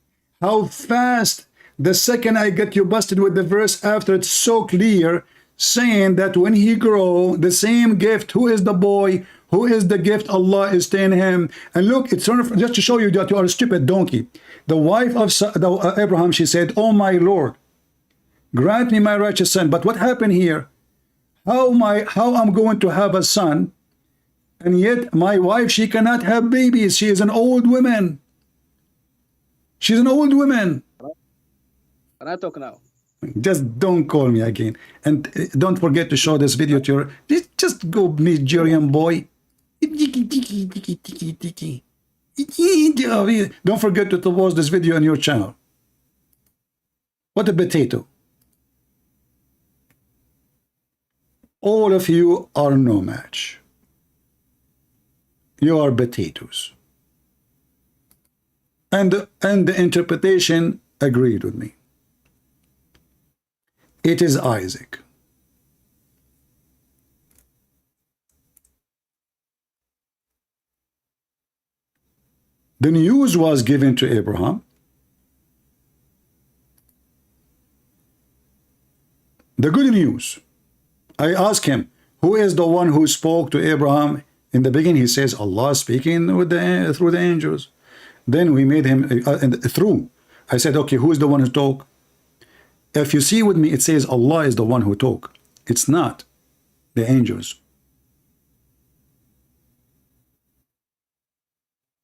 How fast. The second I get you busted with the verse after, it's so clear, saying that when he grow, the same gift, who is the boy? Who is the gift? Allah is staying him. And look, it's just to show you that you are a stupid donkey. The wife of Abraham, she said, oh my Lord, grant me my righteous son. But what happened here? How I'm going to have a son, and yet my wife, she cannot have babies. She is an old woman. She's an old woman. Can I talk now? Just don't call me again. And don't forget to show this video to your... Just go, Nigerian boy. Don't forget to watch this video on your channel. What a potato. All of you are no match. You are potatoes. And the interpretation agreed with me. It is Isaac. The news was given to Abraham. The good news. I asked him, who is the one who spoke to Abraham? In the beginning, he says, Allah speaking with through the angels. Then we made him through. I said, okay, who is the one who talked? If you see with me, it says Allah is the one who talked. It's not the angels.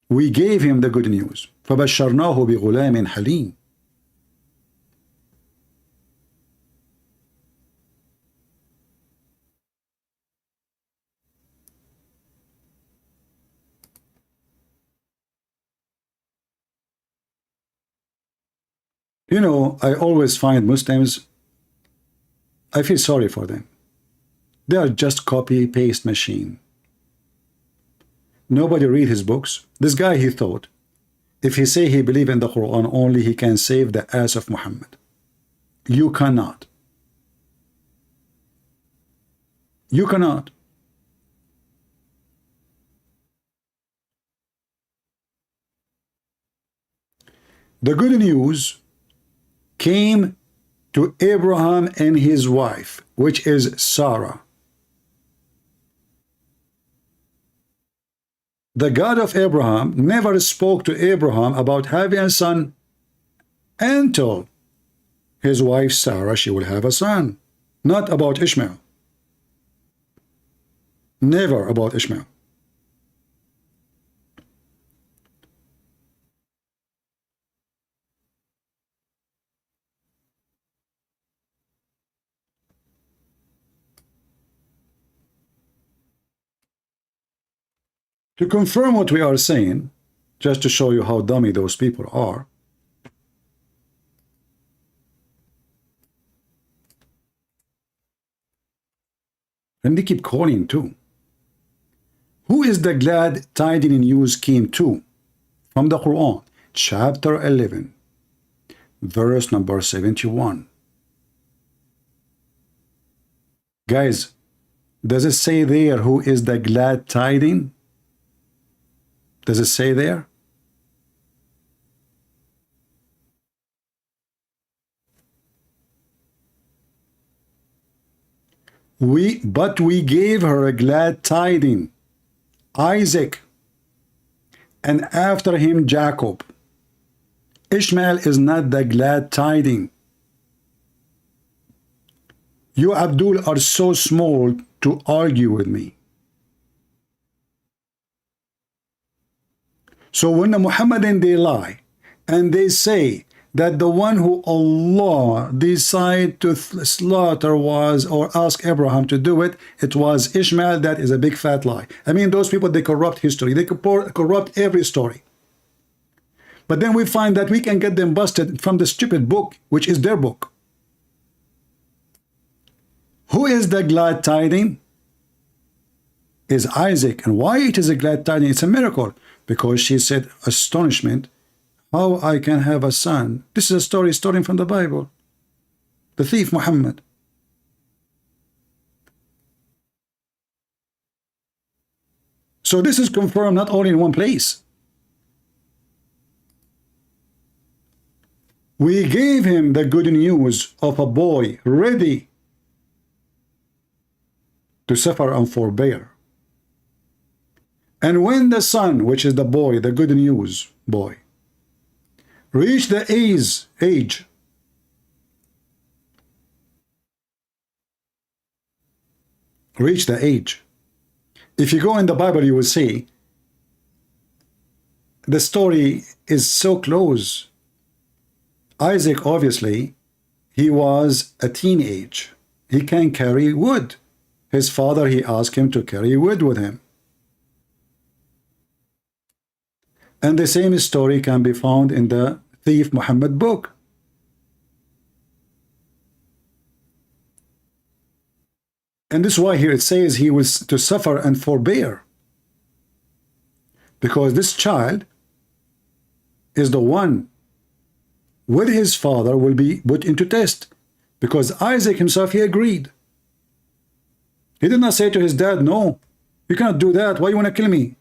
We gave him the good news. فَبَشَّرْنَاهُ بِغُلَامٍ حَلِيمٍ. You know, I always find Muslims, I feel sorry for them. They are just copy-paste machine. Nobody read his books. This guy, he thought, if he say he believe in the Quran only, he can save the ass of Muhammad. You cannot. You cannot. The good news came to Abraham and his wife, which is Sarah. The God of Abraham never spoke to Abraham about having a son until his wife Sarah, she will have a son. Not about Ishmael. Never about Ishmael. To confirm what we are saying, just to show you how dummy those people are, and they keep calling too. Who is the glad tidings news came to? From the Quran, chapter 11, verse number 71. Guys, does it say there who is the glad tidings? Does it say there? But we gave her a glad tiding, Isaac, and after him Jacob. Ishmael is not the glad tiding. You Abdul are so small to argue with me. So when the Muhammadan they lie and they say that the one who Allah decided to slaughter was, or ask Abraham to do it, it was Ishmael, that is a big fat lie. I mean, those people, they corrupt history. They corrupt every story. But then we find that we can get them busted from the stupid book, which is their book. Who is the glad tiding? Is Isaac. And why it is a glad tiding? It's a miracle. Because she said, astonishment, how I can have a son. This is a story stolen from the Bible. The thief Muhammad. So this is confirmed not only in one place. We gave him the good news of a boy ready to suffer and forbear. And when the son, which is the boy, the good news boy, reached the age, if you go in the Bible, you will see the story is so close. Isaac, obviously, he was a teenage. He can carry wood. His father, he asked him to carry wood with him. And the same story can be found in the thief Muhammad book. And this is why here it says he was to suffer and forbear. Because this child is the one with his father will be put into test. Because Isaac himself, he agreed. He did not say to his dad, no, you cannot do that. Why you want to kill me?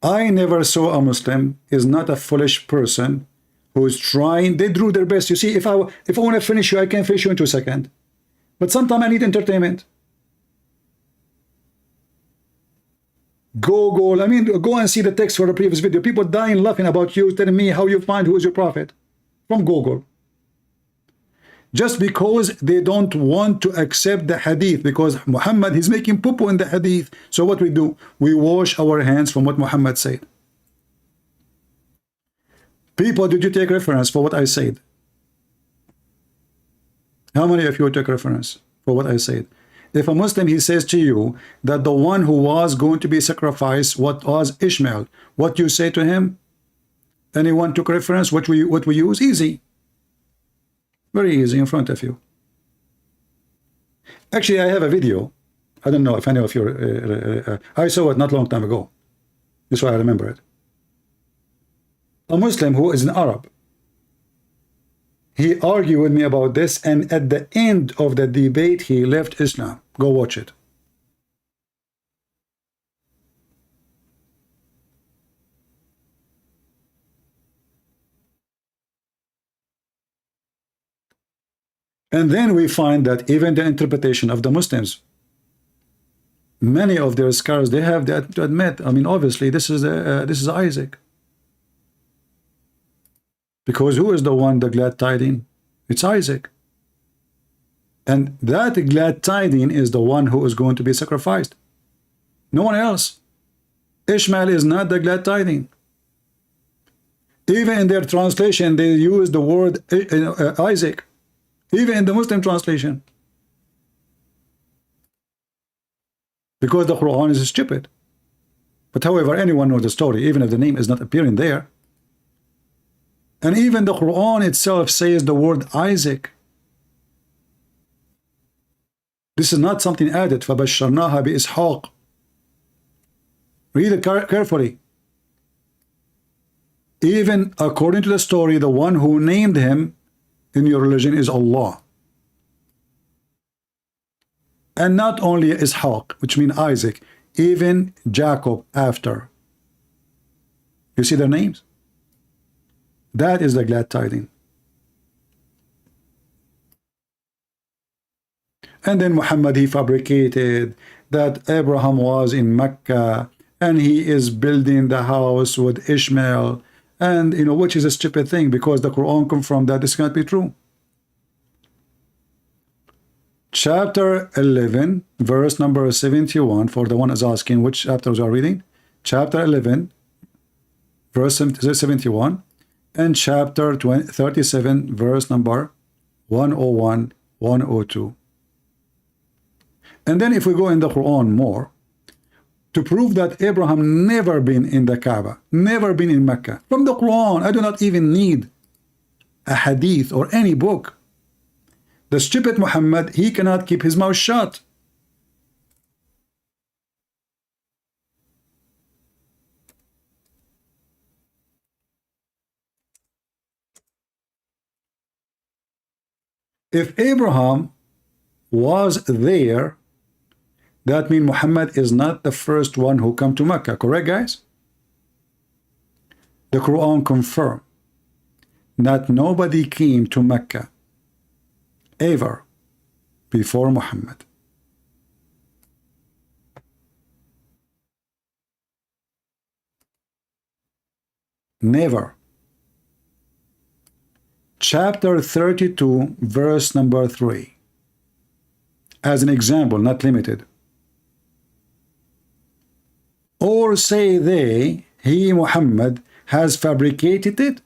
I never saw a Muslim is not a foolish person who is trying. They do their best. You see, if I want to finish you, I can finish you in 2 seconds. But sometimes I need entertainment. Google, I mean, go and see the text for the previous video. People dying laughing about you, telling me how you find who is your prophet from Google. Just because they don't want to accept the hadith, because Muhammad, he's making poo-poo in the hadith. So what we do? We wash our hands from what Muhammad said. People, did you take reference for what I said? How many of you took reference for what I said? If a Muslim, he says to you that the one who was going to be sacrificed, what was Ishmael, what you say to him? Anyone took reference? What we use? Easy. Very easy in front of you. Actually, I have a video. I don't know if any of you, I saw it not long time ago. That's why I remember it. A Muslim who is an Arab, he argued with me about this, and at the end of the debate, he left Islam. Go watch it. And then we find that even the interpretation of the Muslims, many of their scholars, they have that to admit. I mean, obviously, this is Isaac. Because who is the one, the glad tiding? It's Isaac. And that glad tiding is the one who is going to be sacrificed. No one else. Ishmael is not the glad tiding. Even in their translation, they use the word Isaac. Even in the Muslim translation. Because the Quran is stupid. But however, anyone knows the story, even if the name is not appearing there. And even the Quran itself says the word Isaac. This is not something added. فَبَشَّرْنَاهَا بِإِسْحَاقٍ. Read it carefully. Even according to the story, the one who named him in your religion is Allah. And not only Ishaq, which means Isaac, even Jacob after. You see their names? That is the glad tiding. And then Muhammad, he fabricated that Abraham was in Mecca and he is building the house with Ishmael, and you know, which is a stupid thing because the Quran confirmed that this cannot be true. Chapter 11, verse number 71, for the one is asking which chapters are reading. Chapter 11, verse 71, and chapter 37, verse number 101, 102. And then if we go in the Quran more, to prove that Abraham never been in the Kaaba, never been in Mecca, from the Quran, I do not even need a hadith or any book. The stupid Muhammad, he cannot keep his mouth shut. If Abraham was there, that means Muhammad is not the first one who come to Mecca, correct guys? The Quran confirms that nobody came to Mecca ever before Muhammad. Never. Chapter 32, verse number 3. As an example, not limited. Or say they, he Muhammad has fabricated it?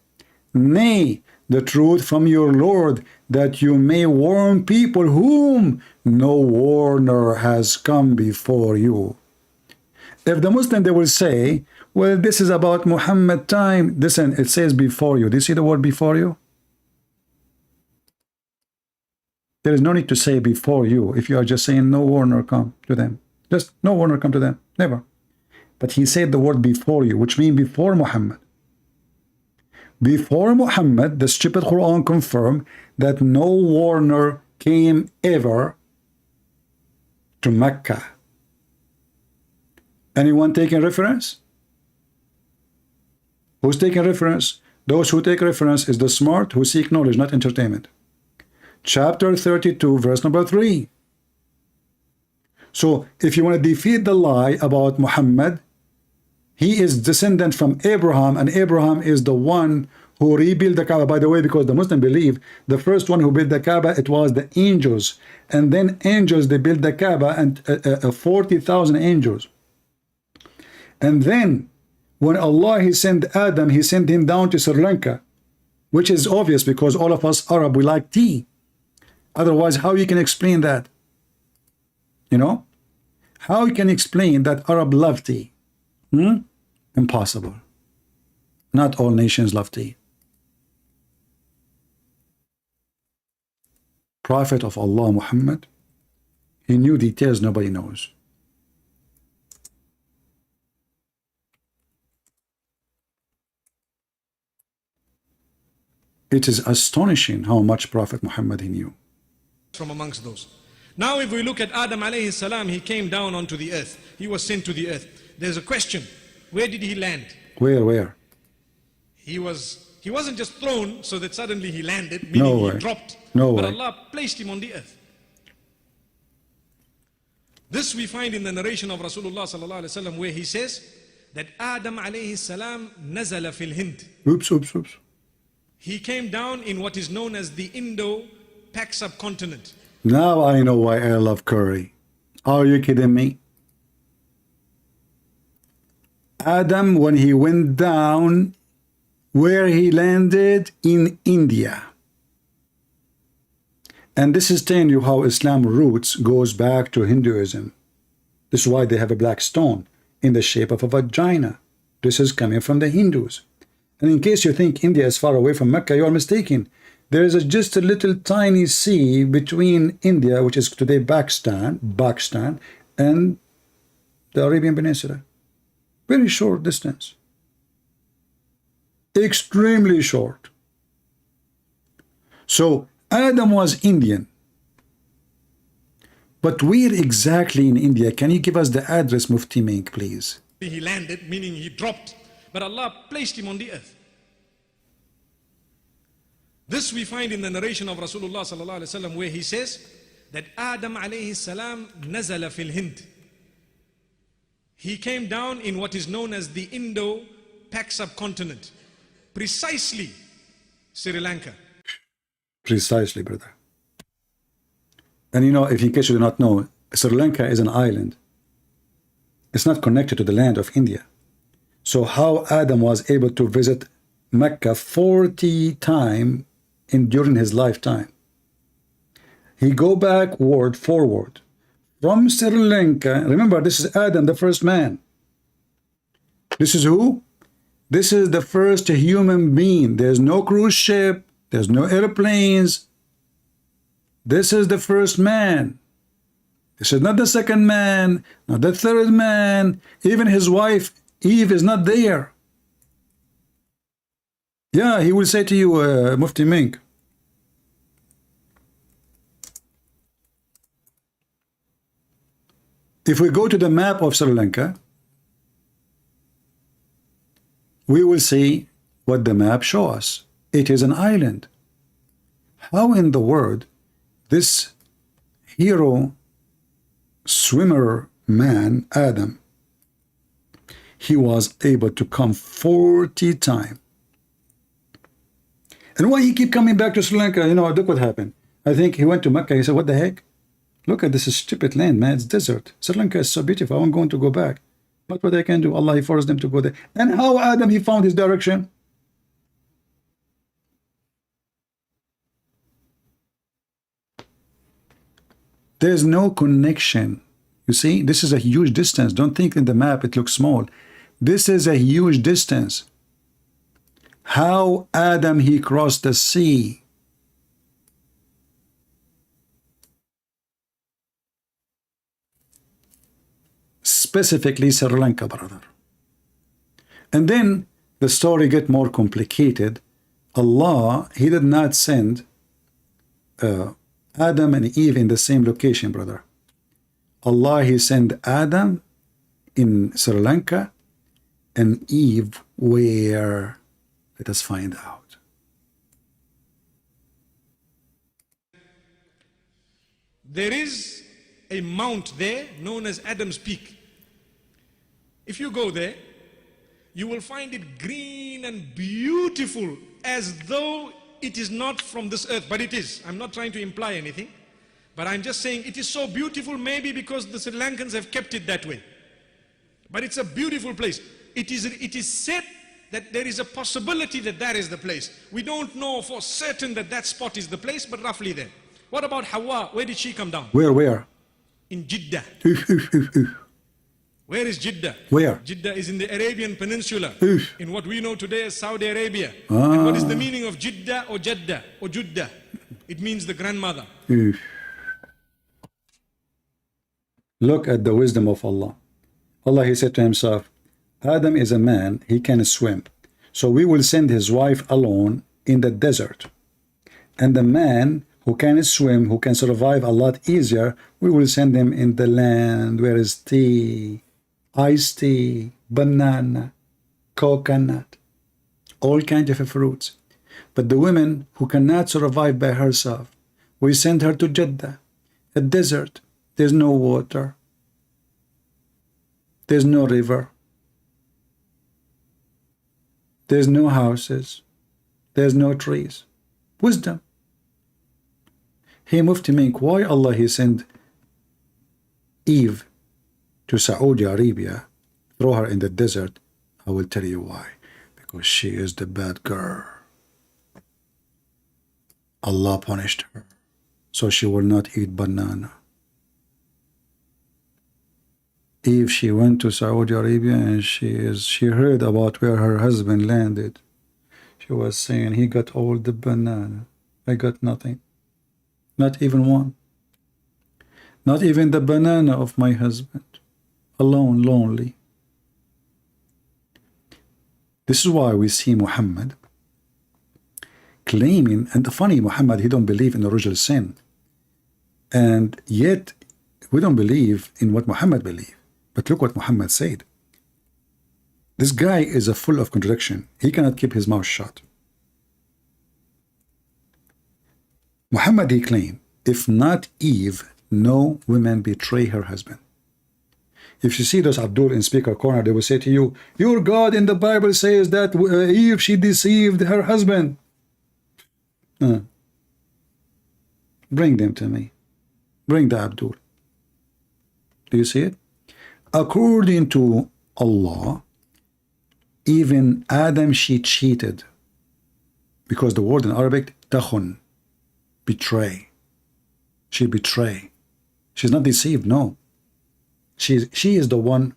Nay, the truth from your Lord, that you may warn people whom no warner has come before you. If the Muslim, they will say, well, this is about Muhammad time. Listen, it says before you. Do you see the word before you? There is no need to say before you if you are just saying no warner come to them. Just no warner come to them. Never. But he said the word before you, which means before Muhammad. Before Muhammad, the stupid Quran confirmed that no warner came ever to Mecca. Anyone taking reference? Who's taking reference? Those who take reference is the smart who seek knowledge, not entertainment. Chapter 32, verse number 3. So, if you want to defeat the lie about Muhammad, he is descendant from Abraham, and Abraham is the one who rebuilt the Kaaba. By the way, because the Muslim believe the first one who built the Kaaba, it was the angels. And then angels, they built the Kaaba, and 40,000 angels. And then, when Allah, he sent Adam, he sent him down to Sri Lanka, which is obvious because all of us Arab, we like tea. Otherwise, how you can explain that? You know? How you can explain that Arab love tea? Impossible. Not all nations love tea. Prophet of Allah Muhammad, he knew details nobody knows. It is astonishing how much Prophet Muhammad he knew. From amongst those. Now if we look at Adam alayhi salam, he came down onto the earth. He was sent to the earth. There's a question. Where did he land? Where? He wasn't just thrown so that suddenly he landed, meaning he dropped. But Allah placed him on the earth. This we find in the narration of Rasulullah sallallahu alaihi wasallam, where he says that Adam alayhi salam nazala fil Hind. Oops. He came down in what is known as the Indo-Pak subcontinent. Now I know why I love curry. Are you kidding me? Adam, when he went down, where he landed? In India. And this is telling you how Islam roots goes back to Hinduism. This is why they have a black stone in the shape of a vagina. This is coming from the Hindus. And in case you think India is far away from Mecca, you are mistaken. There is just a little tiny sea between India, which is today Pakistan, and the Arabian Peninsula. Very short distance. Extremely short. So Adam was Indian. But where exactly in India? Can you give us the address, Mufti Menk, please? He landed, meaning he dropped. But Allah placed him on the earth. This we find in the narration of Rasulullah sallallahu alaihi wasallam, where he says that Adam alayhi salam nazala fil Hind. He came down in what is known as the Indo-Pak subcontinent, precisely Sri Lanka. Precisely, brother. And you know, if in case you do not know, Sri Lanka is an island. It's not connected to the land of India. So how Adam was able to visit Mecca 40 times during his lifetime? He go backward, forward. From Sri Lanka, remember this is Adam, the first man. This is who? This is the first human being. There's no cruise ship. There's no airplanes. This is the first man. This is not the second man, not the third man. Even his wife, Eve, is not there. Yeah, he will say to you, Mufti Menk. If we go to the map of Sri Lanka, we will see what the map shows us. It is an island. How in the world this hero swimmer man, Adam, he was able to come 40 times? And why he keep coming back to Sri Lanka? You know, look what happened. I think he went to Mecca. He said, what the heck? Look at this stupid land, man. It's desert. Sri Lanka is so beautiful. I'm going to go back. But what I can do, Allah, he forced them to go there. And how Adam, he found his direction? There's no connection. You see, this is a huge distance. Don't think in the map it looks small. This is a huge distance. How Adam, he crossed the sea? Specifically Sri Lanka, brother. And then the story get more complicated. Allah, he did not send Adam and Eve in the same location, brother. Allah, he sent Adam in Sri Lanka and Eve where? Let us find out. There is a mount there known as Adam's Peak. If you go there, you will find it green and beautiful, as though it is not from this earth, but it is. I'm not trying to imply anything, but I'm just saying it is so beautiful, maybe because the Sri Lankans have kept it that way. But it's a beautiful place. It is said that there is a possibility that that is the place. We don't know for certain that that spot is the place, but roughly there. What about Hawa? Where did she come down? Where? In Jeddah. Where is Jeddah? Where? Jeddah is in the Arabian Peninsula, in what we know today as Saudi Arabia. Ah. And what is the meaning of Jeddah or Jeddah or Juddah? It means the grandmother. Look at the wisdom of Allah. Allah, he said to himself, Adam is a man, he can swim. So we will send his wife alone in the desert. And the man who can swim, who can survive a lot easier, we will send him in the land where is tea, iced tea, banana, coconut, all kinds of fruits. But the woman who cannot survive by herself, we send her to Jeddah, a desert. There's no water. There's no river. There's no houses. There's no trees. Wisdom. Hey, Mufti Menk, why Allah he sent Eve to Saudi Arabia, throw her in the desert? I will tell you why. Because she is the bad girl. Allah punished her, so she will not eat banana. Eve, she went to Saudi Arabia and she heard about where her husband landed. She was saying, he got all the banana. I got nothing. Not even one. Not even the banana of my husband. Alone, lonely. This is why we see Muhammad claiming, and the funny, Muhammad, he don't believe in original sin. And yet, we don't believe in what Muhammad believed. But look what Muhammad said. This guy is a full of contradiction. He cannot keep his mouth shut. Muhammad, he claimed, if not Eve, no woman betray her husband. If you see those Abdul in speaker corner, they will say to you, your God in the Bible says that Eve, she deceived her husband. Bring them to me. Bring the Abdul. Do you see it? According to Allah, even Adam, she cheated. Because the word in Arabic, takhun, betray. She betray. She's not deceived, no. She is the one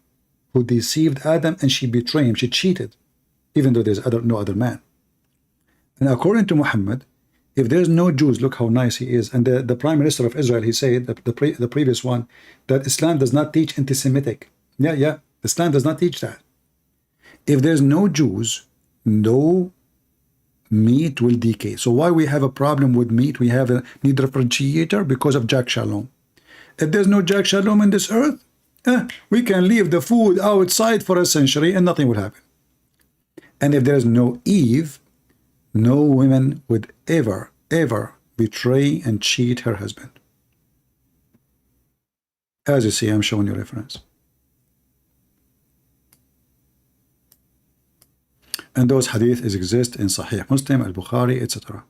who deceived Adam and she betrayed him. She cheated, even though there's no other man. And according to Muhammad, if there's no Jews, look how nice he is. And the Prime Minister of Israel, he said, the previous one, that Islam does not teach anti-Semitic. Yeah, Islam does not teach that. If there's no Jews, no meat will decay. So why we have a problem with meat? We have a need refrigerator because of Jack Shalom. If there's no Jack Shalom in this earth, we can leave the food outside for a century and nothing will happen. And if there's no Eve, no woman would ever betray and cheat her husband. As you see, I'm showing you reference. And those hadiths exist in Sahih Muslim, Al-Bukhari, etc.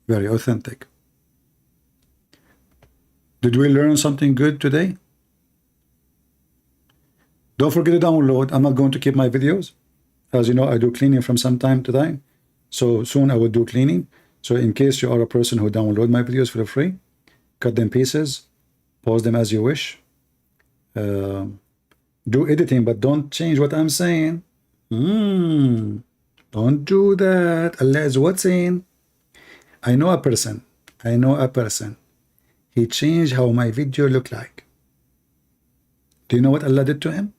Very authentic. Did we learn something good today? Don't forget to download. I'm not going to keep my videos. As you know, I do cleaning from some time to time. So soon I will do cleaning. So in case you are a person who download my videos for free, cut them pieces, pause them as you wish. Do editing, but don't change what I'm saying. Don't do that. Allah is watching. I know a person. He changed how my video looked like. Do you know what Allah did to him?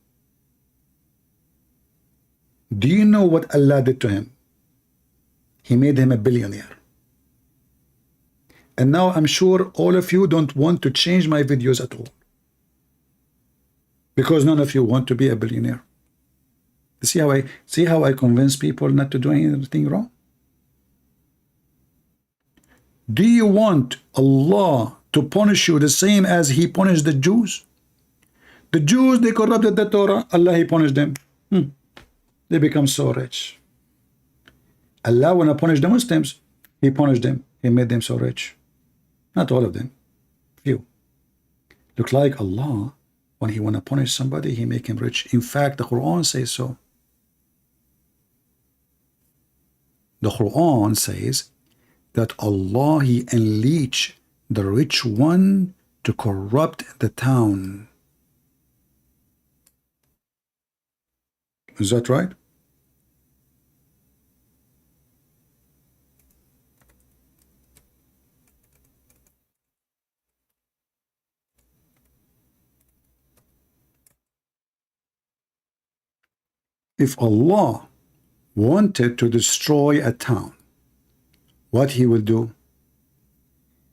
Do you know what Allah did to him? He made him a billionaire. And now I'm sure all of you don't want to change my videos at all. Because none of you want to be a billionaire. See how I convince people not to do anything wrong? Do you want Allah to punish you the same as he punished the Jews? The Jews, they corrupted the Torah. Allah, he punished them. They become so rich. Allah, when he punished the Muslims, he punished them. He made them so rich. Not all of them. Few. Look like Allah, when he want to punish somebody, he make him rich. In fact, the Quran says so. The Quran says that Allah, he unleashed the rich one to corrupt the town. Is that right? If Allah wanted to destroy a town, what he will do?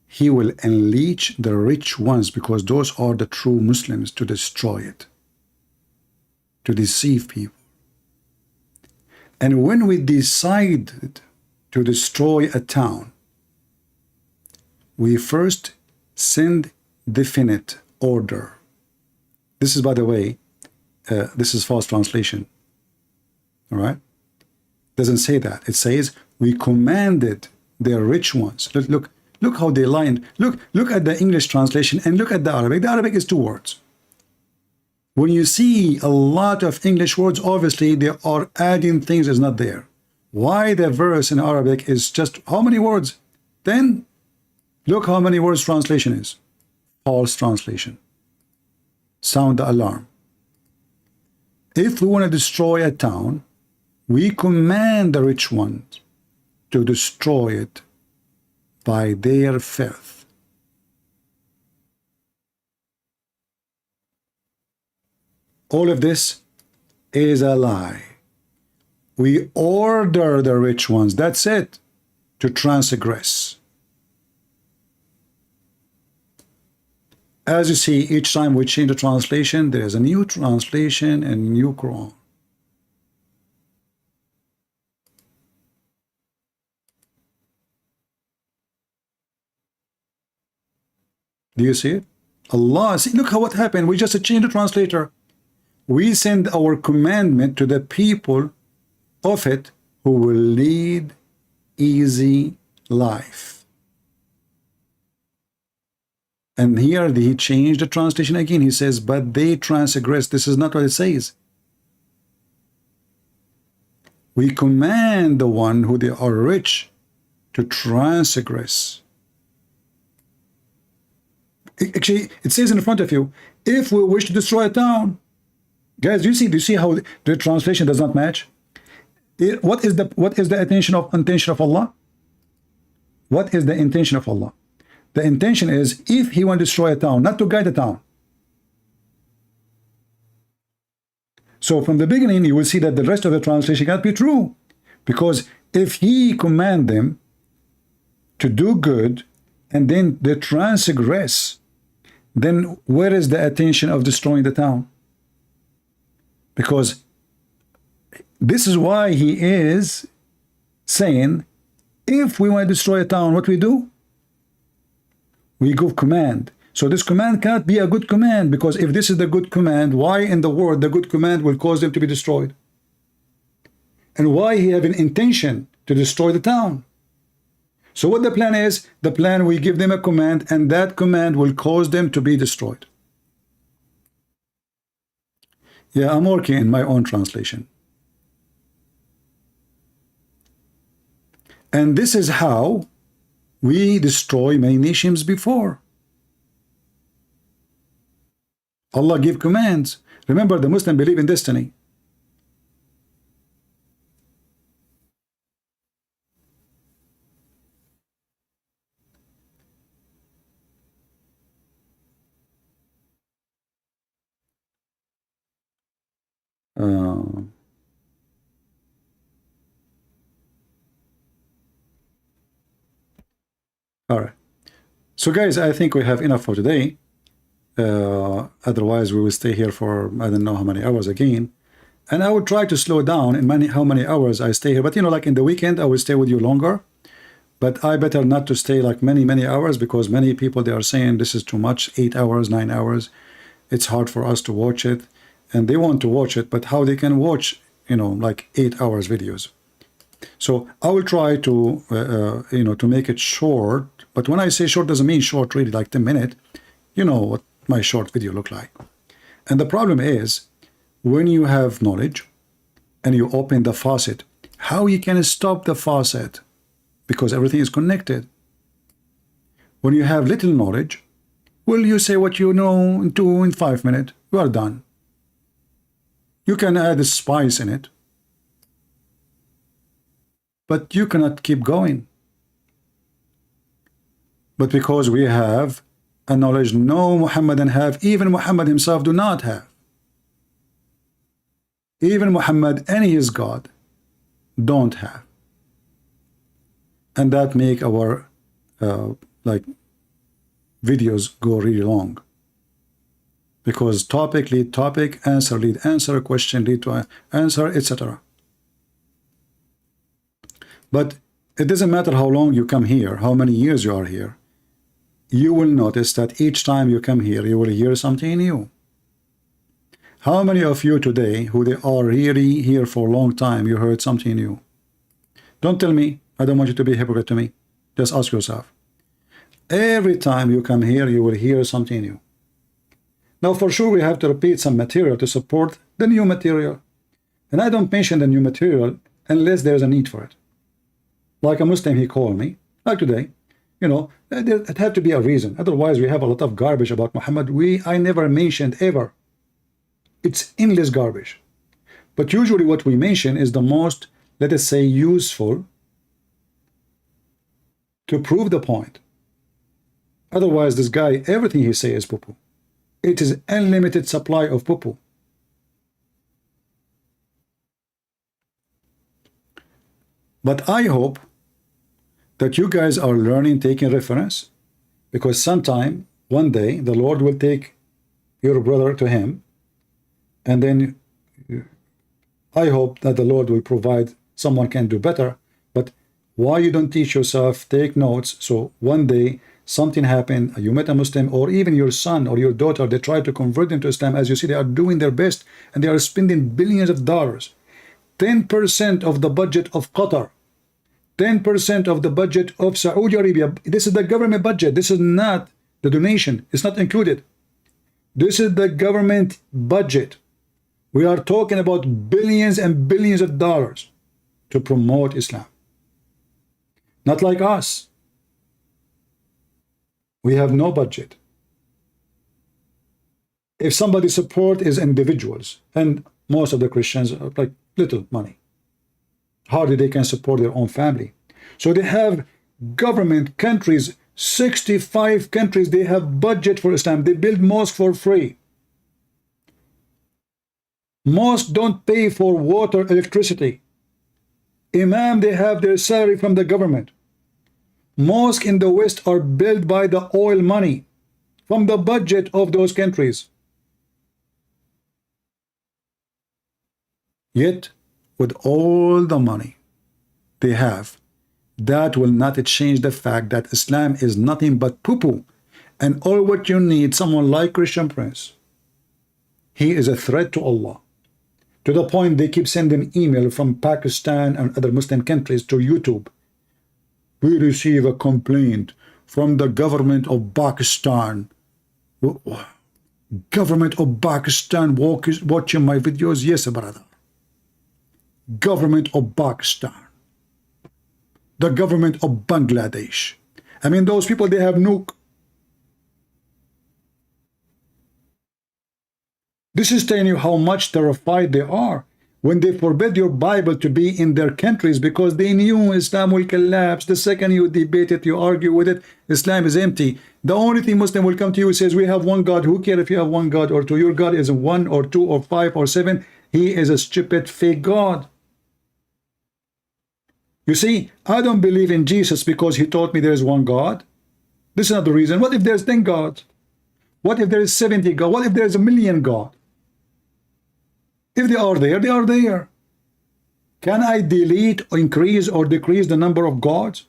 He will unleash the rich ones, because those are the true Muslims, to destroy it, to deceive people. And when we decided to destroy a town, we first send definite order. This is, by the way, this is false translation. All right? Doesn't say that. It says we commanded their rich ones. Look how they lined. Look at the English translation and look at the Arabic. The Arabic is 2 words. When you see a lot of English words, obviously they are adding things that's not there. Why the verse in Arabic is just how many words? 10? Look how many words translation is. False translation. Sound the alarm. If we want to destroy a town, we command the rich ones to destroy it by their filth. All of this is a lie. We order the rich ones, that's it, to transgress. As you see, each time we change the translation, there is a new translation and new Quran. Do you see it? Allah, see, look how what happened. We just changed the translator. We send our commandment to the people of it who will lead easy life. And here he changed the translation again. He says, but they transgress. This is not what it says. We command the one who they are rich to transgress. Actually, it says in front of you, if we wish to destroy a town. Guys, do you see how the translation does not match? What is the intention of Allah? What is the intention of Allah? The intention is, if he wants to destroy a town, not to guide the town. So from the beginning, you will see that the rest of the translation cannot be true. Because if he command them to do good, and then they transgress, then where is the attention of destroying the town? Because this is why he is saying, if we want to destroy a town, what we do? We give command. So this command cannot be a good command, because if this is the good command, why in the world the good command will cause them to be destroyed? And why he have an intention to destroy the town? So what the plan is? The plan, we give them a command, and that command will cause them to be destroyed. Yeah, I'm working in my own translation. And this is how we destroy many nations before. Allah give commands. Remember, the Muslim believe in destiny. All right. So guys, I think we have enough for today. Otherwise, we will stay here for I don't know how many hours again. And I will try to slow down in how many hours I stay here. But you know, like in the weekend, I will stay with you longer. But I better not to stay like many hours, because many people, they are saying this is too much, 8 hours, 9 hours. It's hard for us to watch it. And they want to watch it, but how they can watch, you know, like 8 hours videos. So I will try to, you know, to make it short. But when I say short, doesn't mean short really, like 10 minutes. You know what my short video look like. And the problem is, when you have knowledge and you open the faucet, how you can stop the faucet? Because everything is connected. When you have little knowledge, will you say what you know in 5 minutes? You are done. You can add a spice in it, but you cannot keep going. But because we have a knowledge no Muhammadan have, even Muhammad himself do not have. Even Muhammad and his God don't have. And that make our like videos go really long. Because topic lead topic, answer lead answer, question lead to answer, etc. But it doesn't matter how long you come here, how many years you are here. You will notice that each time you come here, you will hear something new. How many of you today, who they are really here for a long time, you heard something new? Don't tell me. I don't want you to be a hypocrite to me. Just ask yourself. Every time you come here, you will hear something new. Now, for sure, we have to repeat some material to support the new material. And I don't mention the new material unless there's a need for it. Like a Muslim, he called me, like today. You know, it had to be a reason. Otherwise, we have a lot of garbage about Muhammad. I never mentioned ever. It's endless garbage. But usually what we mention is the most, let us say, useful to prove the point. Otherwise, this guy, everything he says is poo-poo. It is unlimited supply of poo-poo. But I hope that you guys are learning, taking reference, because sometime, one day, the Lord will take your brother to him, and then I hope that the Lord will provide someone can do better. But why you don't teach yourself, take notes, so one day something happened, you met a Muslim, or even your son or your daughter, they try to convert them to Islam. As you see, they are doing their best, and they are spending billions of dollars. 10% of the budget of Qatar, 10% of the budget of Saudi Arabia. This is the government budget. This is not the donation. It's not included. This is the government budget. We are talking about billions and billions of dollars to promote Islam. Not like us. We have no budget. If somebody support is individuals, and most of the Christians are like little money. Hardly they can support their own family. So they have government countries, 65 countries, they have budget for Islam. They build mosques for free. Mosques don't pay for water, electricity. Imam, they have their salary from the government. Mosques in the West are built by the oil money from the budget of those countries. Yet, with all the money they have, that will not change the fact that Islam is nothing but poo-poo. And all what you need, someone like Christian Prince, he is a threat to Allah. To the point they keep sending email from Pakistan and other Muslim countries to YouTube. We receive a complaint from the government of Pakistan. Government of Pakistan watching my videos? Yes, brother. Government of Pakistan. The government of Bangladesh. I mean, those people, they have nuke. This is telling you how much terrified they are when they forbid your Bible to be in their countries, because they knew Islam will collapse. The second you debate it, you argue with it, Islam is empty. The only thing Muslim will come to you says, we have one God. Who cares if you have one God or two? Your God is 1 or 2 or 5 or 7. He is a stupid fake God. You see, I don't believe in Jesus because he taught me there is one God. This is not the reason. What if there's 10 gods? What if there is 70 gods? What if there's 1,000,000 gods? If they are there, they are there. Can I delete, or increase, or decrease the number of gods?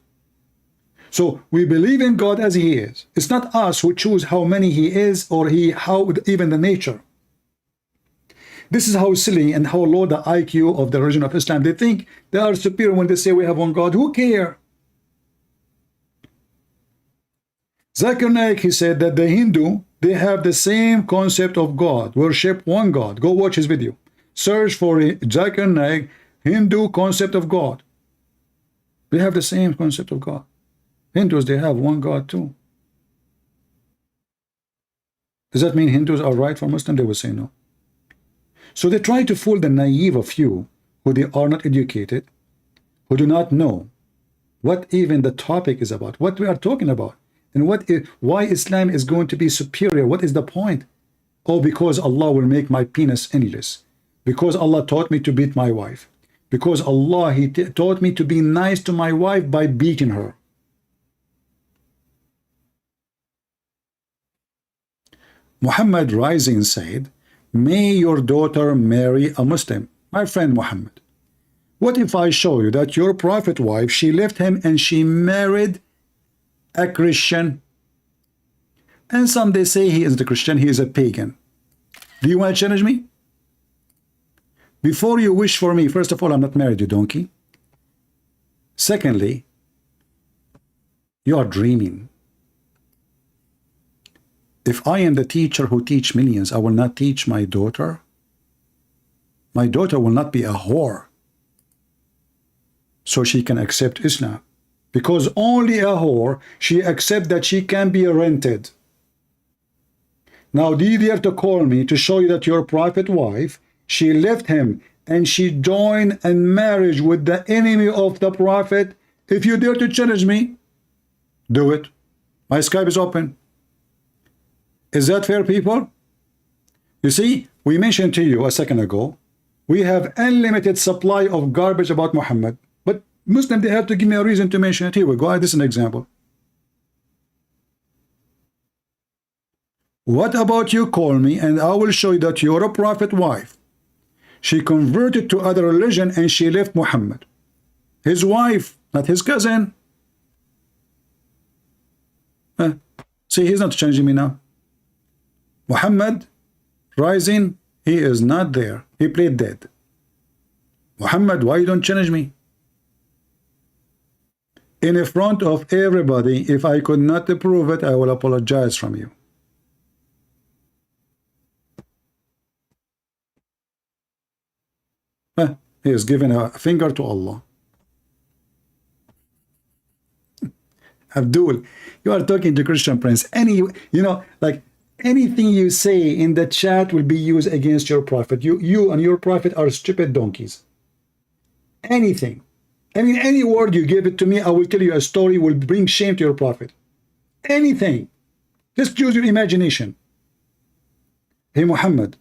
So we believe in God as he is. It's not us who choose how many he is, or how even the nature. This is how silly and how low the IQ of the religion of Islam. They think they are superior when they say we have one God. Who cares? Zakir Naik, he said that the Hindu, they have the same concept of God. Worship one God. Go watch his video. Search for Zakir Naik, Hindu concept of God. They have the same concept of God. Hindus, they have one God too. Does that mean Hindus are right for Muslim? They will say no. So they try to fool the naive of you who they are not educated, who do not know what even the topic is about, what we are talking about, and why Islam is going to be superior. What is the point? Oh, because Allah will make my penis endless. Because Allah taught me to beat my wife. Because Allah, He taught me to be nice to my wife by beating her. Muhammad rising said, may your daughter marry a Muslim. My friend Muhammad, what if I show you that your prophet wife, she left him and she married a Christian? And some they say he isn't a Christian, he is a pagan. Do you want to challenge me? Before you wish for me, first of all, I'm not married, you donkey. Secondly, you are dreaming. If I am the teacher who teach millions, I will not teach my daughter. My daughter will not be a whore, so she can accept Islam. Because only a whore, she accepts that she can be rented. Now, do you dare to call me to show you that your prophet wife, she left him and she joined in marriage with the enemy of the prophet? If you dare to challenge me, do it. My Skype is open. Is that fair, people? You see, we mentioned to you a second ago, we have unlimited supply of garbage about Muhammad. But Muslim, they have to give me a reason to mention it. Here we go. This is an example. What about you call me and I will show you that you're a prophet wife. She converted to other religion and she left Muhammad. His wife, not his cousin. See, he's not changing me now. Muhammad rising, he is not there. He played dead. Muhammad, why you don't challenge me? In front of everybody, if I could not prove it, I will apologize from you. He is giving a finger to Allah. Abdul, you are talking to Christian Prince. Like anything you say in the chat will be used against your prophet. You and your prophet are stupid donkeys. Anything. I mean, any word you give it to me, I will tell you a story will bring shame to your prophet. Anything. Just use your imagination. Hey, Muhammad,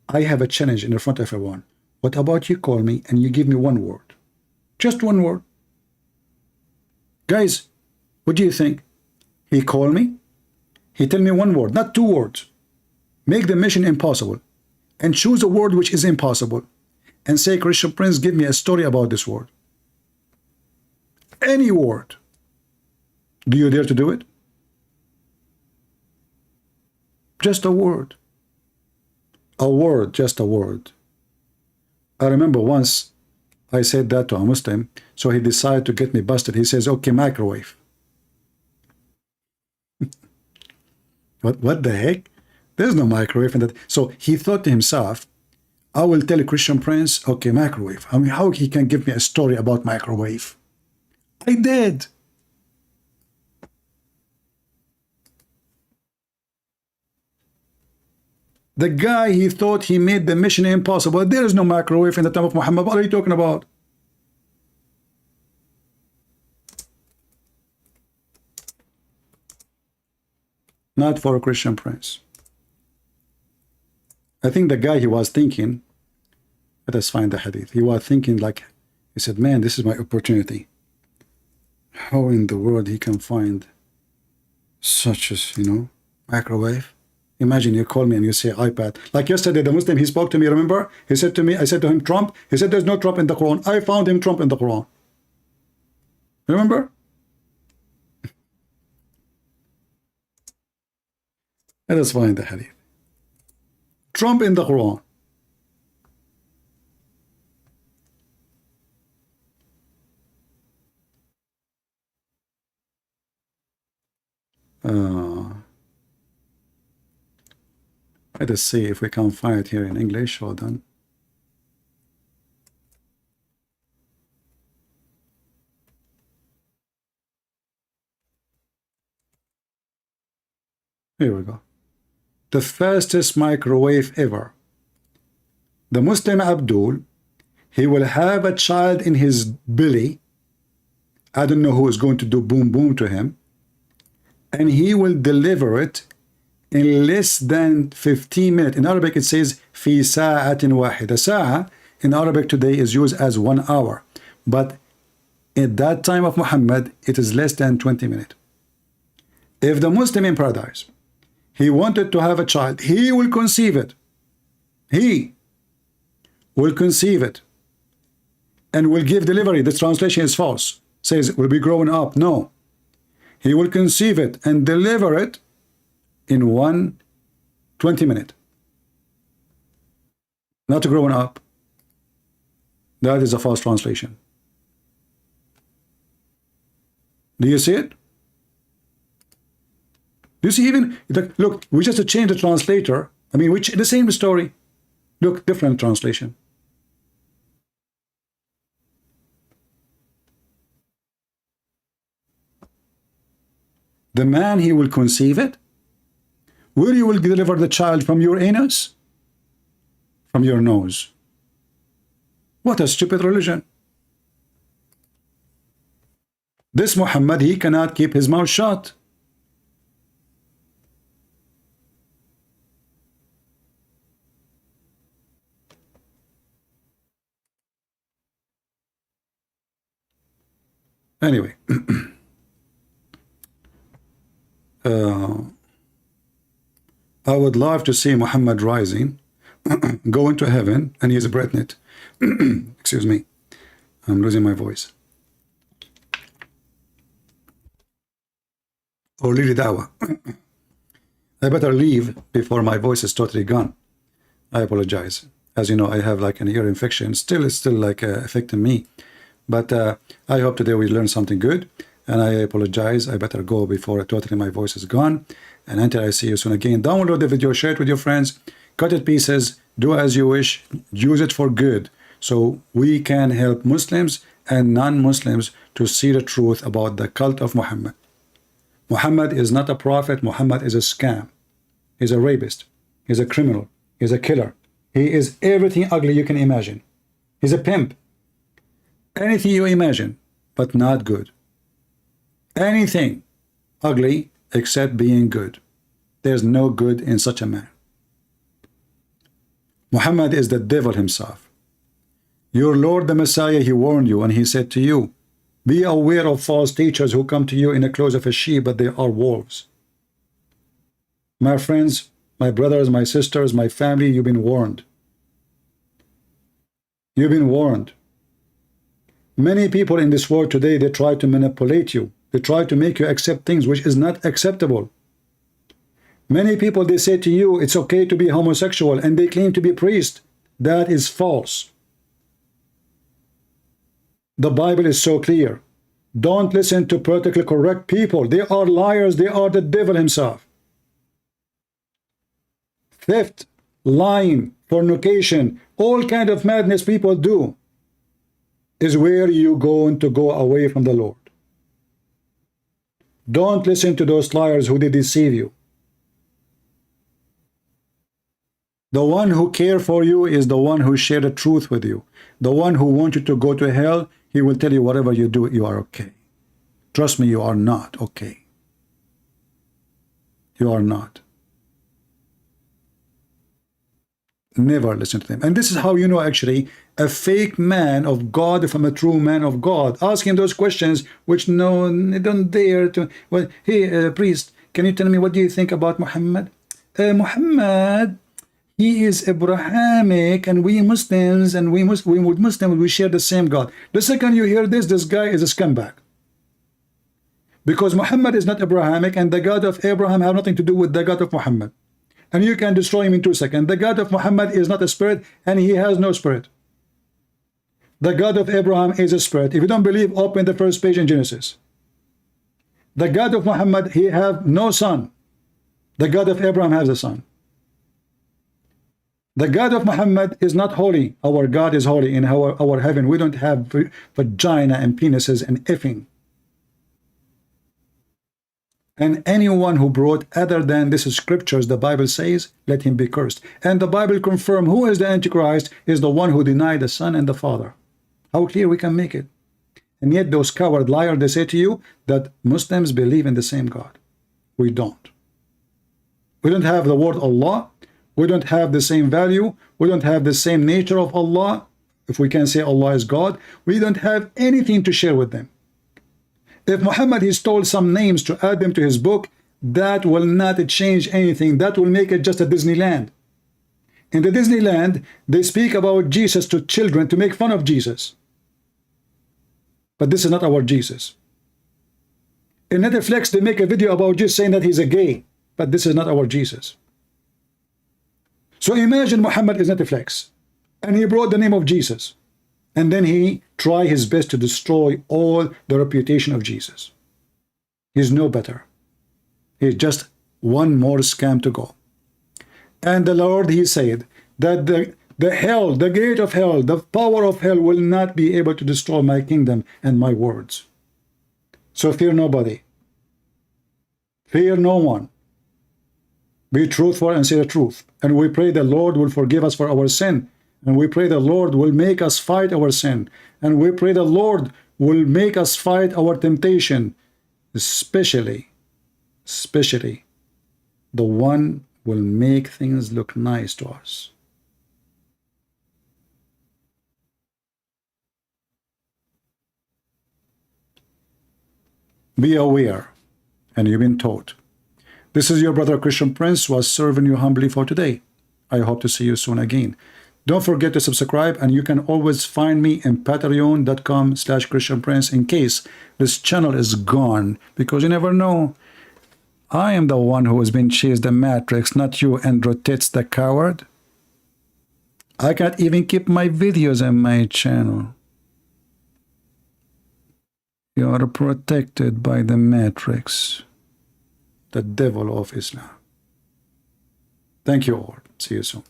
I have a challenge in front of everyone. What about you call me and you give me one word? Just one word. Guys, what do you think? He called me. He tell me one word, not two words. Make the mission impossible. And choose a word which is impossible. And say, Christian Prince, give me a story about this word. Any word. Do you dare to do it? Just a word. A word, just a word. I remember once I said that to a Muslim, so he decided to get me busted. He says, okay, microwave. What the heck? There's no microwave in that. So he thought to himself, I will tell a Christian Prince, okay, microwave. I mean, how he can give me a story about microwave? I did. The guy, he thought he made the mission impossible. There is no microwave in the time of Muhammad. What are you talking about? Not for a Christian Prince. I think the guy, he was thinking, let us find the hadith. He was thinking like, he said, man, this is my opportunity. How in the world he can find such as, microwave? Imagine you call me and you say iPad. Like yesterday, the Muslim, he spoke to me, remember? He said to me, I said to him, Trump. He said, there's no Trump in the Quran. I found him Trump in the Quran. Remember? Let us find the hadith. Trump in the Quran. Let us see if we can find it here in English. Hold on. Here we go. the fastest microwave ever. The Muslim Abdul, he will have a child in his belly. I don't know who is going to do boom boom to him, and he will deliver it in less than 15 minutes. In Arabic it says في ساعة واحدة. ساعة in Arabic today is used as 1 hour, but at that time of Muhammad it is less than 20 minutes. If the Muslim in paradise, he wanted to have a child, he will conceive it. He will conceive it and will give delivery. This translation is false. Says it will be growing up. No. He will conceive it and deliver it in 20 minutes. Not growing up. That is a false translation. Do you see it? Do you see even, look, we just changed the translator. I mean, which the same story. Look, different translation. The man, he will conceive it. Where you will deliver the child? From your anus? From your nose? What a stupid religion. This Muhammad, he cannot keep his mouth shut. Anyway, I would love to see Muhammad rising, going to heaven, and he's breathing it. Excuse me, I'm losing my voice. Or leave Dawah. I better leave before my voice is totally gone. I apologize. As you know, I have like an ear infection. It's still like affecting me. But I hope today we learn something good. And I apologize. I better go before totally my voice is gone. And until I see you soon again, download the video, share it with your friends, cut it pieces, do as you wish, use it for good. So we can help Muslims and non-Muslims to see the truth about the cult of Muhammad. Muhammad is not a prophet. Muhammad is a scam. He's a rapist. He's a criminal. He's a killer. He is everything ugly you can imagine. He's a pimp. Anything you imagine, but not good. Anything ugly except being good. There's no good in such a man. Muhammad is the devil himself. Your Lord the Messiah, he warned you and he said to you, be aware of false teachers who come to you in the clothes of a sheep, but they are wolves. My friends, my brothers, my sisters, my family, you've been warned. You've been warned. Many people in this world today, they try to manipulate you. They try to make you accept things which is not acceptable. Many people, they say to you, it's okay to be homosexual, and they claim to be priest. That is false. The Bible is so clear. Don't listen to politically correct people. They are liars. They are the devil himself. Theft, lying, fornication, all kind of madness people do is where you going to go away from the Lord. Don't listen to those liars who did deceive you. The one who cares for you is the one who shared the truth with you. The one who wants you to go to hell, he will tell you whatever you do, you are okay. Trust me, you are not okay. You are not. Never listen to them. And this is how you know actually a fake man of God from a true man of God. Ask him those questions which no, they don't dare to. Well, hey, priest, can you tell me what do you think about Muhammad? Muhammad, he is Abrahamic, and we Muslims and we Muslims, we share the same God. The second you hear this guy is a scumbag. Because Muhammad is not Abrahamic, and the God of Abraham have nothing to do with the God of Muhammad. And you can destroy him in 2 seconds. The God of Muhammad is not a spirit, and he has no spirit. The God of Abraham is a spirit. If you don't believe, open the first page in Genesis. The God of Muhammad, he have no son. The God of Abraham has a son. The God of Muhammad is not holy. Our God is holy in our heaven. We don't have vagina and penises and effing. And anyone who brought other than this scriptures, the Bible says, let him be cursed. And the Bible confirm who is the Antichrist is the one who denied the Son and the Father. How clear we can make it. And yet those coward liars, they say to you that Muslims believe in the same God. We don't. We don't have the word Allah. We don't have the same value. We don't have the same nature of Allah. If we can say Allah is God, we don't have anything to share with them. If Muhammad he stole some names to add them to his book, that will not change anything. That will make it just a Disneyland. In the Disneyland, they speak about Jesus to children to make fun of Jesus. But this is not our Jesus. In Netflix, they make a video about Jesus saying that he's a gay. But this is not our Jesus. So imagine Muhammad is Netflix. And he brought the name of Jesus. And then he tried his best to destroy all the reputation of Jesus. He's no better. He's just one more scam to go. And the Lord, he said that the hell, the gate of hell, the power of hell will not be able to destroy my kingdom and my words. So fear nobody. Fear no one. Be truthful and say the truth. And we pray the Lord will forgive us for our sin. And we pray the Lord will make us fight our sin. And we pray the Lord will make us fight our temptation. Especially the one will make things look nice to us. Be aware, and you've been taught. This is your brother Christian Prince who was serving you humbly for today. I hope to see you soon again. Don't forget to subscribe, and you can always find me in patreon.com/Christian Prince in case this channel is gone, because you never know. I am the one who has been chased the Matrix, not you, Andrew Tits the coward. I can't even keep my videos on my channel. You are protected by the Matrix, the devil of Islam. Thank you all. See you soon.